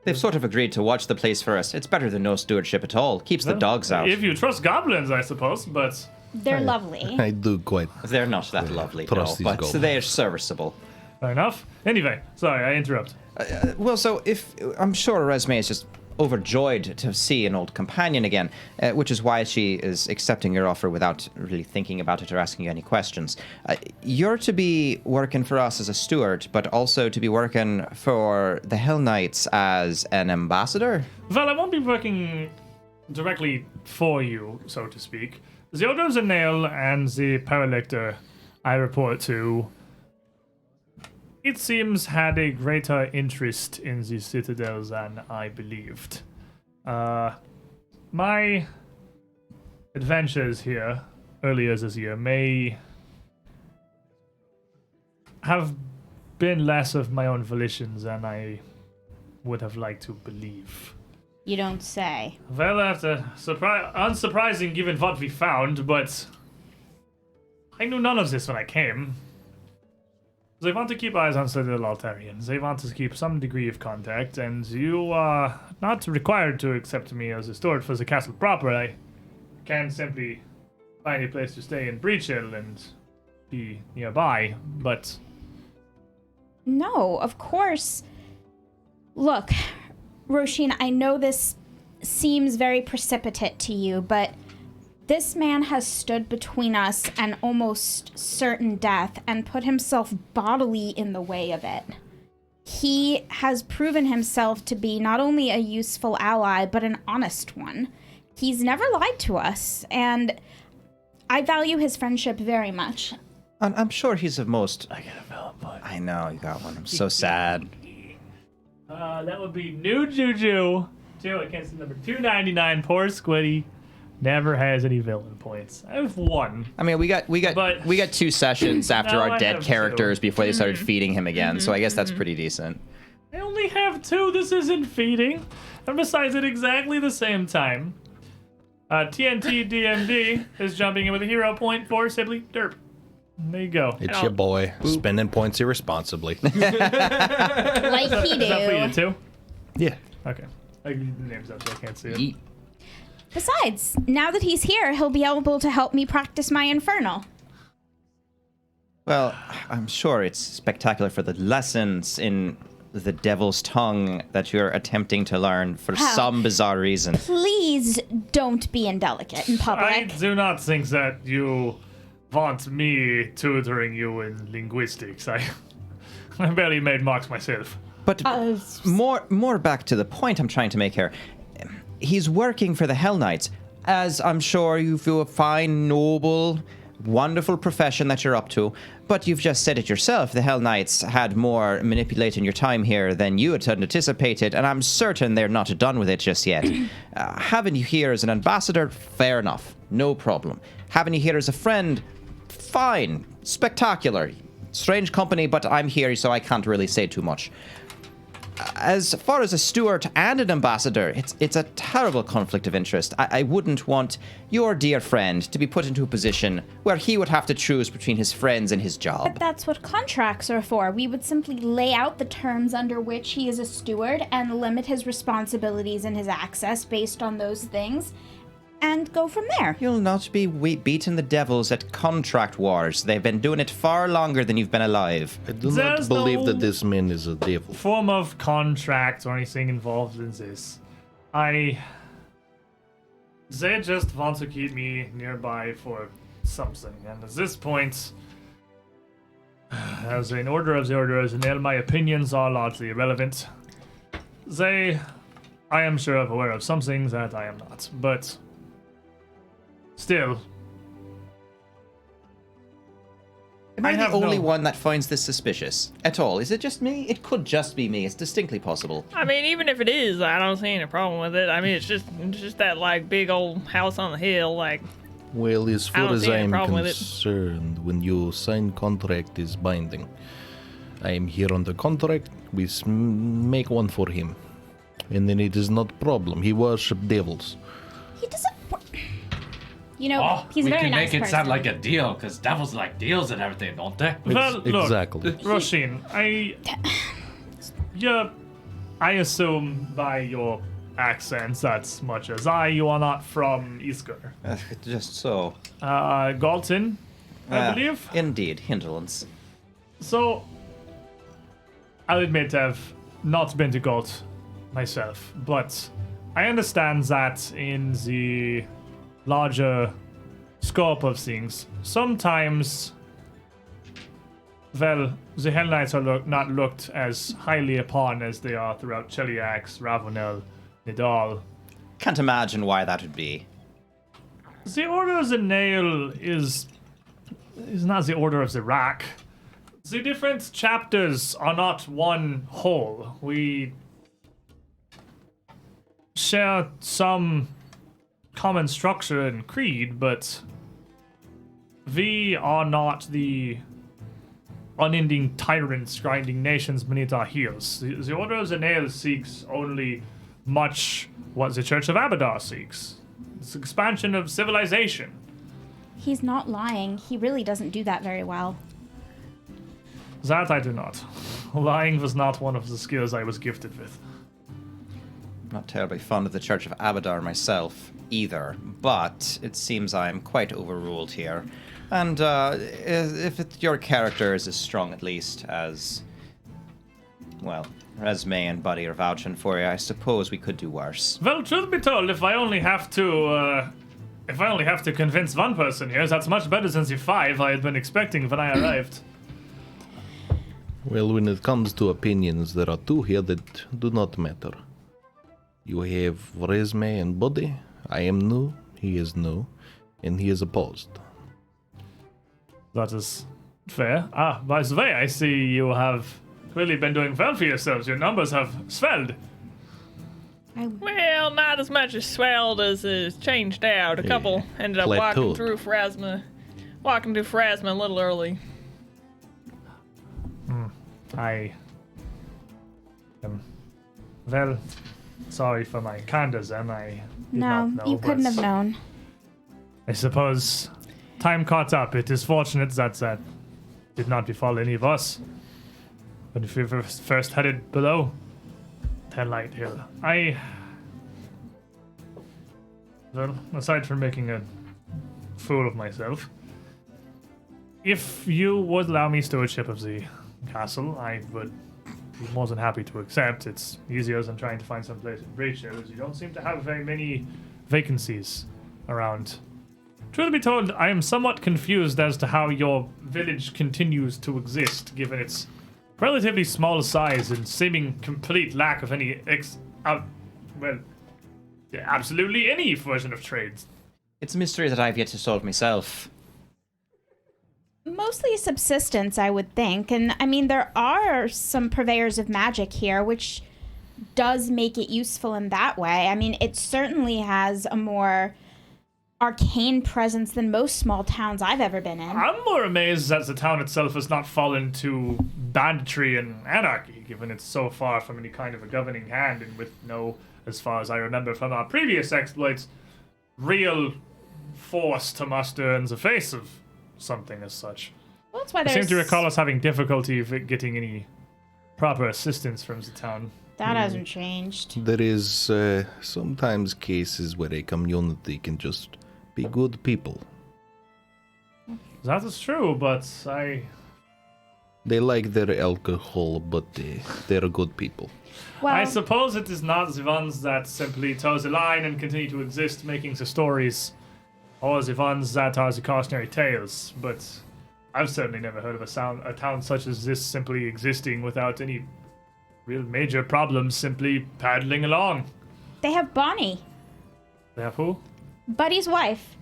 They've sort of agreed to watch the place for us. It's better than no stewardship at all. Keeps the dogs out. If you trust goblins, I suppose, but... They're lovely. I do quite. They're not that lovely, no, trust these but goblins. they're serviceable. Fair enough. Anyway, sorry, I interrupt. Well, so if I'm sure Resume is just overjoyed to see an old companion again, which is why she is accepting your offer without really thinking about it or asking you any questions. You're to be working for us as a steward, but also to be working for the Hell Knights as an ambassador. Well, I won't be working directly for you, so to speak. The Order of the Nail and the Paralector I report to, it seems, had a greater interest in the Citadel than I believed. My adventures here earlier this year may have been less of my own volition than I would have liked to believe. You don't say. Well, after unsurprising given what we found, but I knew none of this when I came. They want to keep eyes on Citadel Altarians. They want to keep some degree of contact, and you are not required to accept me as a steward for the castle proper. I can simply find a place to stay in Breachill and be nearby, but... No, of course. Look, Roshin, I know this seems very precipitate to you, but this man has stood between us and almost certain death and put himself bodily in the way of it. He has proven himself to be not only a useful ally, but an honest one. He's never lied to us, and I value his friendship very much. I'm sure he's the most... I got a valid point. I know, you got one. I'm so sad. That would be New Juju. Against number 299, poor Squiddy. Never has any villain points. I have one. I mean, we got 2 sessions after No, our I dead have characters 2. before they started feeding him again, so I guess that's pretty decent. I only have 2. This isn't feeding. And besides, at exactly the same time, TNT DMD is jumping in with a hero point for Sibley Derp. There you go. It's your boy, spending points irresponsibly. Like he Is that for you do. too? Yeah. Okay. I read the names up so I can't see it. Besides, now that he's here, he'll be able to help me practice my infernal. Well, I'm sure it's spectacular for the lessons in the devil's tongue that you're attempting to learn for How? some bizarre reason. Please don't be indelicate in I public. do not think that you want me tutoring you in linguistics. I barely made marks myself. But more back to the point I'm trying to make here. He's working for the Hell Knights, as I'm sure you feel a fine, noble, wonderful profession that you're up to. But you've just said it yourself. The Hell Knights had more manipulating your time here than you had anticipated, and I'm certain they're not done with it just yet. Having you here as an ambassador, fair enough. No problem. Having you here as a friend, fine. Spectacular. Strange company, but I'm here, so I can't really say too much. As far as a steward and an ambassador, it's a terrible conflict of interest. I wouldn't want your dear friend to be put into a position where he would have to choose between his friends and his job. But that's what contracts are for. We would simply lay out the terms under which he is a steward and limit his responsibilities and his access based on those things, and go from there. You'll not be beating the devils at contract wars. They've been doing it far longer than you've been alive. I do There's not believe no- that this man is a devil. Form of contract or anything involved in this. They just want to keep me nearby for something, and at this point, as an order of the Order of the Nail, my opinions are largely irrelevant. I am sure aware of some things that I am not, but still. Am I I the have only no- one that finds this suspicious at all? Is it just me? It could just be me. It's distinctly possible. I mean, even if it is, I don't see any problem with it. I mean, it's just that like big old house on the hill. Like, Well, as I far don't as see any I'm problem with it. concerned, when you sign contract is binding. I am here on the contract. We make one for him, and then it is not problem. He worship devils. He doesn't. You know, Oh, he's a we very can nice make it person. sound like a deal, because devils like deals and everything, don't they? Well, look, Exactly. Roshin, I assume by your accents as much as you are not from Isker. Just so. Galton, I believe. Indeed, hinterlands. So, I'll admit I've not been to Galt myself, but I understand that in the larger scope of things, sometimes, well, the Hell Knights are not looked as highly upon as they are throughout Cheliax, Ravenel, Nidal. Can't imagine why that would be. The Order of the Nail is not the Order of the Rack. The different chapters are not one whole. We share some common structure and creed, but we are not the unending tyrants grinding nations beneath our heels. The Order of the Nail seeks only much what the Church of Abadar seeks. It's expansion of civilization. He's not lying. He really doesn't do that very well. That I do not. Lying was not one of the skills I was gifted with. Not terribly fond of the Church of Abadar myself, either, but it seems I'm quite overruled here. And if your character is as strong, at least, as, well, Resme and Buddy are vouching for you, I suppose we could do worse. Well, truth be told, if I only have to convince one person here, that's much better than the 5 I had been expecting when I arrived. Well, when it comes to opinions, there are 2 here that do not matter. You have Resme and Buddy. I am new, he is new, and he is opposed. That is fair. By the way, I see you have really been doing well for yourselves. Your numbers have swelled. Well, not as much as swelled as is changed out. A couple ended up walking through Pharasma a little early. I am, well, sorry for my candor, then. I did not know. You couldn't have known. I suppose time caught up. It is fortunate that did not befall any of us. But if we were first headed below Tenlight Hill, well, aside from making a fool of myself, if you would allow me stewardship of the castle, I would be more than happy to accept. It's easier than trying to find some place in Breachill, as you don't seem to have very many vacancies around. Truth be told, I am somewhat confused as to how your village continues to exist, given its relatively small size and seeming complete lack of any absolutely any version of trades. It's a mystery that I've yet to solve myself. Mostly subsistence, I would think. And, I mean, there are some purveyors of magic here, which does make it useful in that way. I mean, it certainly has a more arcane presence than most small towns I've ever been in. I'm more amazed that the town itself has not fallen to banditry and anarchy, given it's so far from any kind of a governing hand, and with no, as far as I remember from our previous exploits, real force to muster in the face of something as such. Well, that's why I there's... seem to recall us having difficulty getting any proper assistance from the town. That hasn't changed. There is sometimes cases where a community can just be good people. That is true, but They like their alcohol, but they're good people. Well, I suppose it is not the ones that simply toe the line and continue to exist making the stories, or the ones that are the cautionary tales, but I've certainly never heard of a town such as this simply existing without any real major problems, simply paddling along. they have Bonnie, They have who? Buddy's wife.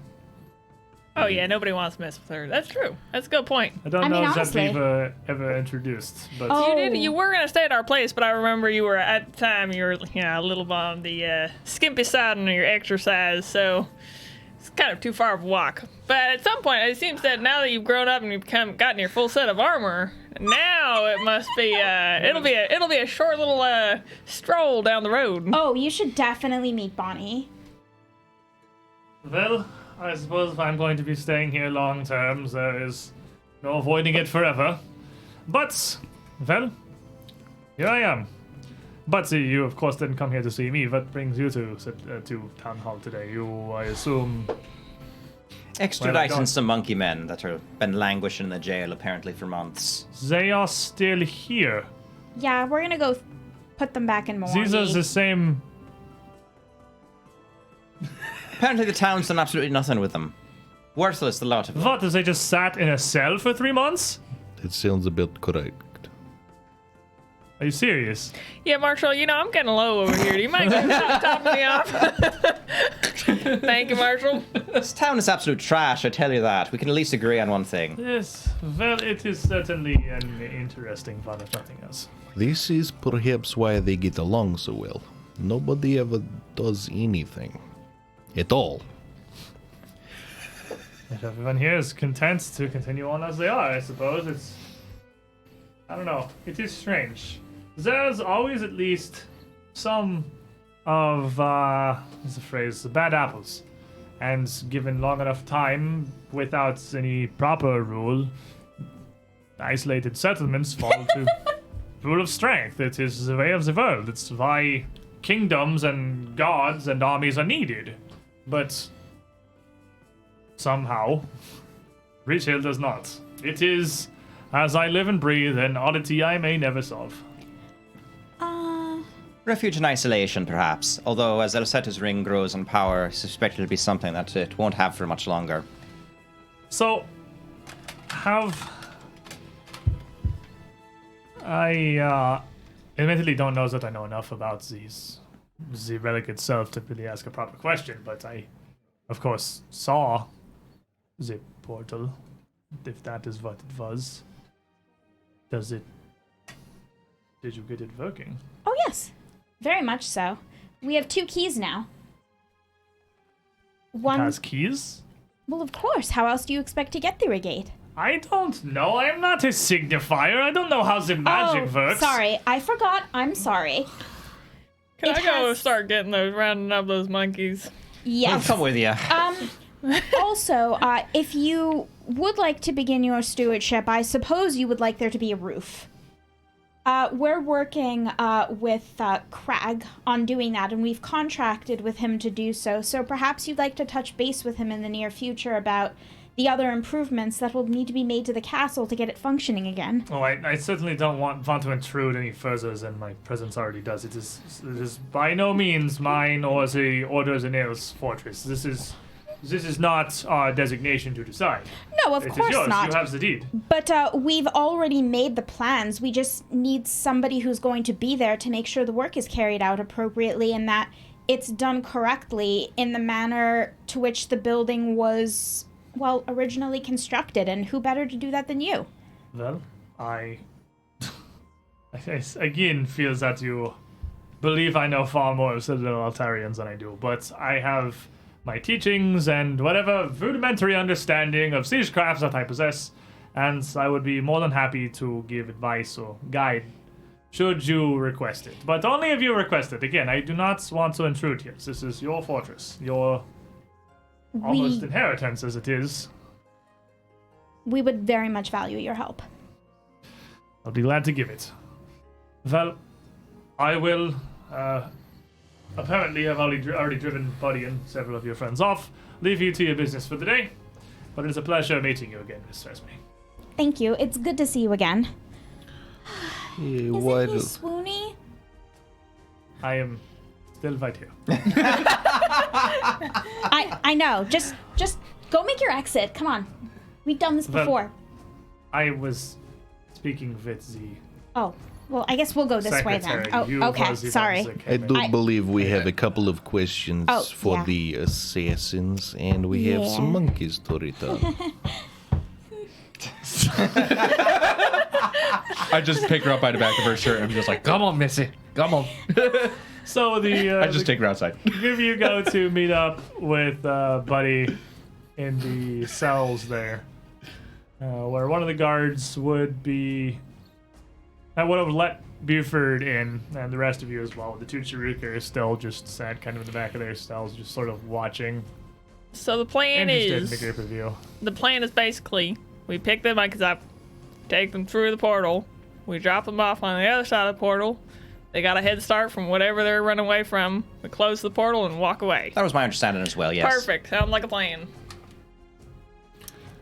Oh yeah, nobody wants to mess with her. That's true. That's a good point. I don't I know mean, if that honestly- we've ever introduced, but Oh. You were gonna stay at our place, but I remember you were at the time you were a little on the skimpy side on your exercise, so it's kind of too far of a walk. But at some point, it seems that now that you've grown up and you've gotten your full set of armor, now it must be it'll be a short little stroll down the road. Oh, you should definitely meet Bonnie. well, I suppose if I'm going to be staying here long term, there is no avoiding it forever. But, well, here I am. But you, of course, didn't come here to see me. What brings you to town hall today? You, I assume... Extraditing some monkey men that have been languishing in the jail apparently for months. They are still here. Yeah, we're gonna go put them back in Milwaukee. These are the same... Apparently the town's done absolutely nothing with them. Worthless, the lot of them. What, they just sat in a cell for 3 months? That sounds a bit correct. Are you serious? Yeah, Marshall, I'm getting low over here. Do you mind topping me off? Thank you, Marshall. This town is absolute trash, I tell you that. We can at least agree on one thing. Yes, well, it is certainly an interesting one, if nothing else. This is perhaps why they get along so well. Nobody ever does anything. At all. If everyone here is content to continue on as they are, I suppose. I don't know. It is strange. There's always at least some of, what's the phrase, the bad apples. And given long enough time, without any proper rule, isolated settlements fall to rule of strength. It is the way of the world. It's why kingdoms and gods and armies are needed. But somehow, Breachill does not. It is, as I live and breathe, an oddity I may never solve. Refuge and isolation, perhaps. Although, as Alseta's ring grows in power, I suspect it'll be something that it won't have for much longer. So, I admittedly don't know that I know enough about the relic itself to really ask a proper question, but I, of course, saw the portal, if that is what it was. Did you get it working? Oh, yes. Very much so. We have 2 keys now. It has keys? Well, of course. How else do you expect to get through a gate? I don't know. I am not a signifier. I don't know how the magic works. Sorry. I forgot. I'm sorry. Can It I go has- start getting rounding up those monkeys? I'll Yes. come with you. Also, if you would like to begin your stewardship, I suppose you would like there to be a roof. We're working with Crag on doing that, and we've contracted with him to do so. So perhaps you'd like to touch base with him in the near future about the other improvements that will need to be made to the castle to get it functioning again. Oh, I certainly don't want to intrude any further than my presence already does. It is by no means mine or the Order of the Nails fortress. This is not our designation to decide. No, of It is course yours. not. You have the deed. But we've already made the plans. We just need somebody who's going to be there to make sure the work is carried out appropriately and that it's done correctly in the manner to which the building was, well, originally constructed. And who better to do that than you? Well, I again feel that you believe I know far more of Citadel Altarians than I do, but I have my teachings and whatever rudimentary understanding of siegecraft that I possess, and I would be more than happy to give advice or guide should you request it. But only if you request it. Again, I do not want to intrude here. This is your fortress, your almost inheritance as it is. We would very much value your help. I'll be glad to give it. Well, I will, apparently I've already driven Buddy and several of your friends off. Leave you to your business for the day. But it's a pleasure meeting you again, Miss Esme. Thank you. It's good to see you again. Isn't What? he swoony? I am still right here. I know. Just go make your exit. Come on. We've done this Well- before. I was speaking with the Oh, well, I guess we'll go this way secretary. then. You Oh, okay. was the Sorry. ones that I came do in. believe we have a couple of questions Oh, for yeah. the assassins, and we have some Yeah. monkeys to return. I just pick her up by the back of her shirt and I'm just like, come on, Missy, come on. So the I just take her outside. if you go to meet up with Buddy in the cells there, where one of the guards would be, I would have let Buford in, and the rest of you as well. The 2 Chiruka still just sat kind of in the back of their cells, just sort of watching, So the plan interested in is the group of you. the plan is basically we pick them monkeys up, take them through the portal, we drop them off on the other side of the portal. They got a head start from whatever they're running away from. We close the portal and walk away. That was my understanding as well, yes. Perfect. Sounds like a plan.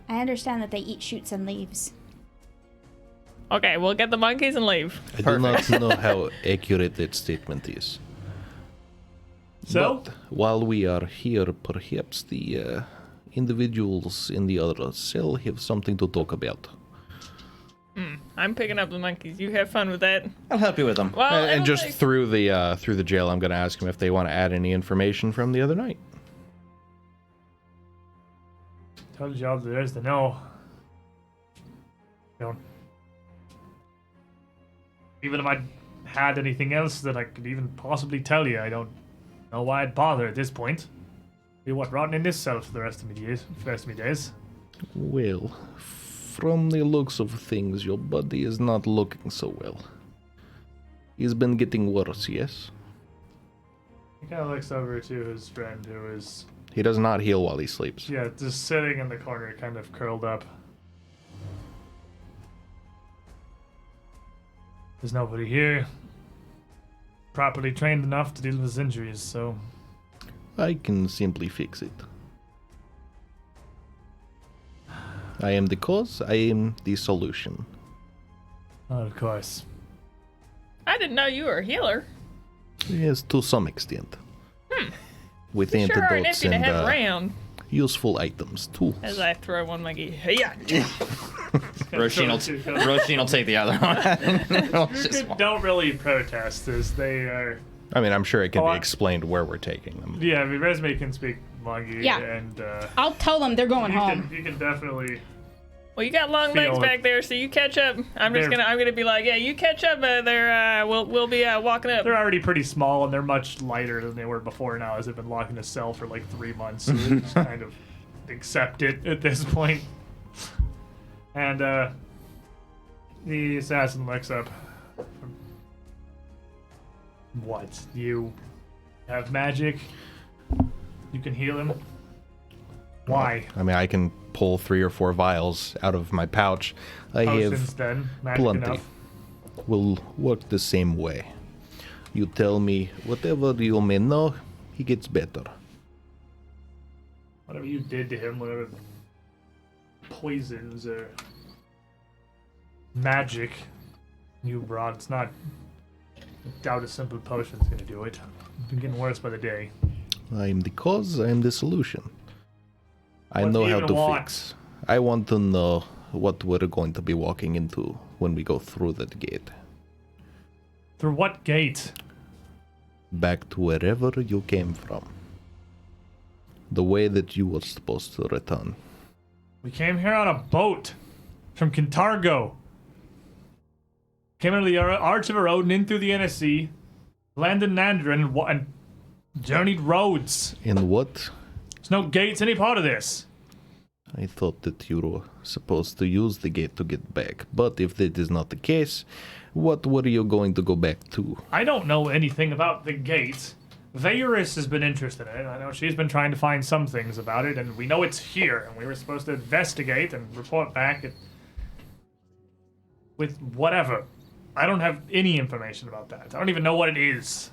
I understand that they eat shoots and leaves. Okay, we'll get the monkeys and leave. I do not know how accurate that statement is. So, But while we are here, perhaps the individuals in the other cell have something to talk about. I'm picking up the monkeys. You have fun with that. I'll help you with them. Well, And it'll just take- through the jail, I'm going to ask them if they want to add any information from the other night. told you all there is to know. Don't. Even if I had anything else that I could even possibly tell you, I don't know why I'd bother at this point. Be what rotting in this cell for the rest of me days. Well, from the looks of things, your buddy is not looking so well. He's been getting worse, yes? He kind of looks over to his friend who is, He does not heal while he sleeps. just sitting in the corner, kind of curled up. There's nobody here properly trained enough to deal with his injuries, so I can simply fix it. I am the cause, I am the solution. of course. I didn't know you were a healer. Yes, to some extent. With Sure are an antidotes empty to and have around. useful items too. As I throw one monkey. Yeah. Roshin will take the other one. Just Don't really protest this. They are. I mean, I'm sure it can Oh, be explained where we're taking them. Yeah, I mean, Resume can speak Monkey, Yeah. and I'll tell them they're going home. you can definitely. Well, you got long legs Feel it. back there, so you catch up. I'm gonna be like, yeah, you catch up. We'll be walking up. They're already pretty small, and they're much lighter than they were before now, as they've been locked in a cell for like 3 months. So they just kind of accept it at this point. And the assassin looks up. What? You have magic? You can heal him? Why? I mean, I can pull 3 or 4 vials out of my pouch. I Potions have then? Magic plenty. enough? Will work the same way. You tell me whatever you may know, he gets better. Whatever you did to him, whatever poisons or magic you brought, it's not. I doubt a simple potion's gonna do it. It's been getting worse by the day. I am the cause, I am the solution. I What know do you how even to want? fix. I want to know what we're going to be walking into when we go through that gate. Through what gate? Back to wherever you came from. The way that you were supposed to return. We came here on a boat from Kintargo. Came into the Arch of Erodin in through the NSC, landed in Nandrin, and journeyed roads. In what? There's no gates any part of this. I thought that you were supposed to use the gate to get back. But if that is not the case, what were you going to go back to? I don't know anything about the gate. Veyris has been interested in it. I know she's been trying to find some things about it, and we know it's here, and we were supposed to investigate and report back with whatever. I don't have any information about that. I don't even know what it is.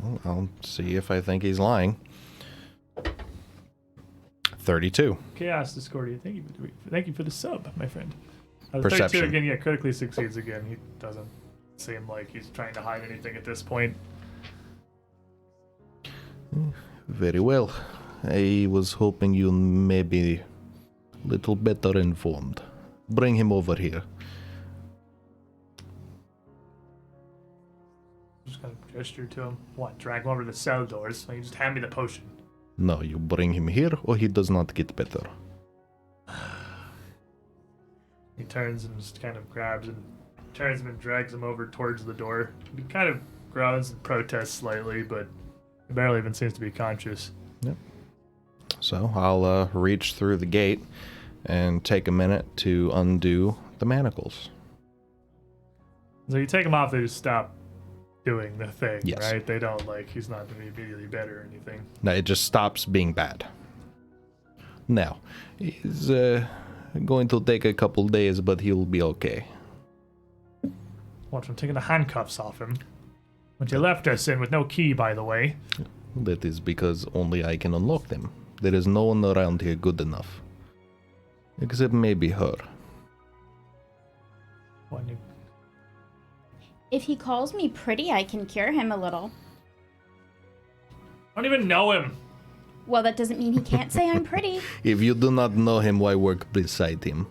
Well, I'll see if I think he's lying. 32. Chaos Discordia, thank you for the sub, my friend. 32 Perception. again, yeah, critically succeeds again. He doesn't seem like he's trying to hide anything at this point. Very well. I was hoping you may be a little better informed. Bring him over here. Just gonna gesture to him. What? Drag him over to the cell doors. So you just hand me the potion. No, you bring him here or he does not get better. He turns and just kind of grabs and turns him and drags him over towards the door. He kind of groans and protests slightly, but he barely even seems to be conscious. So I'll reach through the gate and take a minute to undo the manacles. So you take him off, they just stop doing the thing, Yes. right? They don't, like, he's not going to be immediately better or anything. No, it just stops being bad. Now, he's going to take a couple days, but he'll be okay. Watch, I'm taking the handcuffs off him. Which you left us in with no key, by the way. That is because only I can unlock them. There is no one around here good enough. Except maybe her. When you If he calls me pretty, I can cure him a little. I don't even know him. Well, that doesn't mean he can't say I'm pretty. If you do not know him, why work beside him?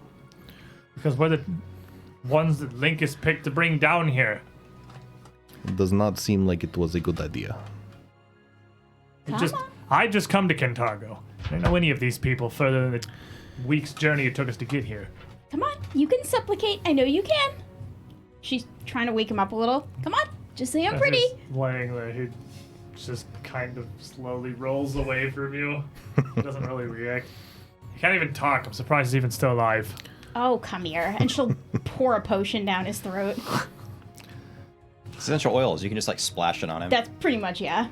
Because we're the ones that Linkus picked to bring down here. It does not seem like it was a good idea. I just come to Kintargo. I don't know any of these people further than the week's journey it took us to get here. Come on, you can supplicate. I know you can. She's trying to wake him up a little. Come on, just say I'm pretty. Just laying there, he just kind of slowly rolls away from you. Doesn't really react. He can't even talk. I'm surprised he's even still alive. Oh, come here. And she'll pour a potion down his throat. Essential oils, you can just like splash it on him. That's pretty much, yeah.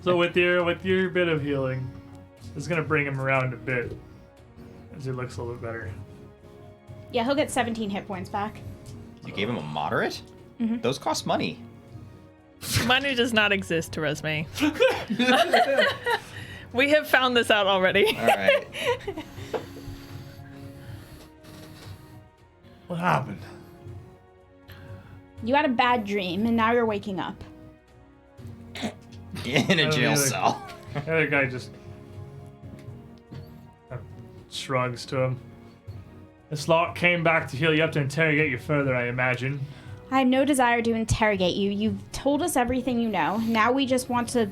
So with your bit of healing, it's gonna bring him around a bit as he looks a little bit better. Yeah, he'll get 17 hit points back. You gave him a moderate? Those cost money. Money does not exist to Resume. We have found this out already. All right. What happened? You had a bad dream, and now you're waking up. In a jail the cell. other guy just shrugs to him. This lot came back to heal you up to interrogate you further, I imagine. I have no desire to interrogate you. You've told us everything you know. Now we just want to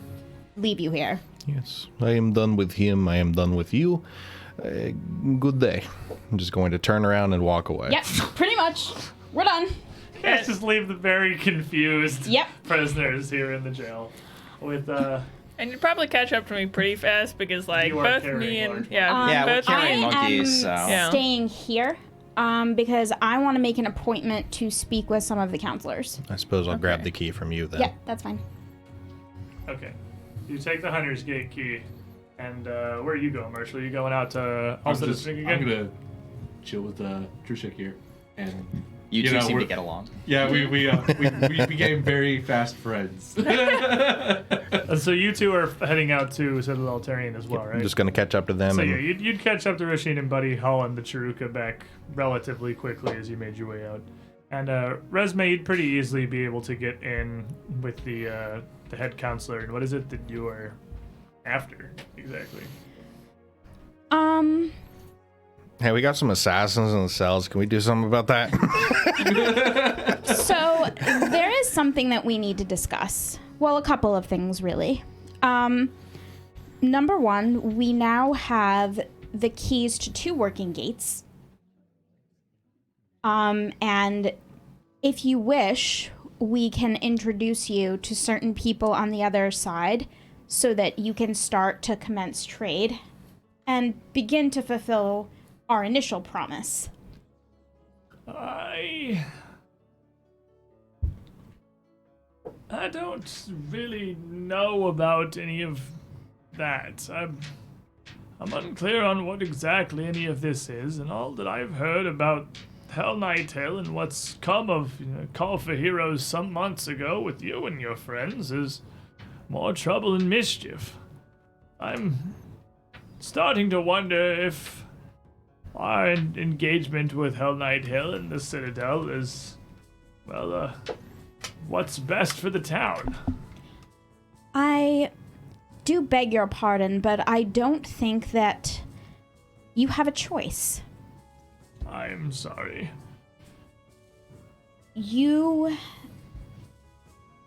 leave you here. Yes, I am done with him. I am done with you. Good day. I'm just going to turn around and walk away. Yep, pretty much. We're done. Let's just leave the very confused Yep. prisoners here in the jail. With, And you'd probably catch up to me pretty fast because, like, You are both carrying me and large Yeah, we're both carrying me. monkeys, so. Yeah. Staying here because I want to make an appointment to speak with some of the counselors. I suppose I'll grab the key from you then. Yep, that's fine. okay. You take the Hunter's Gate key, and where are you going, Marshall? Are you going out to Alseta again? I'm gonna chill with Trushik here, and You two seem to we're- get along. yeah, we became very fast friends. And so you two are heading out to Citadel Terrian as well, right? I'm just going to catch up to them. So and yeah, you'd catch up to Rasheen and Buddy hauling the Chiruka back relatively quickly as you made your way out. And Resme, you'd pretty easily be able to get in with the head counselor. And what is it that you are after exactly? Hey, we got some assassins in the cells. Can we do something about that? So there is something that we need to discuss. Well, a couple of things, really. Number one, we now have the keys to 2 working gates. And if you wish, we can introduce you to certain people on the other side so that you can start to commence trade and begin to fulfill our initial promise. I don't really know about any of that. I'm unclear on what exactly any of this is, and all that I've heard about Hell Night Hill and what's come of Call for Heroes some months ago with you and your friends is more trouble and mischief. I'm starting to wonder if our engagement with Hell Night Hill and the Citadel is, well, what's best for the town. I do beg your pardon, but I don't think that you have a choice. I'm sorry. You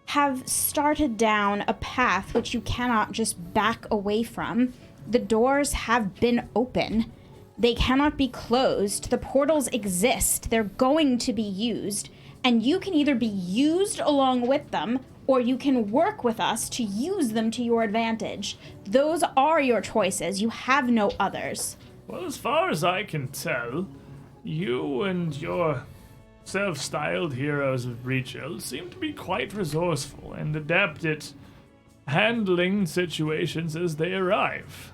have started down a path which you cannot just back away from. The doors have been open. They cannot be closed. The portals exist. They're going to be used. And you can either be used along with them, or you can work with us to use them to your advantage. Those are your choices. You have no others. Well, as far as I can tell, you and your self-styled Heroes of Breachill seem to be quite resourceful and adept at handling situations as they arrive.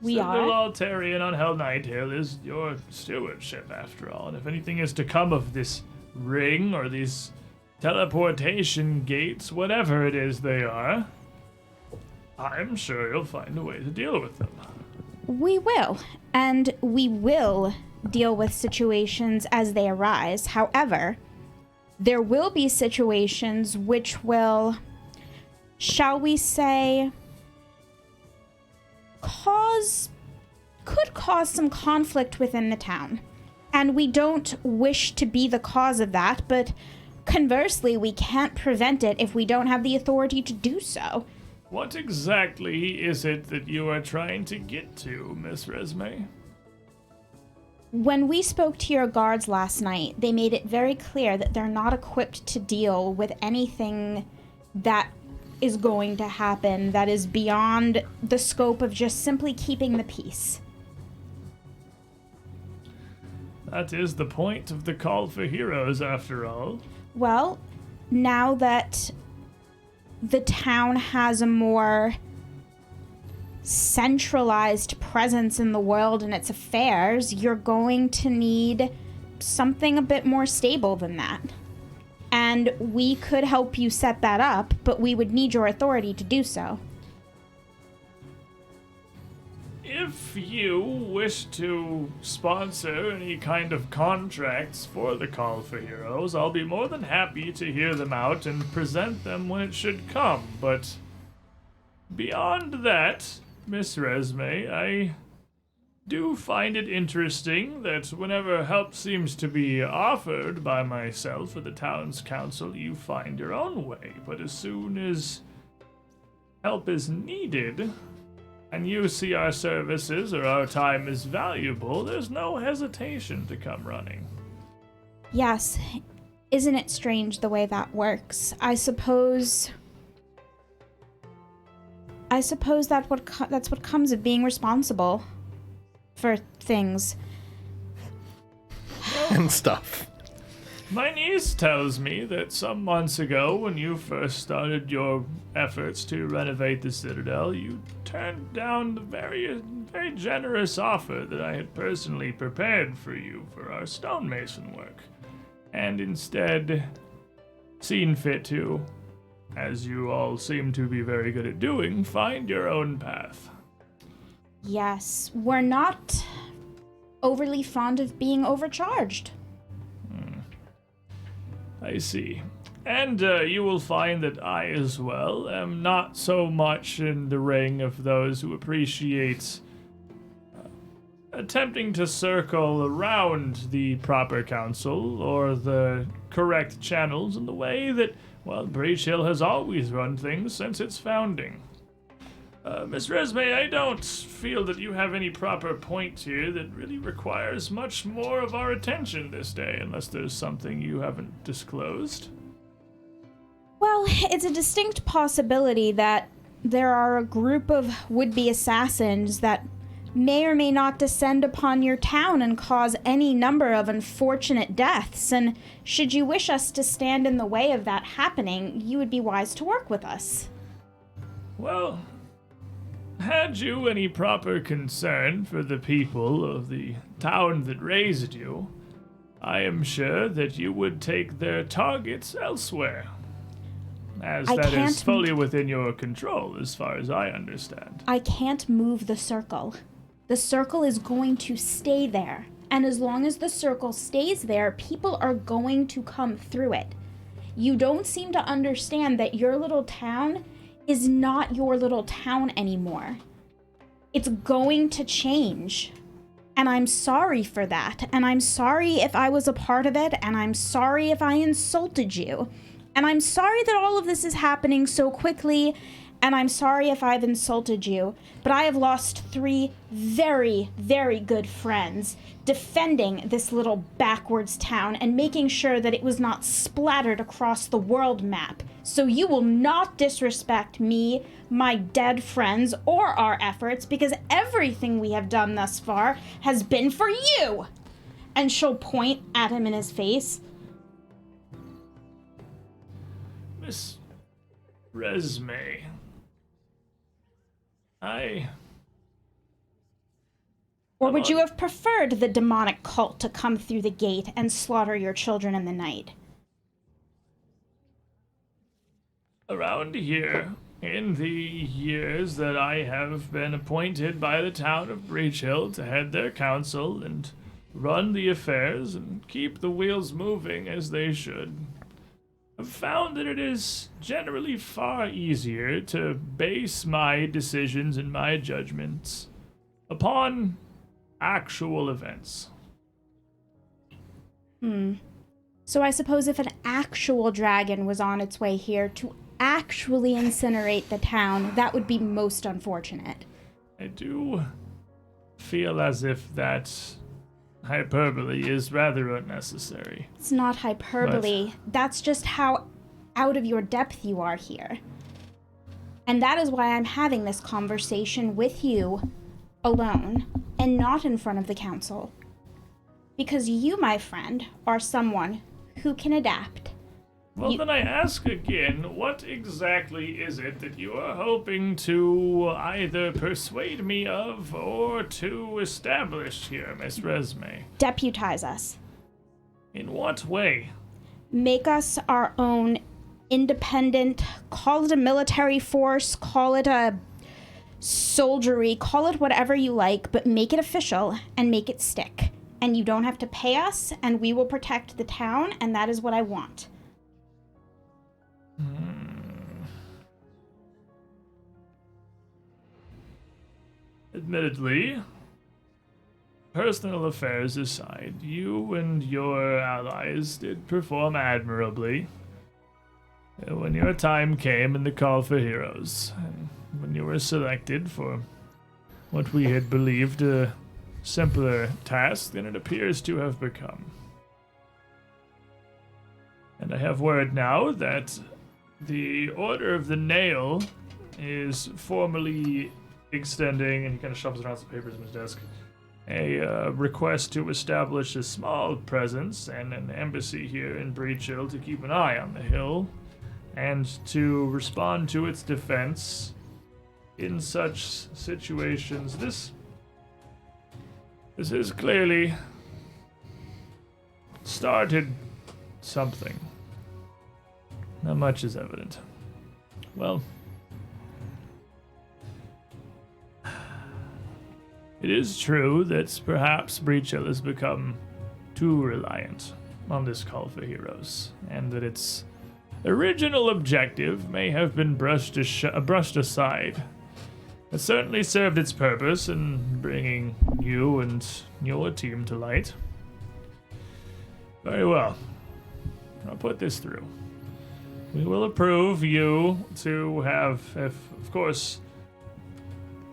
We are. Citadel Terrian on Hell Night Hill is your stewardship, after all, and if anything is to come of this ring or these teleportation gates, whatever it is they are, I'm sure you'll find a way to deal with them. We will. And we will deal with situations as they arise. However, there will be situations which will, shall we say, could cause some conflict within the town. And we don't wish to be the cause of that, but conversely, we can't prevent it if we don't have the authority to do so. What exactly is it that you are trying to get to, Miss Resme? When we spoke to your guards last night, they made it very clear that they're not equipped to deal with anything that is going to happen that is beyond the scope of just simply keeping the peace. That is the point of the Call for Heroes, after all. Well, now that the town has a more centralized presence in the world and its affairs, you're going to need something a bit more stable than that. and we could help you set that up, but we would need your authority to do so. If you wish to sponsor any kind of contracts for the Call for Heroes, I'll be more than happy to hear them out and present them when it should come. But beyond that, Miss Resme, I do find it interesting that whenever help seems to be offered by myself or the town's council, you find your own way. But as soon as help is needed, and you see our services or our time is valuable, there's no hesitation to come running. Yes. Isn't it strange the way that works? I suppose that's what comes of being responsible for things. And stuff. My niece tells me that some months ago, when you first started your efforts to renovate the Citadel, you turned down the very generous offer that I had personally prepared for you for our stonemason work, and instead seen fit to, as you all seem to be very good at doing, find your own path. Yes, we're not overly fond of being overcharged. I see. And you will find that I as well am not so much in the ring of those who appreciate attempting to circle around the proper council or the correct channels in the way that, well, Breachill has always run things since its founding. Miss Resme, I don't feel that you have any proper point here that really requires much more of our attention this day, unless there's something you haven't disclosed. Well, it's a distinct possibility that there are a group of would-be assassins that may or may not descend upon your town and cause any number of unfortunate deaths, and should you wish us to stand in the way of that happening, you would be wise to work with us. Well, had you any proper concern for the people of the town that raised you, I am sure that you would take their targets elsewhere, as that is fully within your control as far as I understand. I can't move the circle. The circle is going to stay there, and as long as the circle stays there, people are going to come through it. You don't seem to understand that your little town is not your little town anymore. It's going to change. And I'm sorry for that. And I'm sorry if I was a part of it. And I'm sorry if I insulted you. And I'm sorry that all of this is happening so quickly. And I'm sorry if I've insulted you. But I have lost 3 very, very good friends defending this little backwards town and making sure that it was not splattered across the world map. So you will not disrespect me, my dead friends, or our efforts, because everything we have done thus far has been for you. And she'll point at him in his face. Miss Resme, Or would you have preferred the demonic cult to come through the gate and slaughter your children in the night? Around here, in the years that I have been appointed by the town of Breachill to head their council and run the affairs and keep the wheels moving as they should, I've found that it is generally far easier to base my decisions and my judgments upon actual events. So I suppose if an actual dragon was on its way here to actually incinerate the town, that would be most unfortunate. I do feel as if that hyperbole is rather unnecessary. It's not hyperbole. That's just how out of your depth you are here. And that is why I'm having this conversation with you alone and not in front of the council. Because you, my friend, are someone who can adapt. Well, then I ask again, what exactly is it that you are hoping to either persuade me of or to establish here, Miss Resme? Deputize us. In what way? make us our own independent, call it a military force, call it a soldiery, call it whatever you like, but make it official and make it stick. And you don't have to pay us, and we will protect the town, and that is what I want. Admittedly, personal affairs aside, you and your allies did perform admirably when your time came in the call for heroes, and when you were selected for what we had believed a simpler task than it appears to have become. And I have word now that the Order of the Nail is formally extending, and he kind of shuffles around some papers on his desk, a request to establish a small presence and an embassy here in Breachill to keep an eye on the hill and to respond to its defense in such situations. This has clearly started something. Not much is evident. Well, it is true that perhaps Breachill has become too reliant on this call for heroes, and that its original objective may have been brushed aside. It certainly served its purpose in bringing you and your team to light. Very well. I'll put this through. We will approve you to have, of course,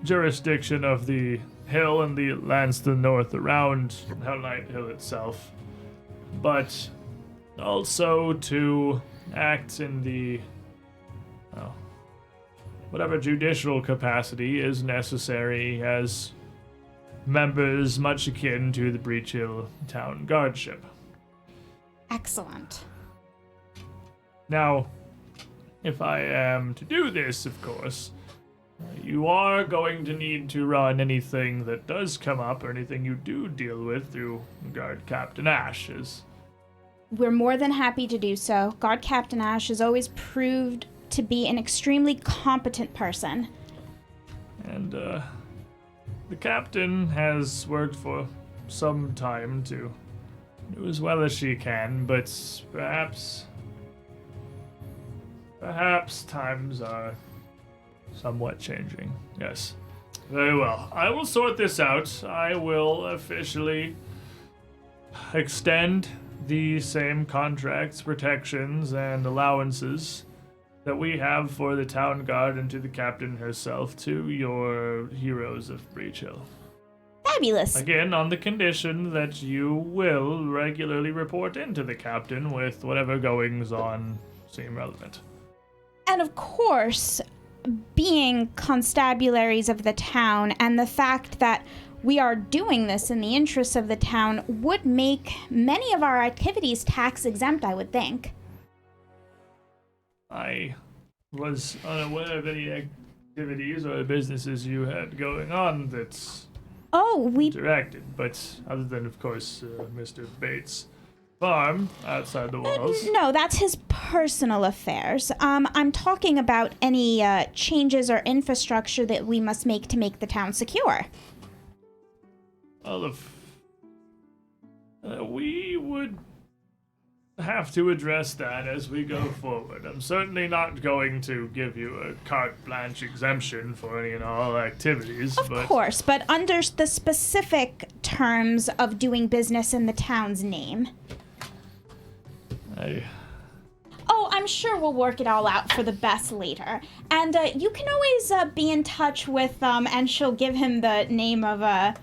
jurisdiction of the hill and the lands to the north around Hell Knight Hill itself, but also to act in the whatever judicial capacity is necessary as members much akin to the Breachill Town Guardship. Excellent. Now, if I am to do this, of course, you are going to need to run anything that does come up or anything you do deal with through Guard Captain Ash. We're more than happy to do so. Guard Captain Ash has always proved to be an extremely competent person. And the captain has worked for some time to do as well as she can, but perhaps times are somewhat changing. Yes. Very well. I will sort this out. I will officially extend the same contracts, protections, and allowances that we have for the town guard and to the captain herself to your Heroes of Breachill. Fabulous. Again, on the condition that you will regularly report into the captain with whatever goings on seem relevant. And of course, being constabularies of the town and the fact that we are doing this in the interests of the town would make many of our activities tax exempt, I would think. I was unaware of any activities or businesses you had going on that's directed, but other than, of course, Mr. Bates' farm outside the walls. No, that's his personal affairs. I'm talking about any changes or infrastructure that we must make to make the town secure. Well, we would have to address that as we go forward. I'm certainly not going to give you a carte blanche exemption for any and all activities. Of course, but under the specific terms of doing business in the town's name. Oh, I'm sure we'll work it all out for the best later. And you can always be in touch with, and she'll give him the name of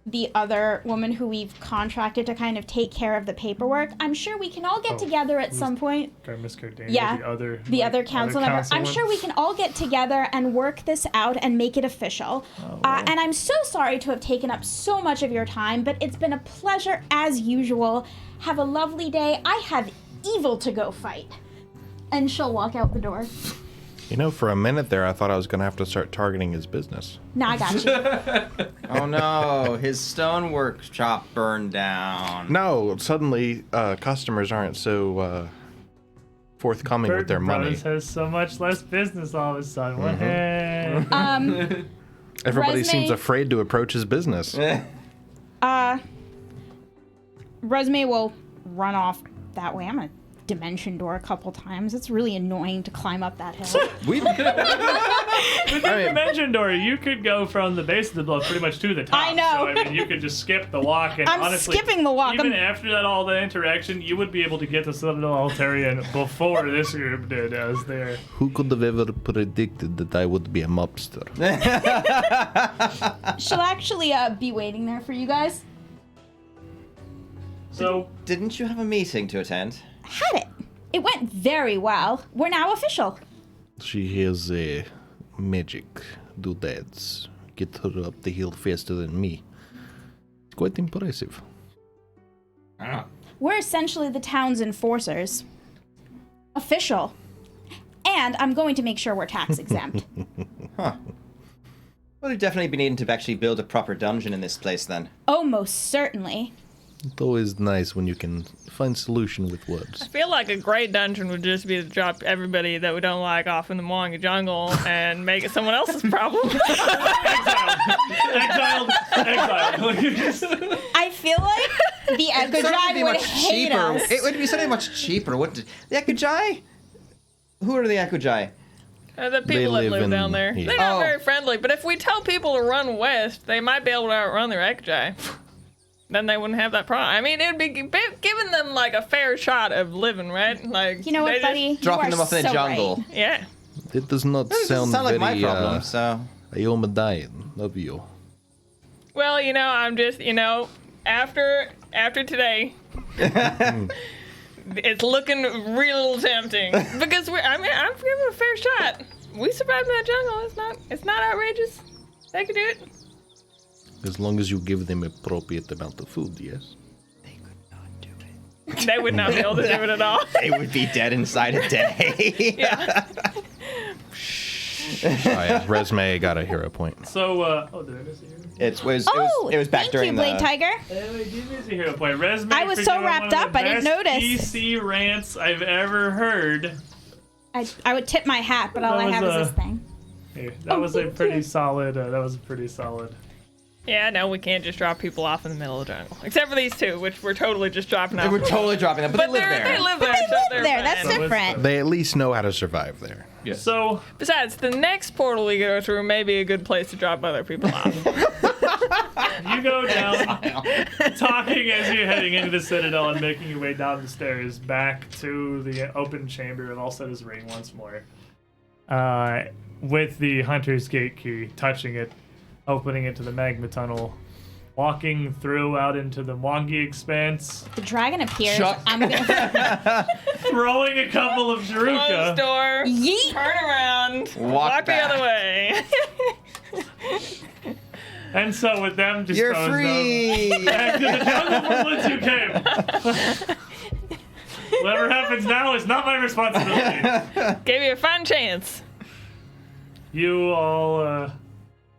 the other woman who we've contracted to kind of take care of the paperwork. I'm sure we can all get together at some point. Miss Cardania, Yeah, the other council member. I'm sure we can all get together and work this out and make it official. And I'm so sorry to have taken up so much of your time, but it's been a pleasure as usual. Have a lovely day. I have evil to go fight. And she'll walk out the door. You know, for a minute there, I thought I was going to have to start targeting his business. Nah, I got you. Oh no, his stonework shop burned down. No, suddenly customers aren't so forthcoming with their money. Brothers has so much less business all of a sudden. What happened? Everybody Resume- seems afraid to approach his business. Resume will run off that way. I'm gonna dimension door a couple times. It's really annoying to climb up that hill. We With the dimension door, you could go from the base of the bluff pretty much to the top. I know. So, I mean, you could just skip the walk. And I'm honestly, skipping the walk. Even after that, all the interaction, you would be able to get to Citadel Altarian before this group did, as they're... Who could have ever predicted that I would be a mobster? She'll actually be waiting there for you guys. So, Didn't you have a meeting to attend? Had it. It went very well. We're now official. She has magic doodads. Get her up the hill faster than me. It's quite impressive. We're essentially the town's enforcers. Official. And I'm going to make sure we're tax exempt. Well, we've definitely been needing to actually build a proper dungeon in this place then. Oh, most certainly. It's always nice when you can find solution with words. I feel like a great dungeon would just be to drop everybody that we don't like off in the Mwanga jungle and make it someone else's problem. exiled. I feel like the Ekujai would hate us. It would be something much cheaper, wouldn't it? The Ekujai? Who are the Ekujai? The They people that live live in down there. here. They're not Oh. very friendly, but if we tell people to run west, they might be able to outrun their Ekujai. Then they wouldn't have that problem. I mean, it'd be giving them like a fair shot of living, right? Like You know what, they buddy? Dropping You them are off in the so jungle. right. Yeah. It does not It doesn't sound sound like very my problem, so... Iomedayan of you. Well, I'm just, after today, it's looking real tempting because I'm giving it a fair shot. We survived in that jungle. It's not outrageous. They could do it. As long as you give them appropriate amount of food, yes? They could not do it. They would not be able to do it at all. They would be dead inside a day. Yeah. Oh yeah, Resume got a hero point. So, did I miss a hero? It was back thank during you, Blade the... Tiger. We did miss a hero point. Resume I was for so doing wrapped one of up, the I didn't best notice. PC rants I've ever heard. I would tip my hat, but all That I was, have is this thing. Hey, that was a pretty solid. Yeah, no, we can't just drop people off in the middle of the jungle. Except for these two, which we're totally just dropping off. We're totally dropping them, but they live They there. live there. so they're There, fine. that's So it's different. They at least know how to survive there. Yes. So, Besides, the next portal we go through may be a good place to drop other people off. you go down, talking as you're heading into the Citadel and making your way down the stairs back to the open chamber of Alseta's ring once more. With the Hunter's Gate key, touching it, opening it to the magma tunnel, walking through out into the Mwangi expanse, The dragon appears. Shut- I'm gonna throwing a couple of Close Jaruka. door. yeet. Turn around. Walk the back. other way. And so with them disposed You're of, free! back to the jungle from whence you came. Whatever happens now is not my responsibility. Gave you a fun chance. You all are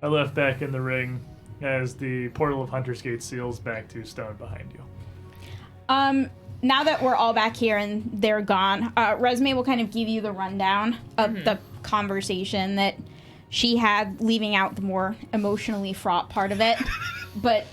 left back in the ring as the portal of Hunter's Gate seals back to stone behind you. Now that we're all back here and they're gone, Resume will kind of give you the rundown of the conversation that she had, leaving out the more emotionally fraught part of it. But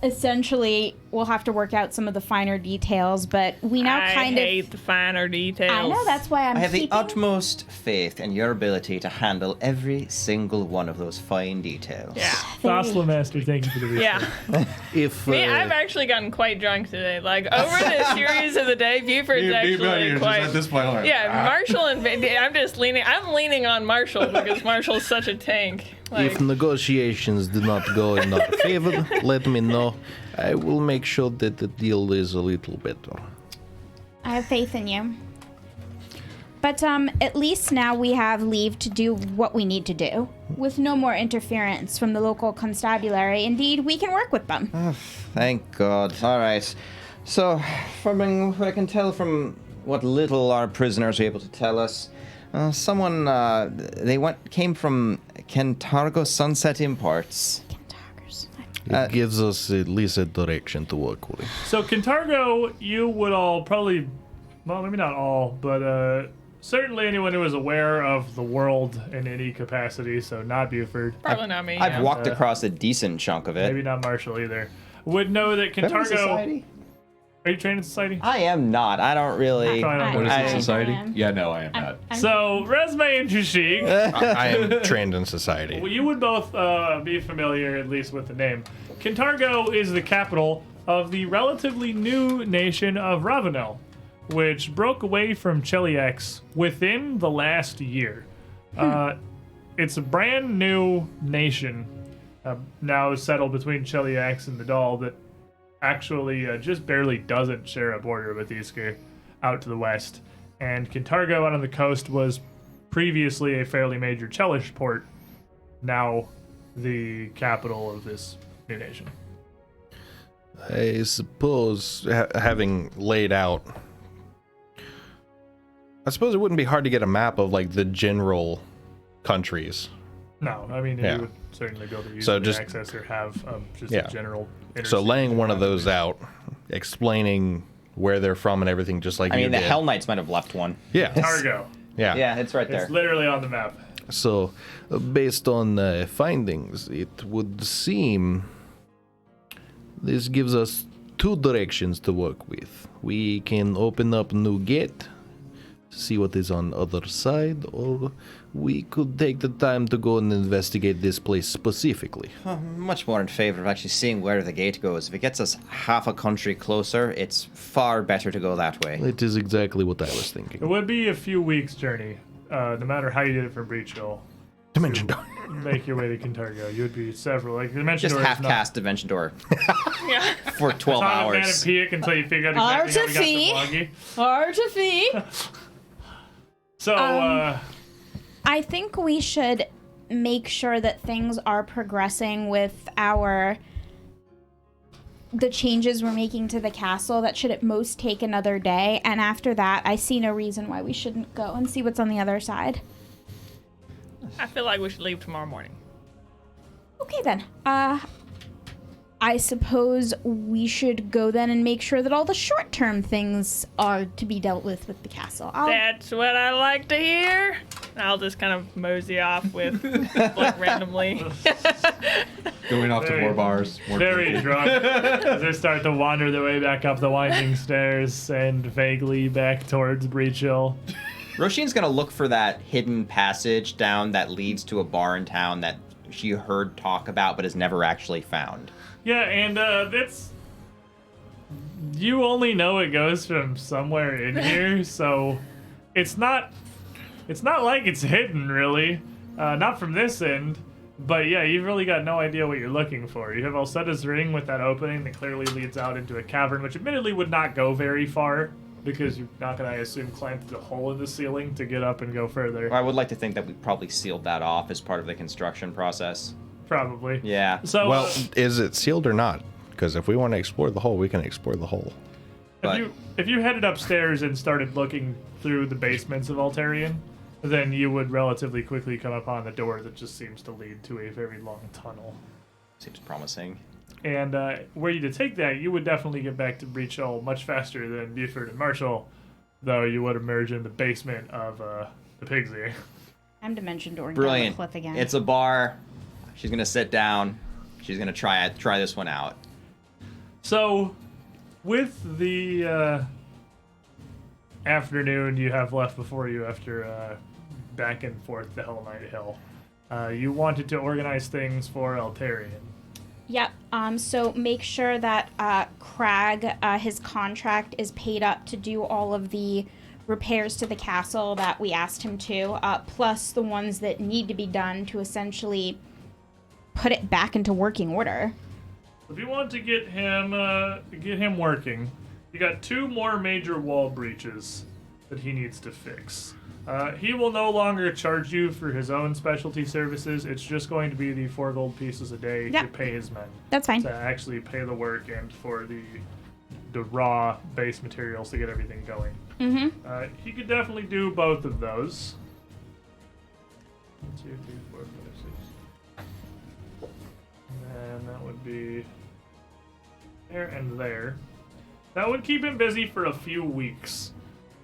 essentially, we'll have to work out some of the finer details. But we now I kind hate of. the finer details. I know, that's why I'm I have the keeping... utmost faith in your ability to handle every single one of those fine details. Yeah. Fossil Master, thank you for the research. Yeah. If Me, I've actually gotten quite drunk today. Like, over the series of the day, Buford's actually quite... point, all right. Yeah, Marshall and... I'm leaning on Marshall because Marshall's such a tank. Like, if negotiations do not go in our favor, let me know. I will make sure that the deal is a little better. I have faith in you. But at least now we have leave to do what we need to do, with no more interference from the local constabulary. Indeed, we can work with them. Thank God. All right. So, from what I can tell from what little our prisoners were able to tell us, someone came from Kentargo Sunset Imports. It gives us at least a direction to work with. So Kentargo, you would all probably well, maybe not all, but certainly anyone who is aware of the world in any capacity, so not Buford, Probably not me. I've yeah. walked across a decent chunk of it. maybe not Marshall either, would know that Feminine Kintargo... Society? Are you trained in society? I am not. I don't really. Probably not. What is I- it, society? am. Yeah, no, I am not. So, Resume and Trishik, I am trained in society. well, you would both be familiar, at least with the name. Kintargo is the capital of the relatively new nation of Ravenel, which broke away from Cheliax within the last year. It's a brand new nation, now settled between Cheliax and the Dahl, that actually just barely doesn't share a border with Isker out to the west. And Kintargo out on the coast was previously a fairly major Chelish port, now the capital of this new nation. I suppose, having laid out, I suppose it wouldn't be hard to get a map of like the general countries. No, I mean, Yeah. you would certainly be able to use So the just- access or have just Yeah. a general. So interstate laying one of those boundaries. out, explaining where they're from and everything, just like I you mean, the did. Hell Knights might have left one. Yeah, Targo. yeah. Yeah, it's right there. It's literally on the map. So, based on findings, it would seem this gives us two directions to work with. We can open up a new gate, see what is on other side, or we could take the time to go and investigate this place specifically. I'm much more in favor of actually seeing where the gate goes. If it gets us half a country closer, it's far better to go that way. It is exactly what I was It thinking. would be a few weeks' journey, no matter how you did it from Breachill. Dimension door. Make your way to Kintargo. You would be several. Like Dimension Just Door is half not- cast Dimension Door Yeah. for 12 It's not a hours. Peak until you figure out exactly how we got Artifi. the Bloggy. Artifi. So, I think we should make sure that things are progressing with the changes we're making to the castle. That should at most take another day, and after that, I see no reason why we shouldn't go and see what's on the other side. I feel like we should leave tomorrow morning. Okay then. I suppose we should go then and make sure that all the short-term things are to be dealt with the castle. That's what I like to hear. I'll just kind of mosey off with, like, randomly. Going off to Very- more bars. More very drinking. drunk as they start to wander their way back up the winding stairs and vaguely back towards Breachill. Roshin's gonna look for that hidden passage down that leads to a bar in town that she heard talk about but has never actually found. Yeah, and it's you only know it goes from somewhere in here, so it's not like it's hidden really, not from this end. But yeah, you've really got no idea what you're looking for. You have Alseta's ring with that opening that clearly leads out into a cavern, which admittedly would not go very far because you're not gonna, I assume, climb through the hole in the ceiling to get up and go further. I would like to think that we probably sealed that off as part of the construction process. Probably. Yeah. So Well, is it sealed or not? Because if we want to explore the hole, we can explore the hole. but- if you headed upstairs and started looking through the basements of Altarian, then you would relatively quickly come upon the door that just seems to lead to a very long tunnel. Seems promising. And were you to take that, you would definitely get back to Breachill much faster than Buford and Marshall, though you would emerge in the basement of the Pig's Ear. I'm dimension dooring down Brilliant. the cliff again. It's a bar. She's gonna sit down. She's gonna try this one out. So, with the afternoon you have left before you after back and forth to Hell Knight Hill, you wanted to organize things for Altarian. Yep. So make sure that Crag, his contract is paid up to do all of the repairs to the castle that we asked him to, plus the ones that need to be done to essentially put it back into working order. If you want to get him working, you got 2 more major wall breaches that he needs to fix. He will no longer charge you for his own specialty services. It's just going to be the 4 gold pieces a day to Yep. pay his men. That's fine. To actually pay the work and for the raw base materials to get everything going. Mm-hmm. He could definitely do both of those. 1, 2, 3, 4, 5, 6. And that would be there and there. That would keep him busy for a few weeks.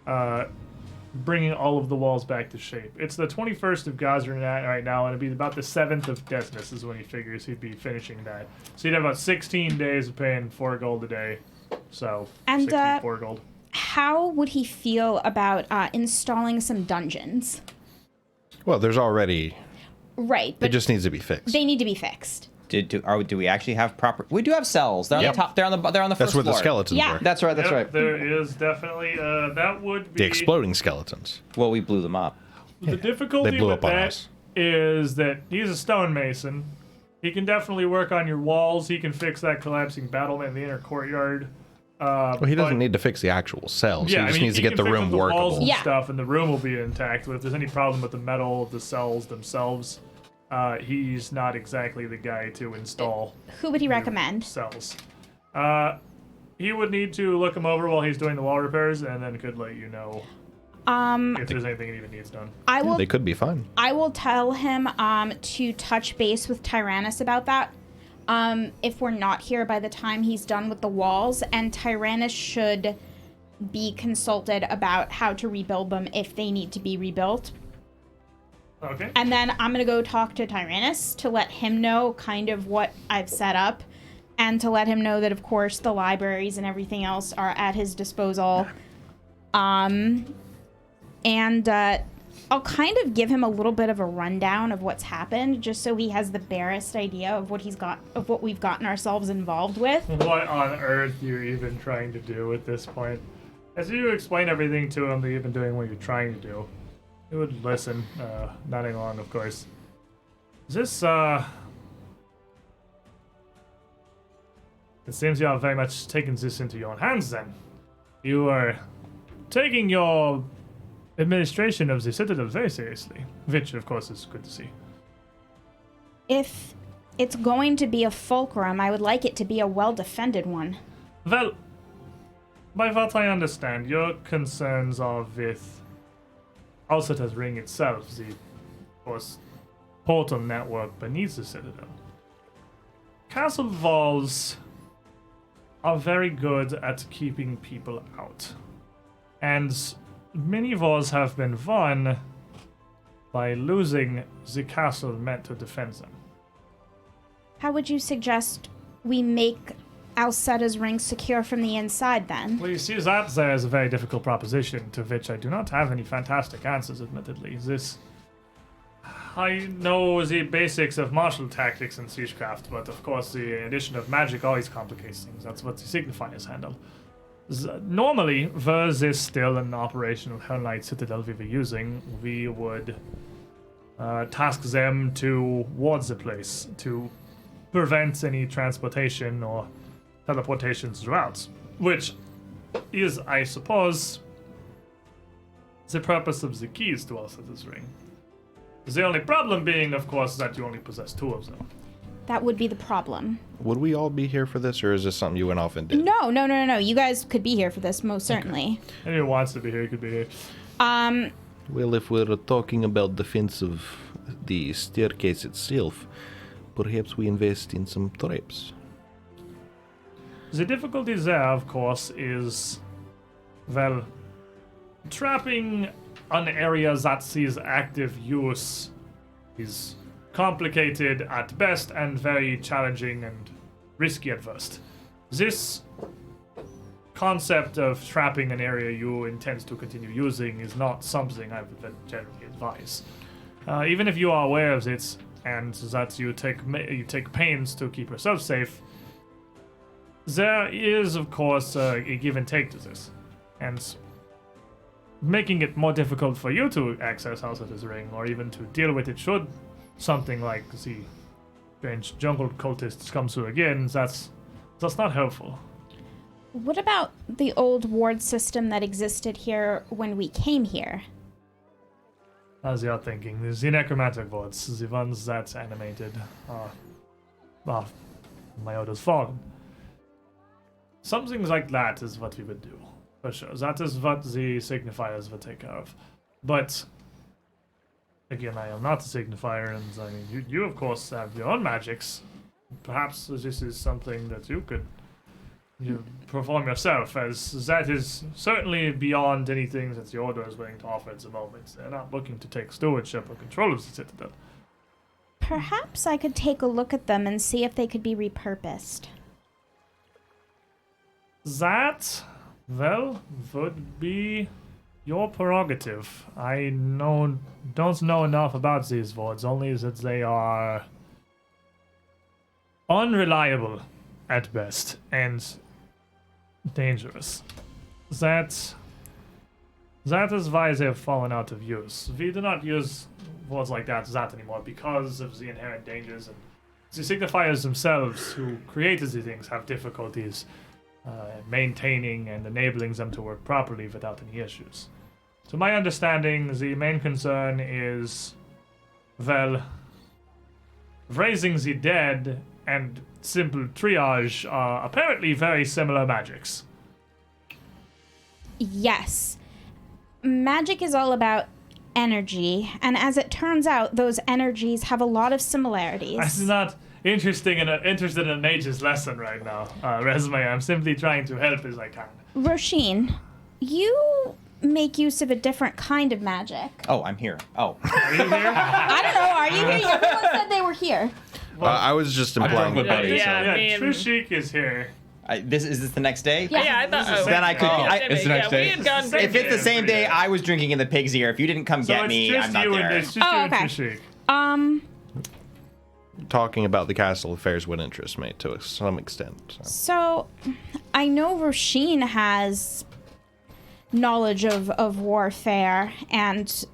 bringing all of the walls back to shape. It's the 21st of Gazran right now, and it'd be about the 7th of Desmus is when he figures he'd be finishing that. So he'd have about 16 days of paying 4 gold a day. So, And, 64 gold. How would he feel about installing some dungeons? Well, there's already. Right, It but just needs to be fixed. they need to be fixed. Do we actually have proper? We do have cells. They're on the top. They're on the That's first where the floor. skeletons Yeah. were. That's right. That's Yep, right. There is definitely that would be The exploding skeletons. Well, we blew them up. the difficulty They blew with up on that us. is that he's a stonemason. He can definitely work on your walls. He can fix that collapsing battlement in the inner courtyard. Well, he doesn't need to fix the actual cells. Yeah, he just I mean, needs to he get can the fix room up the walls workable. and Yeah. stuff, and the room will be intact. But if there's any problem with the metal of the cells themselves, he's not exactly the guy to install Who would he recommend? cells. He would need to look them over while he's doing the wall repairs, and then could let you know if there's anything it even needs done. I will They could be fine. I will tell him to touch base with Tyrannus about that. If we're not here by the time he's done with the walls, and Tyrannus should be consulted about how to rebuild them if they need to be rebuilt. Okay. And then I'm going to go talk to Tyrannus to let him know kind of what I've set up, and to let him know that, of course, the libraries and everything else are at his disposal. And I'll kind of give him a little bit of a rundown of what's happened, just so he has the barest idea of what we've gotten ourselves involved with. What on earth you're even trying to do at this point? As you explain everything to him that you've been doing what you're trying to do, he would listen, nodding along, of course. Is this, It seems you are very much taking this into your own hands, then. You are taking your administration of the Citadel very seriously, which, of course, is good to see. If it's going to be a fulcrum, I would like it to be a well-defended one. Well, by what I understand, your concerns are with Alseta's ring itself, the, of course, portal network beneath the Citadel. Castle walls are very good at keeping people out. And many wars have been won by losing the castle meant to defend them. How would you suggest we make Alseta's ring secure from the inside, then? Well, you see, that there is a very difficult proposition to which I do not have any fantastic answers, admittedly. I know the basics of martial tactics and siegecraft, but of course the addition of magic always complicates things. That's what the signifiers handle. Normally, were this still an operational Hell Knight Citadel we were using, we would task them to ward the place, to prevent any transportation or teleportation throughout, which is, I suppose, the purpose of the keys to Alseta's ring. The only problem being, of course, that you only possess 2 of them. That would be the problem. Would we all be here for this, or is this something you went off and did? No. You guys could be here for this, most certainly. Anyone who wants to be here could be here. Well, if we're talking about defense of the staircase itself, perhaps we invest in some traps. The difficulty there, of course, is, well, trapping an area that sees active use is complicated at best and very challenging and risky at worst. This concept of trapping an area you intend to continue using is not something I would generally advise. Even if you are aware of it and that you take pains to keep yourself safe, there is, of course, a give and take to this. And making it more difficult for you to access Alseta's ring, or even to deal with it should something like the strange jungle cultists come through again, that's not helpful. What about the old ward system that existed here when we came here? As you're thinking, the necromantic wards, the ones that animated my order's fallen. Something like that is what we would do. For sure. That is what the signifiers would take care of. But, again, I am not a signifier, and I mean, you of course have your own magics. Perhaps this is something that you could you perform yourself, as that is certainly beyond anything that the Order is willing to offer at the moment. They're not looking to take stewardship or control of the Citadel. Perhaps I could take a look at them and see if they could be repurposed. That, well, would be your prerogative. I don't know enough about these wards, only that they are unreliable at best and dangerous. That is why they have fallen out of use. We do not use wards like that anymore because of the inherent dangers, and the signifiers themselves who created these things have difficulties maintaining and enabling them to work properly without any issues. To my understanding, the main concern is, well, raising the dead and simple triage are apparently very similar magics. Yes. Magic is all about energy, and as it turns out, those energies have a lot of similarities. I'm not interested in a mage's lesson right now, Resume. I'm simply trying to help as I can. Roshin, you make use of a different kind of magic. Oh, I'm here. Oh. Are you here? I don't know, are you here? Everyone said they were here. I was just implying with Buddy, Yeah, me and- Trishik is here. Is this the next day? Yeah. I thought. Then I could. It's the next day. We had gone If it's the same day I was drinking in the pig's ear, if you didn't come So get it's me, just I'm not you there. and it's just Oh, you okay. and Trishik. Talking about the castle affairs would interest me to some extent. So. So, I know Roshin has knowledge of warfare, and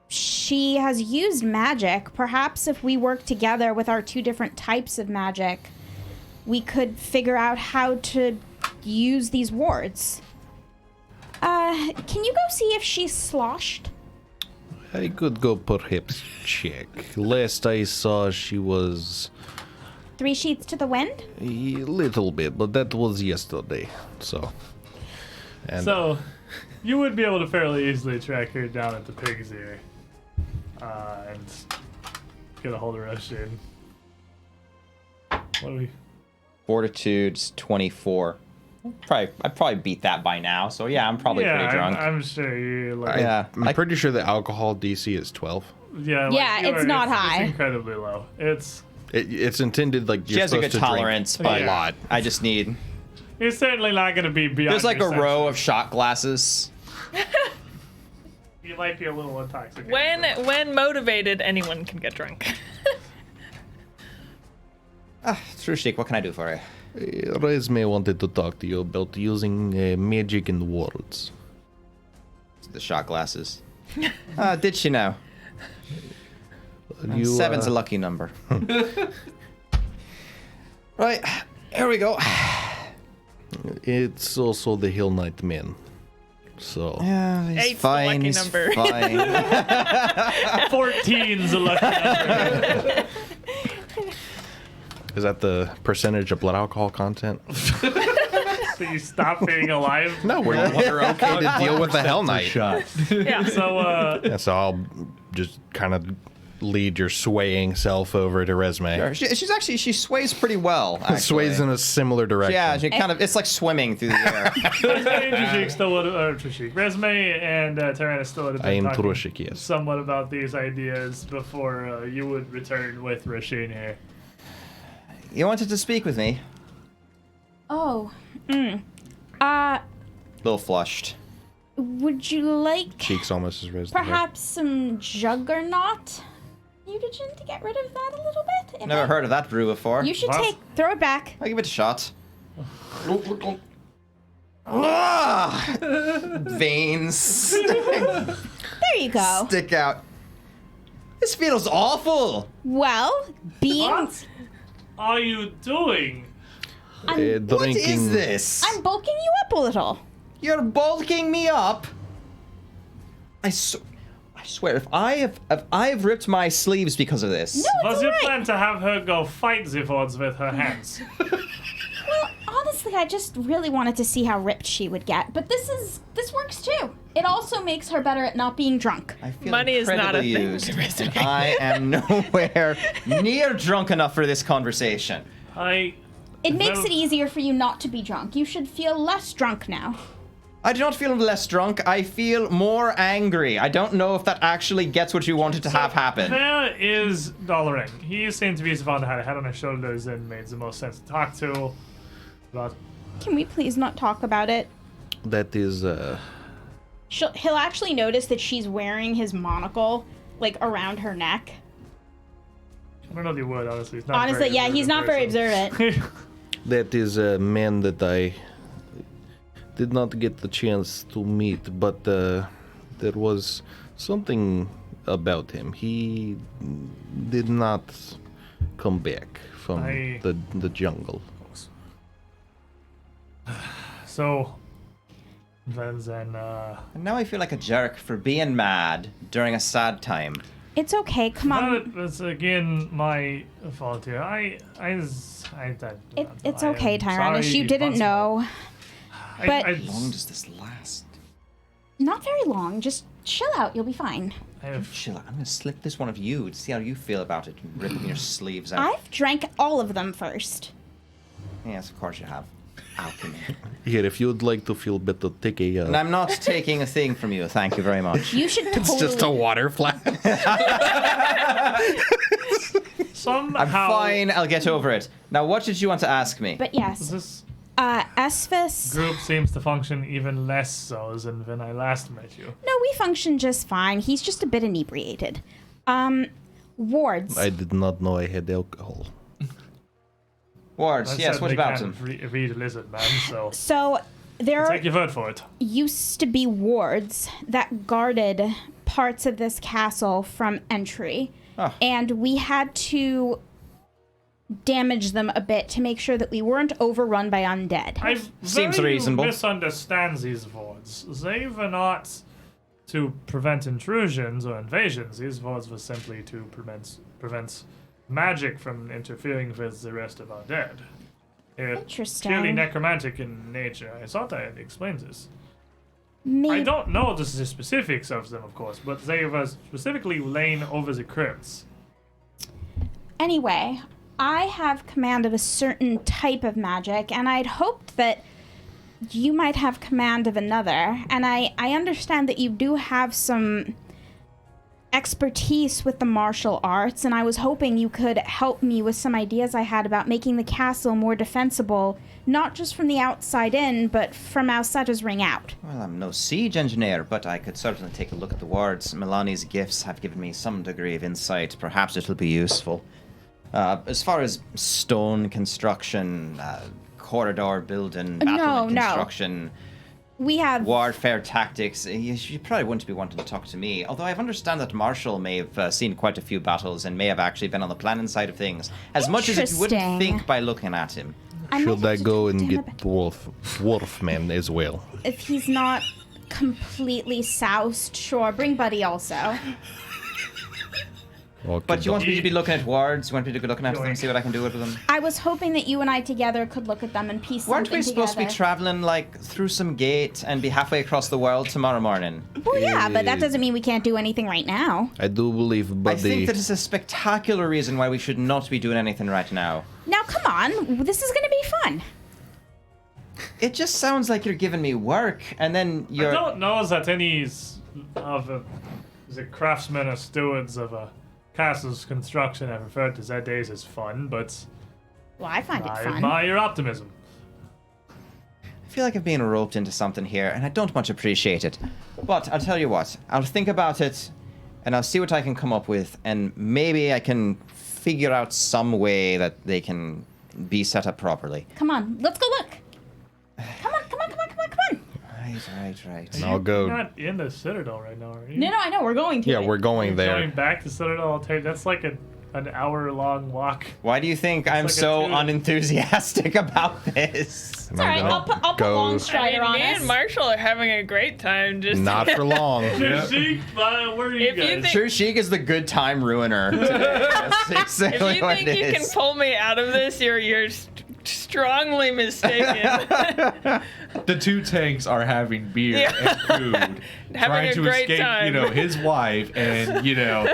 she has used magic. Perhaps if we work together with our two different types of magic, we could figure out how to use these wards. Can you go see if she's sloshed? I could go perhaps check. Last I saw, she was 3 sheets to the wind? a little bit, but that was yesterday. So, and So, you would be able to fairly easily track her down at the pig's ear and get a hold of Roshin. What do we? Fortitude's 24. I'd probably beat that by now. So yeah, I'm probably Yeah, pretty drunk. I'm sure you're like. Yeah. I'm pretty sure the alcohol DC is 12. Yeah, Yeah, you it's not high. It's incredibly low. It's It's intended like She you're has a supposed good to drink tolerance, a but lot. I just need. it's certainly not going to be beyond. There's like a your row of senses. shot glasses. You might be a little intoxicated. When motivated, anyone can get drunk. Trushik, what can I do for you? Resme wanted to talk to you about using magic and wards. The shot glasses. Did she know? You, Seven's a lucky number. Right, here we go. It's also the Hill Knight men. So, Yeah, he's Eight's the fine. lucky He's number. fine. 14's a lucky number. Is that the percentage of blood alcohol content? So you stop being alive. No, we're okay to deal with the Hell Knight. Yeah. So Yeah, so I'll just kind of lead your swaying self over to Resme. She sways pretty well. Actually. Sways in a similar direction. Yeah, she kind of. It's like swimming through the air. Trishik still would Trishik. Resume and Tyrannus still would have I been am talking Trishik, yes. somewhat about these ideas before you would return with Roshin here. You wanted to speak with me? Oh. A little flushed. Would you like Cheeks almost as red as the hair. perhaps some juggernaut mutagen to get rid of that a little bit? If Never I- heard of that brew before. You should What? throw it back. I'll give it a shot. Ah! Veins There you go. stick out. This feels awful. Well, being What are you doing? What is drinking. this? I'm bulking you up a little. You're bulking me up. I swear, if I have ripped my sleeves because of this. No, it's Was your alright. plan to have her go fight the Fords with her hands? Well, honestly, I just really wanted to see how ripped she would get. But this works too. It also makes her better at not being drunk. I feel Money is not a incredibly thing used. to resume. I am nowhere near drunk enough for this conversation. It makes Well- it easier for you not to be drunk. You should feel less drunk now. I do not feel less drunk. I feel more angry. I don't know if that actually gets what you wanted to have happen. There is Dollaring. He seemed to be the one that had a head on his shoulders and made the most sense to talk to. But Can we please not talk about it? That is, He'll actually notice that she's wearing his monocle, like, around her neck. I don't know if you would, honestly. He's not Honestly, very yeah, he's not very person. observant. that is a man that I did not get the chance to meet, but there was something about him. He did not come back from the jungle. So, then, And now I feel like a jerk for being mad during a sad time. It's okay, come on. that's again my fault here. It's okay, Tyrannus. You didn't know. But- How long does this last? Not very long. Just chill out. You'll be fine. Chill out. I'm gonna slip this one of you to see how you feel about it and ripping your sleeves out. I've drank all of them first. Yes, of course you have. Alchemy. Here, if you'd like to feel better, take a. And I'm not taking a thing from you. Thank you very much. You should totally... It's just a water flask. somehow. I'm fine. I'll get over it. Now, what did you want to ask me? But yes, This Esphus... group seems to function even less so than when I last met you. No, we function just fine. He's just a bit inebriated. Wards. I did not know I had alcohol. Wards, I yes, what certainly about can't him? Read lizard man, so So, there take your word for it. used to be wards that guarded parts of this castle from entry. Oh. And we had to damage them a bit to make sure that we weren't overrun by undead. I Seems very reasonable. misunderstand these wards. They were not to prevent intrusions or invasions. These wards were simply to prevent magic from interfering with the rest of our dead. It's Interesting. purely necromantic in nature. I thought I had explained this. Maybe. I don't know the specifics of them, of course, but they were specifically laying over the crypts. Anyway, I have command of a certain type of magic, and I'd hoped that you might have command of another. And I understand that you do have some expertise with the martial arts, and I was hoping you could help me with some ideas I had about making the castle more defensible, not just from the outside in, but from Alseta's ring out. Well, I'm no siege engineer, but I could certainly take a look at the wards. Milani's gifts have given me some degree of insight. Perhaps it'll be useful. As far as stone construction, corridor building, battlement no. construction, We have... warfare tactics, you probably wouldn't be wanting to talk to me. Although I understand that Marshall may have seen quite a few battles and may have actually been on the planning side of things, as much as you wouldn't Interesting. think by looking at him. Should I might have to go talk and to him get a bit. dwarf man as well? If he's not completely soused, sure. Bring Buddy also. Okay, But you want me to be looking at wards? You want me to be looking at them and see what I can do with them? I was hoping that you and I together could look at them and piece Weren't something we supposed to be together. traveling, like, through some gate and be halfway across the world tomorrow morning? Well, yeah, but that doesn't mean we can't do anything right now. I do believe I Buddy. think that is a spectacular reason why we should not be doing anything right now. Now, come on. This is going to be fun. It just sounds like you're giving me work, and then I you're... don't know that any of the craftsmen or stewards of a castle's construction have referred to their days as fun, but Well, I find it I fun. admire your optimism. I feel like I'm being roped into something here, and I don't much appreciate it. But I'll tell you what, I'll think about it, and I'll see what I can come up with, and maybe I can figure out some way that they can be set up properly. Come on. Let's go look. Come on. Right. I'll go. You're not in the Citadel right now, are you? No, I know. We're going to Yeah, it. we're going You're there. Going back to Citadel, I'll tell you, that's like an hour-long walk. Why do you think I'm like a so two- unenthusiastic about this? It's all right. I'll put Go- Longstrider on me us. and Marshall are having a great time. Just Not for long. Zeke, where are you If you guys? think- True Sheik is the good time ruiner today. That's if exactly you what think it you can is. pull me out of this, you're Strongly mistaken. The two tanks are having beer and food, trying a to great escape, time. his wife and,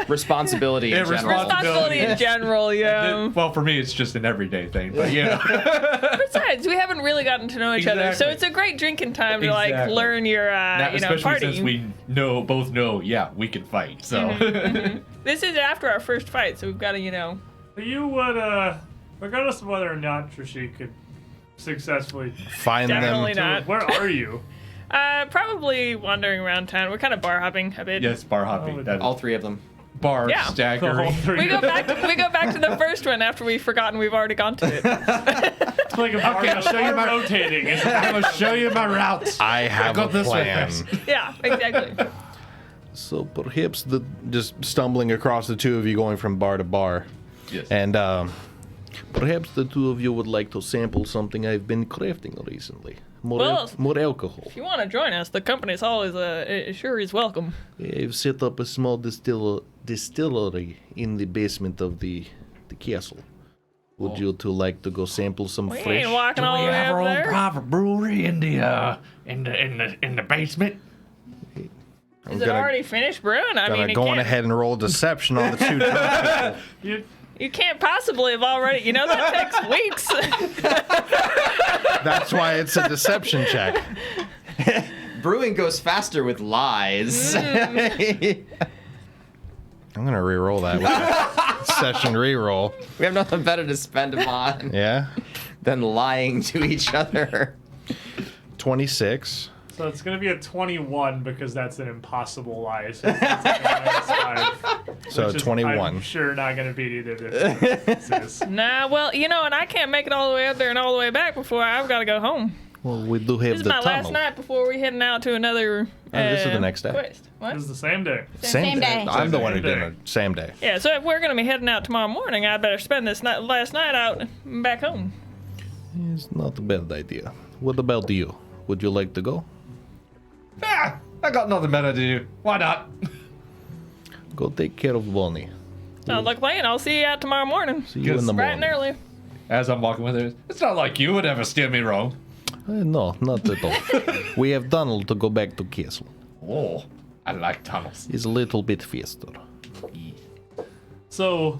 Responsibility in Yeah, general. Responsibility in general, yeah. well, for me, it's just an everyday thing, but Besides, we haven't really gotten to know each other, so Exactly. it's a great drinking time to like Exactly. learn your, especially party. since we both know, yeah, we can fight. So This is after our first fight, so we've got to, But you would, regardless of whether or not Trishik could successfully. Find Definitely them. not. Where are you? Probably wandering around town. We're kind of bar hopping a bit. yes, bar hopping. That All three of them. bar Yeah. The whole staggering. three. We go back to the first one after we've forgotten we've already gone to it. It's like a bar, I'll show you my- rotating. Isn't it? I'm gonna show you my route. I have Go a this way plan. first. Yeah, exactly. So perhaps just stumbling across the two of you going from bar to bar. Yes. And perhaps the two of you would like to sample something I've been crafting recently. More alcohol. If you want to join us, the company's always sure is welcome. I've set up a small distillery in the basement of the castle. Would you two like to go sample some We fresh? ain't walking Do all we the way have up our own there. private brewery in the basement? I'm Is it already finished brewing? I mean, Going ahead and roll deception on the two drunk people. You can't possibly have already. That takes weeks. That's why it's a deception check. Brewing goes faster with lies. I'm gonna re-roll that with a session re-roll. We have nothing better to spend them on Yeah. than lying to each other. 26. So it's going to be a 21 because that's an impossible lie. So, it's -5, So which is, 21. I'm sure not going to beat either of their differences. Nah, well, and I can't make it all the way up there and all the way back before I've got to go home. Well, we do have This is the my last tunnel. night before we heading out to another. this is the next day. Quest. What? It's the same day. Same day. I'm the one who Same did day. it. Same day. Yeah, so if we're gonna be heading out tomorrow morning, I better spend this last night out back home. It's not a bad idea. What about you? Would you like to go? I got nothing better to do. Why not? Go take care of Bonnie. Sounds like a plan. I'll see you out tomorrow morning, See you in the bright morning. and early. As I'm walking with her, it's not like you would ever steer me wrong. No, not at all. We have tunnel to go back to castle. Oh, I like tunnels. It's a little bit faster. So,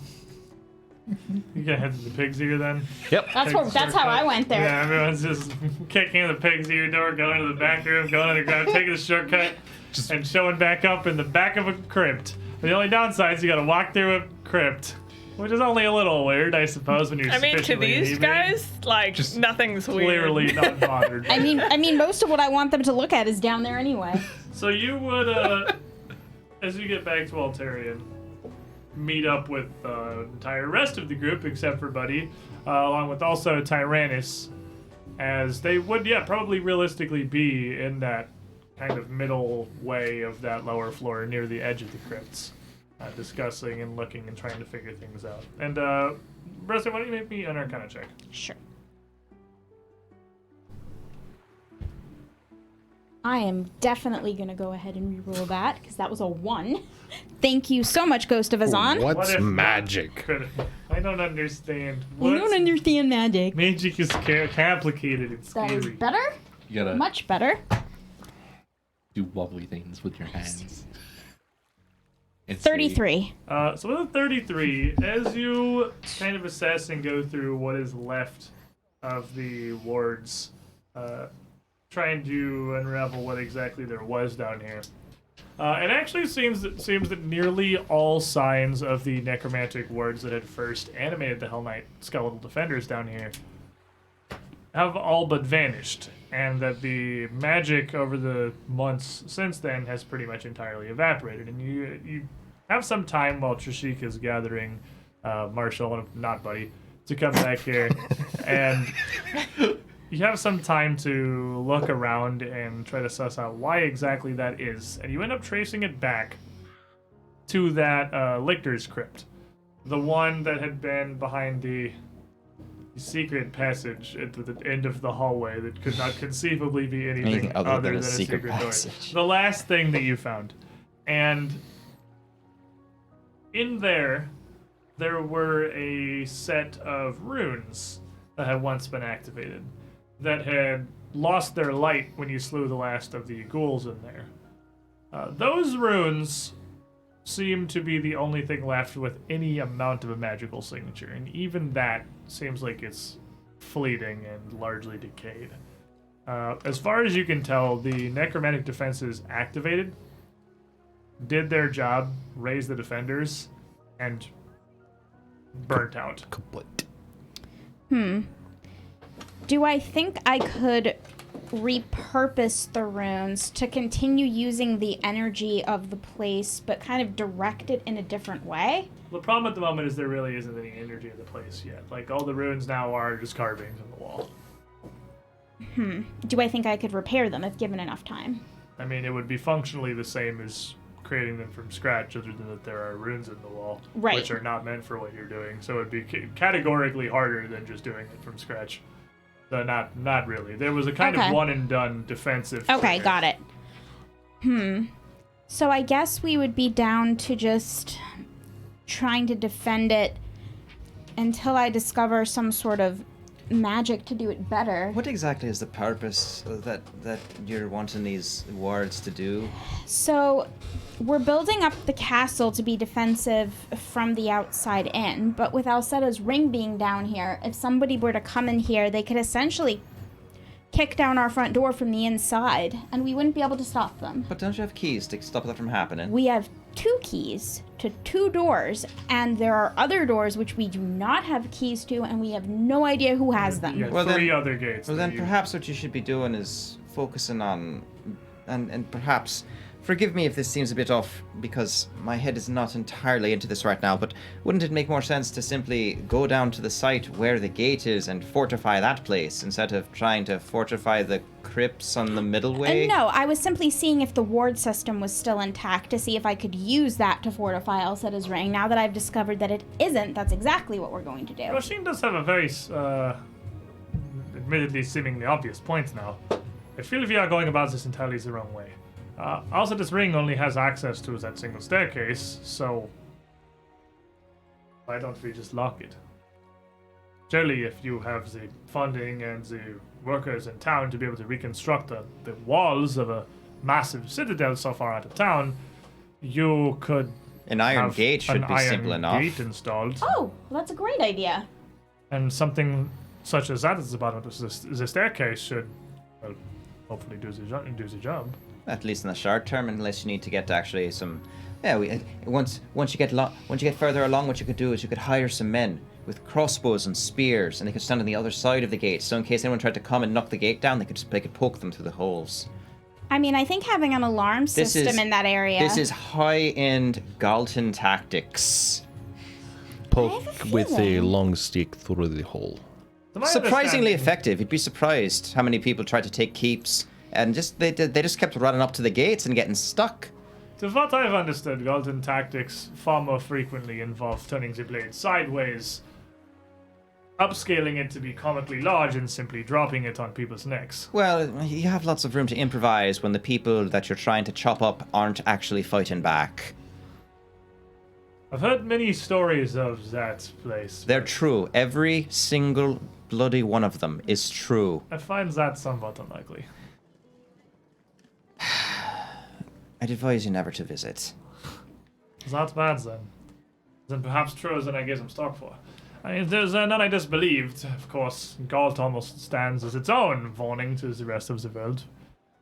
you gonna head to the pig's ear then? Yep. That's how I went there. Yeah, everyone's just kicking in the pig's ear door, going to the back room, going to the ground, taking the shortcut, and showing back up in the back of a crypt. The only downside is you gotta walk through a crypt, which is only a little weird, I suppose, when you're I mean, to sufficiently these inebriated. guys, nothing's weird. Clearly not bothered. I mean, most of what I want them to look at is down there anyway. So you would, as you get back to Altarian, meet up with the entire rest of the group except for Buddy, along with also Tyrannus, as they would, probably realistically be in that kind of middle way of that lower floor near the edge of the crypts, discussing and looking and trying to figure things out. And, Bressa, why don't you make me an Arcana check? Sure. I am definitely going to go ahead and reroll that, because that was a 1. Thank you so much, Ghost of Azan. What What's if- magic? I don't understand. I don't understand magic. Magic is complicated and That is scary. better. You gotta Much better. do wobbly things with your hands. It's 33. So with a 33, as you kind of assess and go through what is left of the wards, trying to unravel what exactly there was down here, it actually seems that nearly all signs of the necromantic wards that had first animated the Hell Knight skeletal defenders down here have all but vanished, and that the magic over the months since then has pretty much entirely evaporated. And you have some time while Trishik is gathering Marshall and not Buddy to come back here, and you have some time to look around and try to suss out why exactly that is, and you end up tracing it back to that Lictor's crypt, the one that had been behind the secret passage at the end of the hallway that could not conceivably be anything other than a secret passage. door. The last thing that you found. And in there were a set of runes that had once been activated that had lost their light when you slew the last of the ghouls in there. Those runes seem to be the only thing left with any amount of a magical signature, and even that seems like it's fleeting and largely decayed. As far as you can tell, the necromantic defenses activated, did their job, raised the defenders, and burnt out. Complete. Do I think I could repurpose the runes to continue using the energy of the place, but kind of direct it in a different way? The problem at the moment is there really isn't any energy in the place yet. Like, all the runes now are just carvings on the wall. Do I think I could repair them if given enough time? I mean, it would be functionally the same as creating them from scratch, other than that there are runes in the wall, Right. which are not meant for what you're doing. So it'd be categorically harder than just doing it from scratch. Not really. There was a kind of one and done defensive. Okay, trigger. got it. So I guess we would be down to just trying to defend it until I discover some sort of magic to do it better. What exactly is the purpose that you're wanting these wards to do? So we're building up the castle to be defensive from the outside in, but with Alseta's ring being down here, if somebody were to come in here, they could essentially kick down our front door from the inside, and we wouldn't be able to stop them. But don't you have keys to stop that from happening? We have 2 keys to 2 doors, and there are other doors which we do not have keys to, and we have no idea who has them. Yeah, Well, 3 then- other gates. Well, that then you- perhaps what you should be doing is focusing on, and perhaps, forgive me if this seems a bit off, because my head is not entirely into this right now, but wouldn't it make more sense to simply go down to the site where the gate is and fortify that place, instead of trying to fortify the crypts on the middle way? No, I was simply seeing if the ward system was still intact to see if I could use that to fortify Alseta's ring. Now that I've discovered that it isn't, that's exactly what we're going to do. Roshin does have a very, admittedly seemingly obvious point now. I feel we are going about this entirely the wrong way. Also, this ring only has access to that single staircase, so why don't we just lock it? Surely, if you have the funding and the workers in town to be able to reconstruct the walls of a massive citadel so far out of town, you could An iron have gate should an be iron simple enough. gate installed. Oh, well, that's a great idea. And something such as that at the bottom of the staircase should, well, hopefully do the job. At least in the short term, unless you need to get to actually some. Yeah, once you get further along, what you could do is you could hire some men with crossbows and spears, and they could stand on the other side of the gate. So in case anyone tried to come and knock the gate down, they could poke them through the holes. I mean, I think having an alarm system in that area. This is high-end Galton tactics. Poke with a feeling. long stick through the hole. To my Surprisingly understanding- effective. You'd be surprised how many people tried to take keeps, and they just kept running up to the gates and getting stuck. To what I've understood, Golden tactics far more frequently involve turning the blade sideways, upscaling it to be comically large, and simply dropping it on people's necks. Well, you have lots of room to improvise when the people that you're trying to chop up aren't actually fighting back. I've heard many stories of that place. They're true. Every single bloody one of them is true. I find that somewhat unlikely. I'd advise you never to visit. That's bad then. Then perhaps truer than I gave them stock for. I mean, there's none I disbelieved. Of course, Galt almost stands as its own warning to the rest of the world.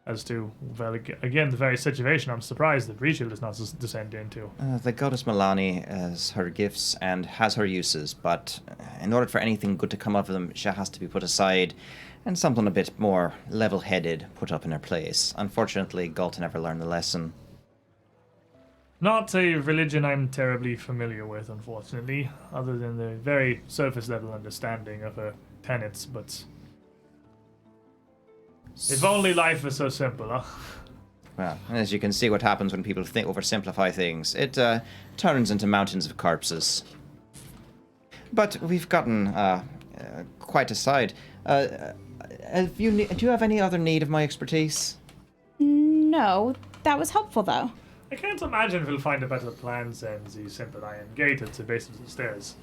As to, well, again, the very situation I'm surprised that Brechill does not descend into. The goddess Milani has her gifts and has her uses, but in order for anything good to come of them, she has to be put aside, and something a bit more level-headed put up in her place. Unfortunately, Galt never learned the lesson. Not a religion I'm terribly familiar with, unfortunately, other than the very surface-level understanding of her tenets, but if only life was so simple, huh? Well, as you can see what happens when people oversimplify things. It turns into mountains of corpses. But we've gotten quite aside. Do you have any other need of my expertise? No, that was helpful though. I can't imagine we'll find a better plan than the simple iron gate at the base of the stairs.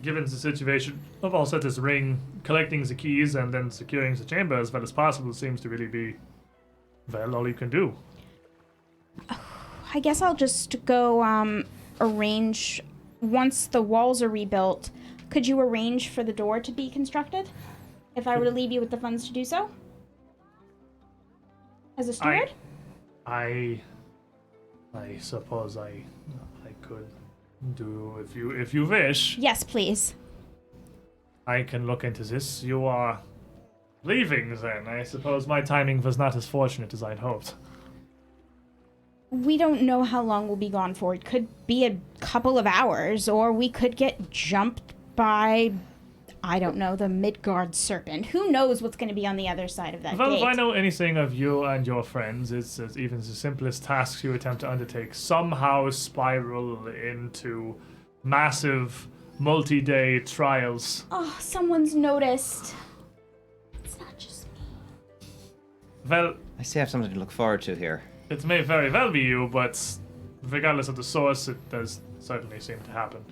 Given the situation of Alseta's ring, collecting the keys and then securing the chamber as well as possible seems to really be, well, all you can do. I guess I'll just go arrange, once the walls are rebuilt, could you arrange for the door to be constructed? If I were to leave you with the funds to do so? As a steward? I suppose I could do if you wish. Yes, please. I can look into this. You are leaving then. I suppose my timing was not as fortunate as I'd hoped. We don't know how long we'll be gone for. It could be a couple of hours, or we could get jumped by, I don't know, the Midgard serpent. Who knows what's going to be on the other side of that Well, gate? if I know anything of you and your friends, it's that even the simplest tasks you attempt to undertake somehow spiral into massive, multi-day trials. Oh, someone's noticed. It's not just me. Well, I see I have something to look forward to here. it may very well be you, but regardless of the source, it does certainly seem to happen.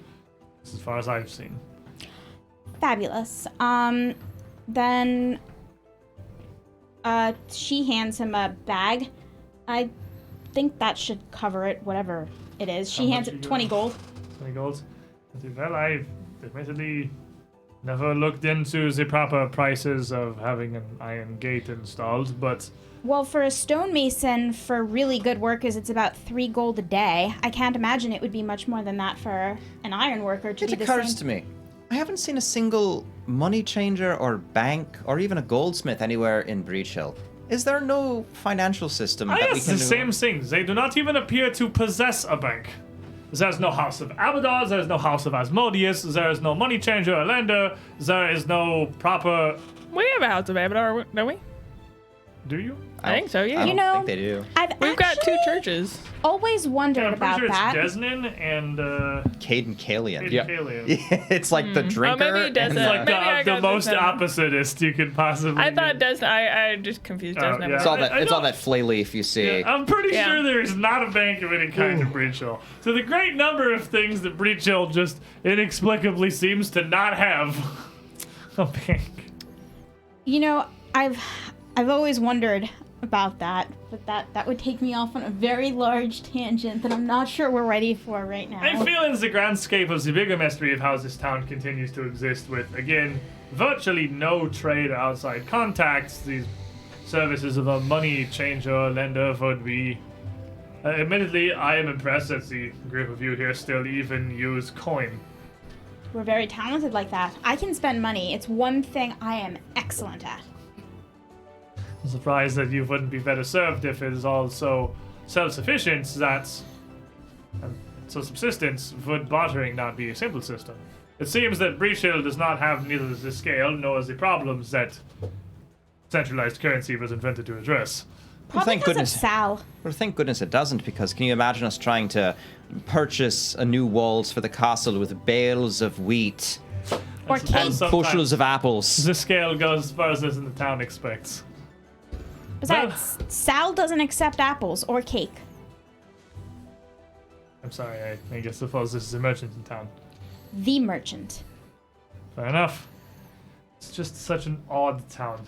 As far as I've seen. Fabulous. Then she hands him a bag. I think that should cover it, whatever it is. She How hands much it you 20 got? gold. 20 gold. Well, I've admittedly never looked into the proper prices of having an iron gate installed, but Well, for a stonemason, for really good workers, it's about 3 gold a day. I can't imagine it would be much more than that for an iron worker to It do the occurs same. to me, I haven't seen a single money changer or bank or even a goldsmith anywhere in Breachill. Is there no financial system that we yes, can the do? same things. They do not even appear to possess a bank. There's no house of Abaddon, there's no house of Asmodeus, there is no money changer or lender, there is no proper... We have a house of Abadar, don't we? Do you? I think so, yeah. I You don't know, think they do. I've We've got 2 actually churches. always wondered Yeah, I'm about pretty sure that. it's Desnin and Caden Kalian. Yeah. Kalian. It's like the drinker. maybe it doesn't. and, Like Maybe I the got most this down. oppositeist you could possibly I thought get. I just confused Oh, Desmond. yeah. It's all that. I It's all know. that flay leaf you see. Yeah, I'm pretty Yeah. sure there is not a bank of any kind in Breachill. So the great number of things that Breachill just inexplicably seems to not have a bank. You know, I've always wondered about that, but that would take me off on a very large tangent that I'm not sure we're ready for right now. I feel in the grand scape of the bigger mystery of how this town continues to exist with, again, virtually no trade or outside contacts, these services of a money changer or lender would be... admittedly, I am impressed that the group of you here still even use coin. We're very talented like that. I can spend money. It's one thing I am excellent at. I'm surprised that you wouldn't be better served if it is all so self-sufficient that... and so subsistence, would bartering not be a simple system? It seems that Breachill does not have neither the scale nor the problems that centralized currency was invented to address. Probably thank because goodness. of Sal. Well, thank goodness it doesn't, because can you imagine us trying to purchase a new walls for the castle with bales of wheat Or And cake. and sometimes bushels of apples? The scale goes as far as the town expects. Besides, Sal doesn't accept apples or cake. I'm sorry, I guess suppose this is a merchant in town. The merchant. Fair enough. It's just such an odd town.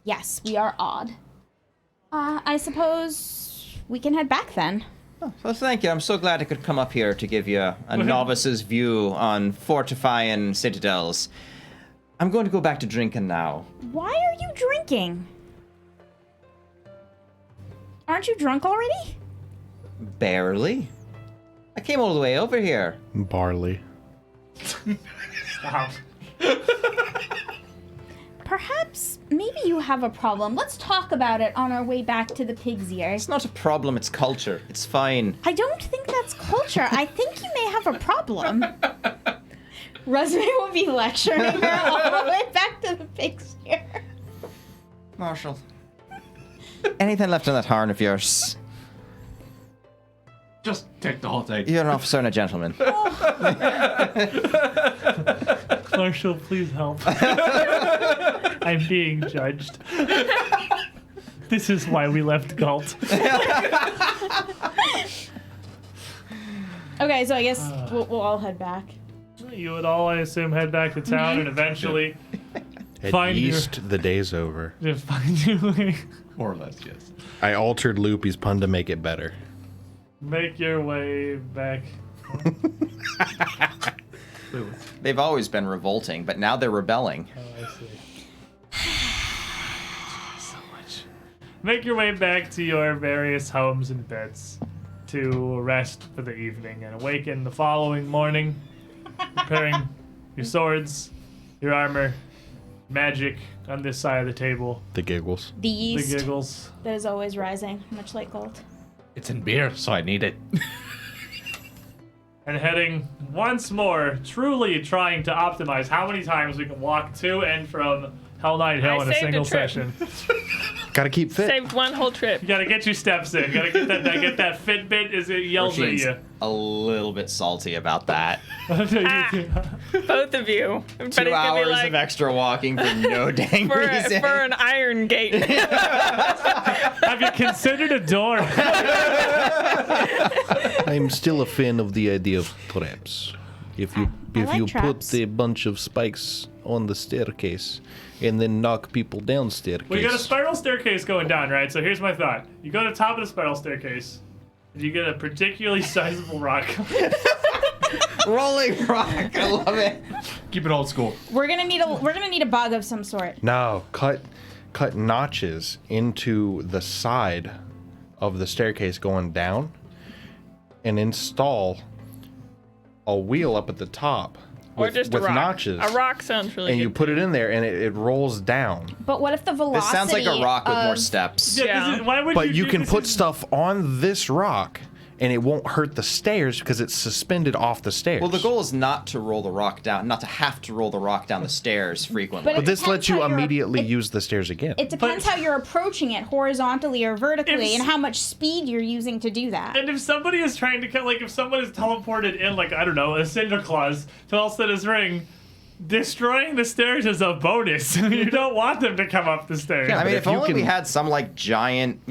Yes, we are odd. I suppose we can head back then. Well, thank you. I'm so glad I could come up here to give you a novice's view on fortifying citadels. I'm going to go back to drinking now. Why are you drinking? Aren't you drunk already? Barely. I came all the way over here. Barley. Stop. Perhaps, maybe you have a problem. Let's talk about it on our way back to the pig's ear. It's not a problem, it's culture. It's fine. I don't think that's culture. I think you may have a problem. Resume will be lecturing her all the way back to the pig's ear. Marshall. Anything left in that horn of yours? Just take the whole thing. You're an officer and a gentleman. Marshall, please help. I'm being judged. This is why we left Galt. Okay, so I guess we'll all head back. you would all, I assume, head back to town and eventually At find east, the day's over. find your way. More or less, yes. I altered Loopy's pun to make it better. Make your way back. They've always been revolting, but now they're rebelling. Oh, I see. So much. Make your way back to your various homes and beds to rest for the evening and awaken the following morning, preparing your swords, your armor, magic on this side of the table, The giggles. The yeast the giggles. that is always rising, much like gold. It's in beer, so I need it. And heading once more, truly trying to optimize how many times we can walk to and from Hell Knight Hill I in a saved a single trip. session. Gotta keep fit. Saved one whole trip. You gotta get your steps in. You gotta get that Fitbit as it yells at Roshin's you. a little bit salty about that. Both of you. 2 hours of extra walking for no dang reason. for an iron gate. Have you considered a door? I'm still a fan of the idea of traps. If you I if like you traps. put a bunch of spikes on the staircase and then knock people down staircase. We got a spiral staircase going down, right? So here's my thought. You go to the top of the spiral staircase, and you get a particularly sizable rock. Rolling rock, I love it. Keep it old school. We're gonna need a bug of some sort. No, cut notches into the side of the staircase going down and install a wheel up at the top Or with, just a with rock. notches. A rock sounds really and good. you put it in there and it rolls down. But what if the velocity? This sounds like a rock with more of- steps. Yeah. Why would But you you do can this put in- stuff on this rock and it won't hurt the stairs because it's suspended off the stairs. Well, the goal is not to roll the rock down, not to have to roll the rock down the stairs frequently. But But this depends lets you how you're- immediately it- use the stairs again. It depends how you're approaching it, horizontally or vertically, If- and how much speed you're using to do that. And if somebody is trying to cut, like, if someone is teleported in, like, I don't know, a Cinder Claws to Alseta's ring, destroying the stairs is a bonus. You don't want them to come up the stairs. I but mean, if if you only we can- had some like giant,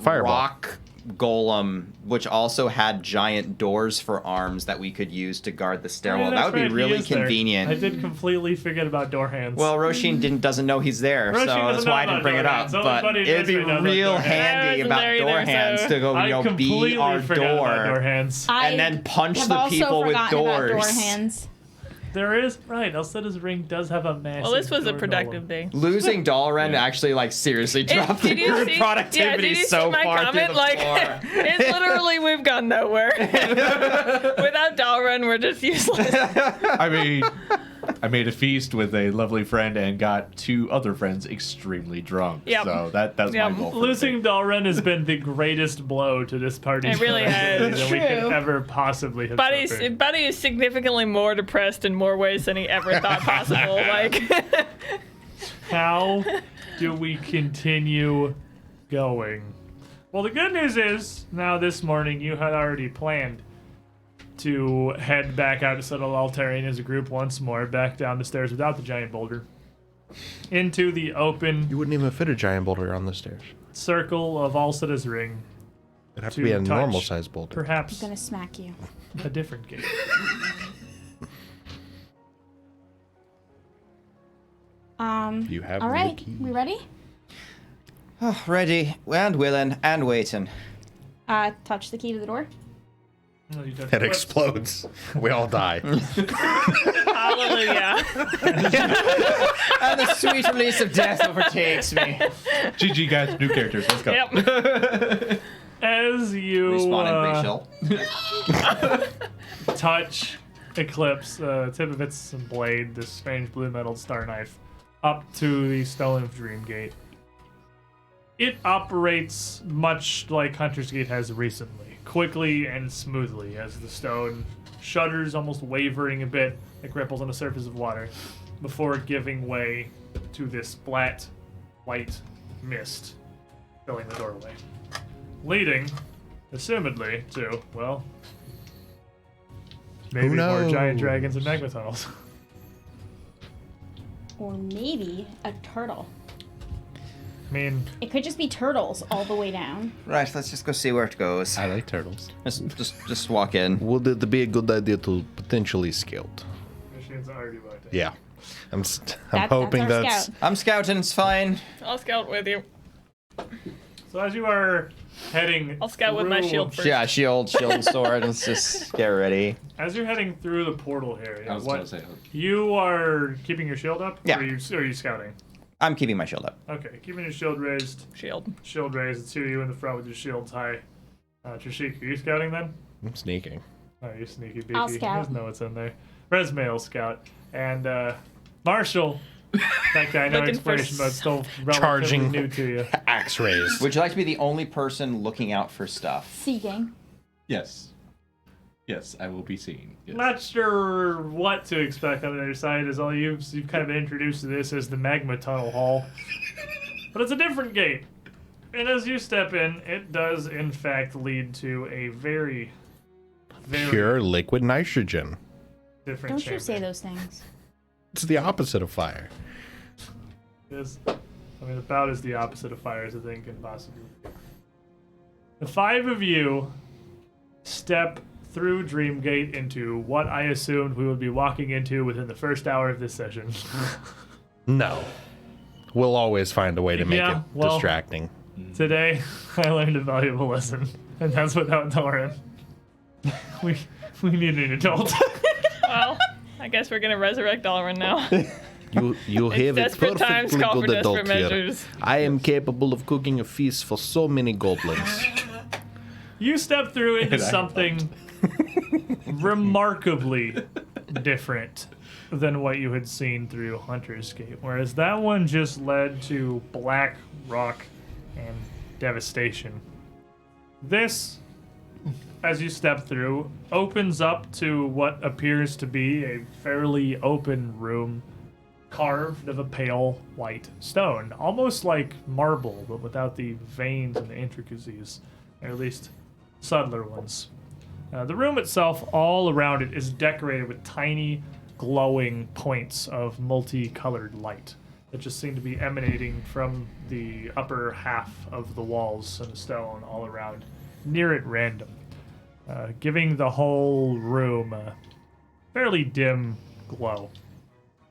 Fireball. rock golem, which also had giant doors for arms that we could use to guard the stairwell. Yeah, That would that's be right, he really is there. convenient. I did completely forget about door hands. Well, Roshin doesn't know he's there, Roshin so doesn't that's know why I about didn't bring it door up. hands. Only But buddy it'd be does know about real door hands. handy I wasn't about there door either, hands so- to go, I be completely our forgot about door door, hands. and then punch have the also people with forgotten about door doors. hands. There is, right, Alseta's ring does have a massive Well, this was a door productive golem. day. Losing Dalren actually, like, seriously dropped the Did you group see- productivity yeah, did you so see my far comment? through the Like, floor. it's literally we've gone nowhere. Without Dalren, we're just useless. I mean, I made a feast with a lovely friend and got 2 other friends extremely drunk. Yep. So that's Yep. my goal. For Losing Dalren has been the greatest blow to this party It really has. than we could True. ever possibly have suffered. Buddy is significantly more depressed in more ways than he ever thought possible. Like, How do we continue going? Well, the good news is, now this morning you had already planned to head back out to Settle Altarian as a group once more, back down the stairs without the giant boulder, into the open You wouldn't even fit a giant boulder on the stairs. circle of Alseta's ring. It'd have To to be a touch. normal size boulder. Perhaps I'm gonna smack you. a different gate. You have All the right, key. we ready? Oh, ready and willing and waiting. Touch the key to the door. Oh, you don't- It explodes. We all die. hallelujah. And the sweet release of death overtakes me. GG, guys. New characters. Let's go. Yep. As you Respawn in Breachill. touch Eclipse, tip of its blade, this strange blue metal star knife, up to the Stone of Dream Gate. It operates much like Hunter's Gate has recently, quickly and smoothly, as the stone shudders, almost wavering a bit, like ripples on the surface of water, before giving way to this flat, white mist filling the doorway. Leading, assumedly, to, well, maybe more giant knows? dragons and magma tunnels. Or maybe a turtle. I mean, It could just be turtles all the way down. Right, let's just go see where it goes. I like turtles. Just walk in. Would it be a good idea to potentially scout? Morgan's already walked in. Yeah. I'm That's hoping our that's. scout. I'm scouting. It's fine. I'll scout with you. So as you are heading I'll scout with my through- shield first. Yeah, shield, sword. Let's just get ready. As you're heading through the portal here, I was what, going to say. you are keeping your shield up? Yeah. Or are you scouting? I'm keeping my shield up. Okay, keeping your shield raised. Shield. Shield raised. It's two of you in the front with your shields high. Trishik, are you scouting then? I'm sneaking. Oh, you sneaky beaky. I'll He scout. doesn't know what's in there. Resmail will scout. And Marshall, that guy, no Looking for inspiration, but still relatively Charging. new to you. Axe raised. Would you like to be the only person looking out for stuff? Seeking. Yes. Yes, I will be seeing. Yes. Not sure what to expect on the other side, as all you've kind of been introduced to this as the Magma Tunnel Hall. But it's a different gate. And as you step in, it does in fact lead to a very, very Pure liquid nitrogen. different Don't chamber. you say those things. It's the opposite of fire. About as the opposite of fire as a thing can possibly be. The five of you step through Dreamgate into what I assumed we would be walking into within the first hour of this session. No. We'll always find a way to make Yeah, it well- distracting. Today, I learned a valuable lesson, and that's without Doran. We need an adult. Well, I guess we're gonna resurrect Alrin now. You have a Desperate times perfectly call for good adult desperate here. measures. I am capable of cooking a feast for so many goblins. You step through into something remarkably different than what you had seen through Hunter's Gate, whereas that one just led to black rock and devastation. This, as you step through, opens up to what appears to be a fairly open room carved of a pale white stone, almost like marble, but without the veins and the intricacies, or at least subtler ones. The room itself, all around it, is decorated with tiny, glowing points of multicolored light that just seem to be emanating from the upper half of the walls and the stone all around, near at random, giving the whole room a fairly dim glow.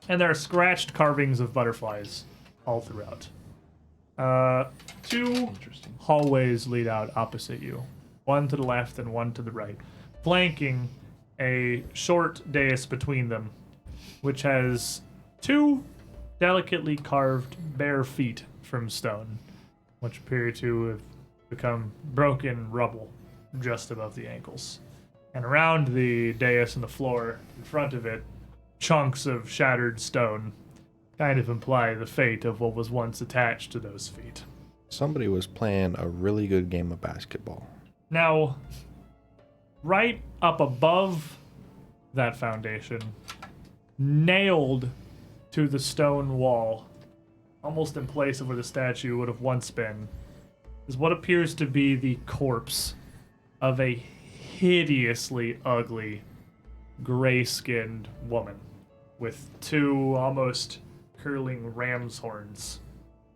And there are scratched carvings of butterflies all throughout. Two hallways lead out opposite you, one to the left and one to the right, flanking a short dais between them, which has two delicately carved bare feet from stone, which appear to have become broken rubble just above the ankles. And around the dais and the floor in front of it, chunks of shattered stone kind of imply the fate of what was once attached to those feet. Somebody was playing a really good game of basketball. Now, right up above that foundation, nailed to the stone wall, almost in place of where the statue would have once been, is what appears to be the corpse of a hideously ugly, gray-skinned woman with two almost curling ram's horns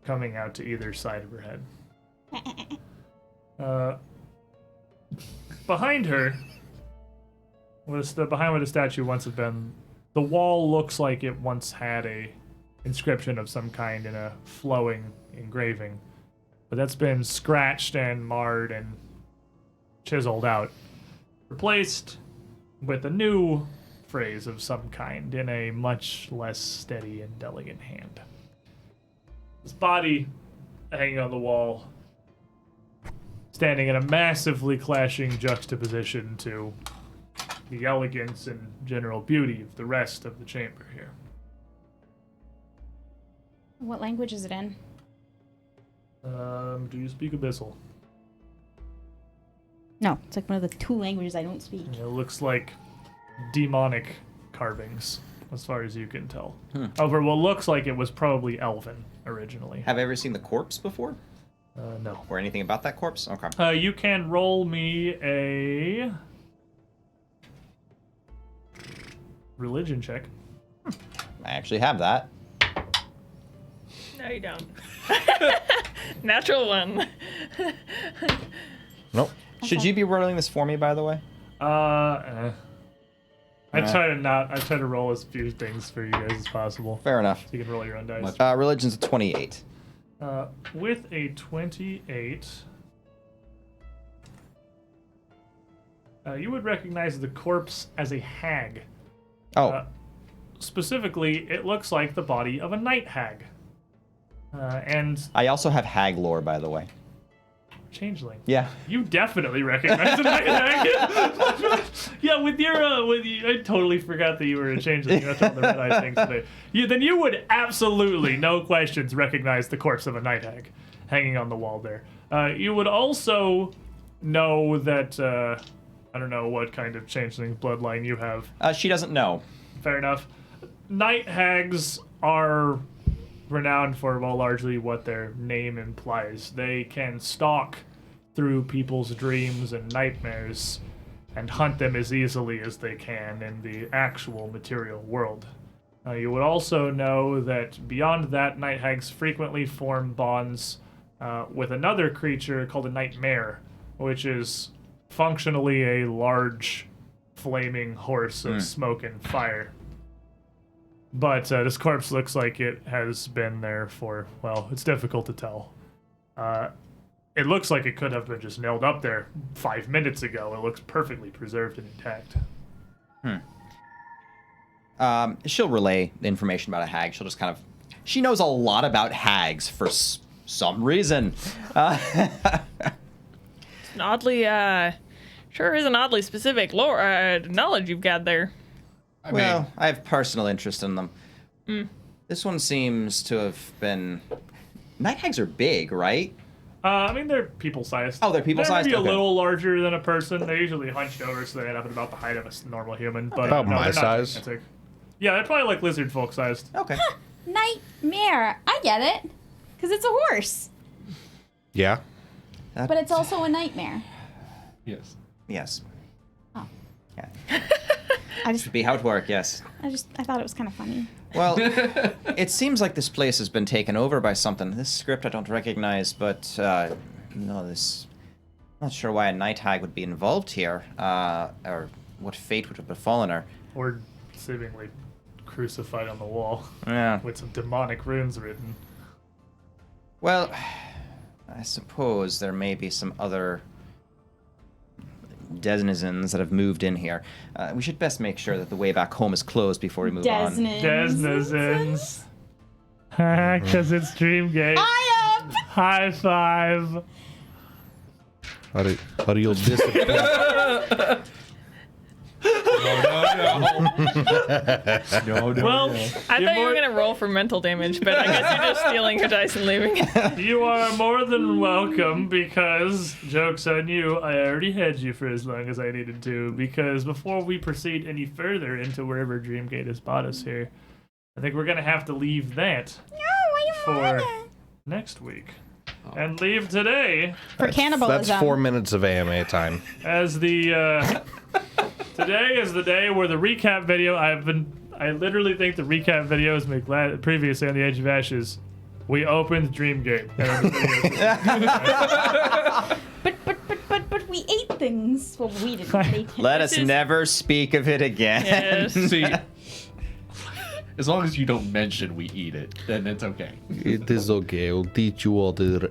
coming out to either side of her head. Behind her, behind where the statue once had been, the wall looks like it once had a inscription of some kind in a flowing engraving, but that's been scratched and marred and chiseled out, replaced with a new phrase of some kind in a much less steady and delicate hand. His body hanging on the wall, standing in a massively clashing juxtaposition to the elegance and general beauty of the rest of the chamber here. What language is it in? Do you speak Abyssal? No, it's like one of the two languages I don't speak. It looks like demonic carvings, as far as you can tell. Over what looks like it was probably Elven originally. Have I ever seen the corpse before? No. Or anything about that corpse? Okay. You can roll me a religion check. I actually have that. No, you don't. Natural one. Nope. Should you be rolling this for me, by the way? I try to roll as few things for you guys as possible. Fair enough. So you can roll your own dice. Religion's a 28. With a 28, you would recognize the corpse as a hag. Oh. Specifically, it looks like the body of a night hag. And I also have hag lore, by the way. changeling. Yeah. You definitely recognize the night hag. Yeah, with your, I totally forgot that you were a changeling. That's all the red eye things today. Then you would absolutely, no questions, recognize the corpse of a night hag hanging on the wall there. You would also know that, I don't know what kind of changeling bloodline you have. She doesn't know. Fair enough. Night hags are renowned for, well, largely what their name implies. They can stalk through people's dreams and nightmares and hunt them as easily as they can in the actual material world. You would also know that beyond that, night hags frequently form bonds with another creature called a nightmare, which is functionally a large flaming horse of smoke and fire. But this corpse looks like it has been there for, well, it's difficult to tell. It looks like it could have been just nailed up there 5 minutes ago. It looks perfectly preserved and intact. She'll relay the information about a hag. She'll just kind of... She knows a lot about hags for some reason. It's an oddly, sure is an oddly specific lore, knowledge you've got there. I have personal interest in them. This one seems to have been... Night hags are big, right? I mean, they're people-sized. Oh, they're people-sized? They're maybe Okay. a little larger than a person. They're usually hunched over, so they end up at about the height of a normal human. But About no, my they're not size. gigantic. Yeah, they're probably like lizard folk-sized. Okay. Nightmare. I get it. Because it's a horse. Yeah. But it's also a nightmare. Yes. Yes. Oh. Yeah. I just Should be how it works, yes. I thought it was kind of funny. Well, it seems like this place has been taken over by something. This script I don't recognize, but no, this... Not sure why a night hag would be involved here, or what fate would have befallen her. Or seemingly crucified on the wall Yeah. with some demonic runes written. Well, I suppose there may be some other denizens that have moved in here. We should best make sure that the way back home is closed before we move on. Desnizens. Because it's Dreamgate. High five. Are you disappointed? No. Well, I thought you were gonna roll for mental damage, but I guess you're just stealing your dice and leaving. you are more than welcome because, joke's on you, I already had you for as long as I needed to. Because before we proceed any further into wherever Dreamgate has brought us here, I think we're going to have to leave that for next week. And leave today For cannibalism. That's 4 minutes of AMA time. as the... Today is the day where the recap video, I literally think the recap videos make previously on the Age of Ashes, we opened Dreamgate. But we ate things. Well, we didn't eat. Let us never speak of it again. Yes. See, as long as you don't mention we eat it, then it's okay. It is okay. I'll teach you all the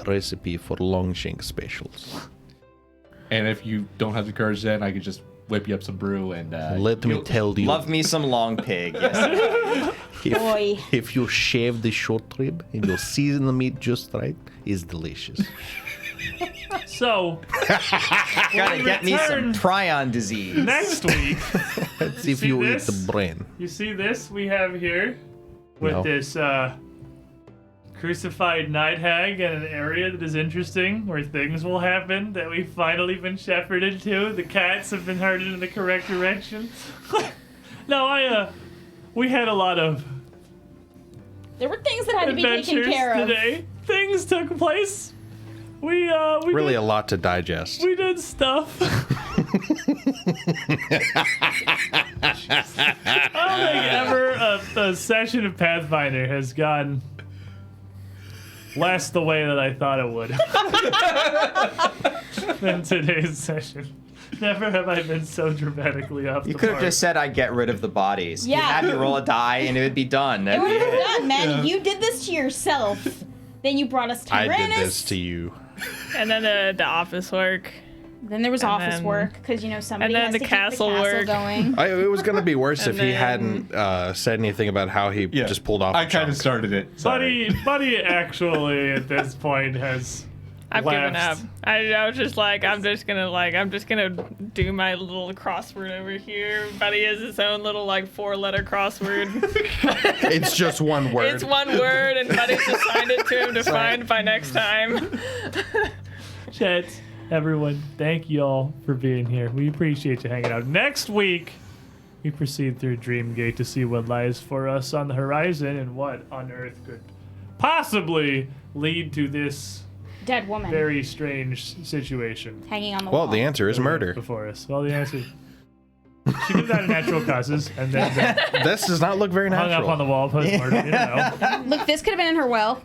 recipe for Longshank specials. And if you don't have the courage, then I could just whip you up some brew and Let me tell you. Love me some long pig. Yes. Boy. If you shave the short rib and you season the meat just right, it's delicious. So, Gotta get me some prion disease. next week, That's if see you this? eat the brain. you see this we have here with No. this crucified night hag in an area that is interesting, where things will happen that we've finally been shepherded to. The cats have been herded in the correct direction. No, we had a lot of There were things that had to be taken adventures care of. today. Things took place. We Really did, a lot to digest. we did stuff. I don't think ever a session of Pathfinder has gone less the way that I thought it would. than today's session. Never have I been so dramatically off You the could have mark. just said, I get rid of the bodies. Yeah. You'd have you roll a die and it would be done. It would have been done, man. You did this to yourself. Then you brought us I Tyrannus. did this to you. And then the office work. Then there was And office then- work because somebody and then has the to keep castle the castle work. going. It was going to be worse if And he then- hadn't said anything about how he just pulled off. I a kind of chunk. started it. Sorry. Buddy actually at this point has I've given up. left. I was just like, I'm just gonna do my little crossword over here. Buddy has his own little 4-letter crossword. It's just one word. It's one word, and Buddy's assigned it to him to find by next time. Chat, everyone, thank y'all for being here. We appreciate you hanging out. Next week, we proceed through Dreamgate to see what lies for us on the horizon and what on earth could possibly lead to this Dead woman very strange situation hanging on the wall. Well, the answer is murder. before us. Well, the answer. She could have died of natural causes and then This does not look very hung natural. up on the wall post-mortem. You know. Look, this could have been in her will.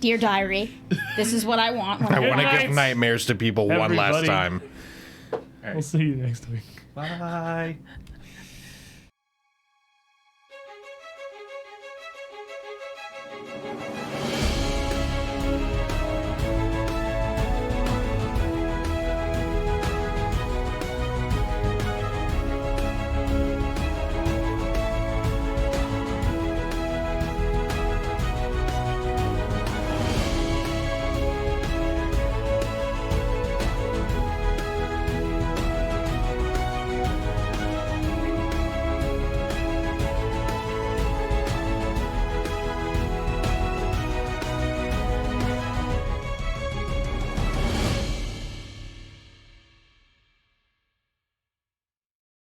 Dear diary, this is what I want. When I want to night, give nightmares to people one last everybody. time. We'll see you next week. Bye.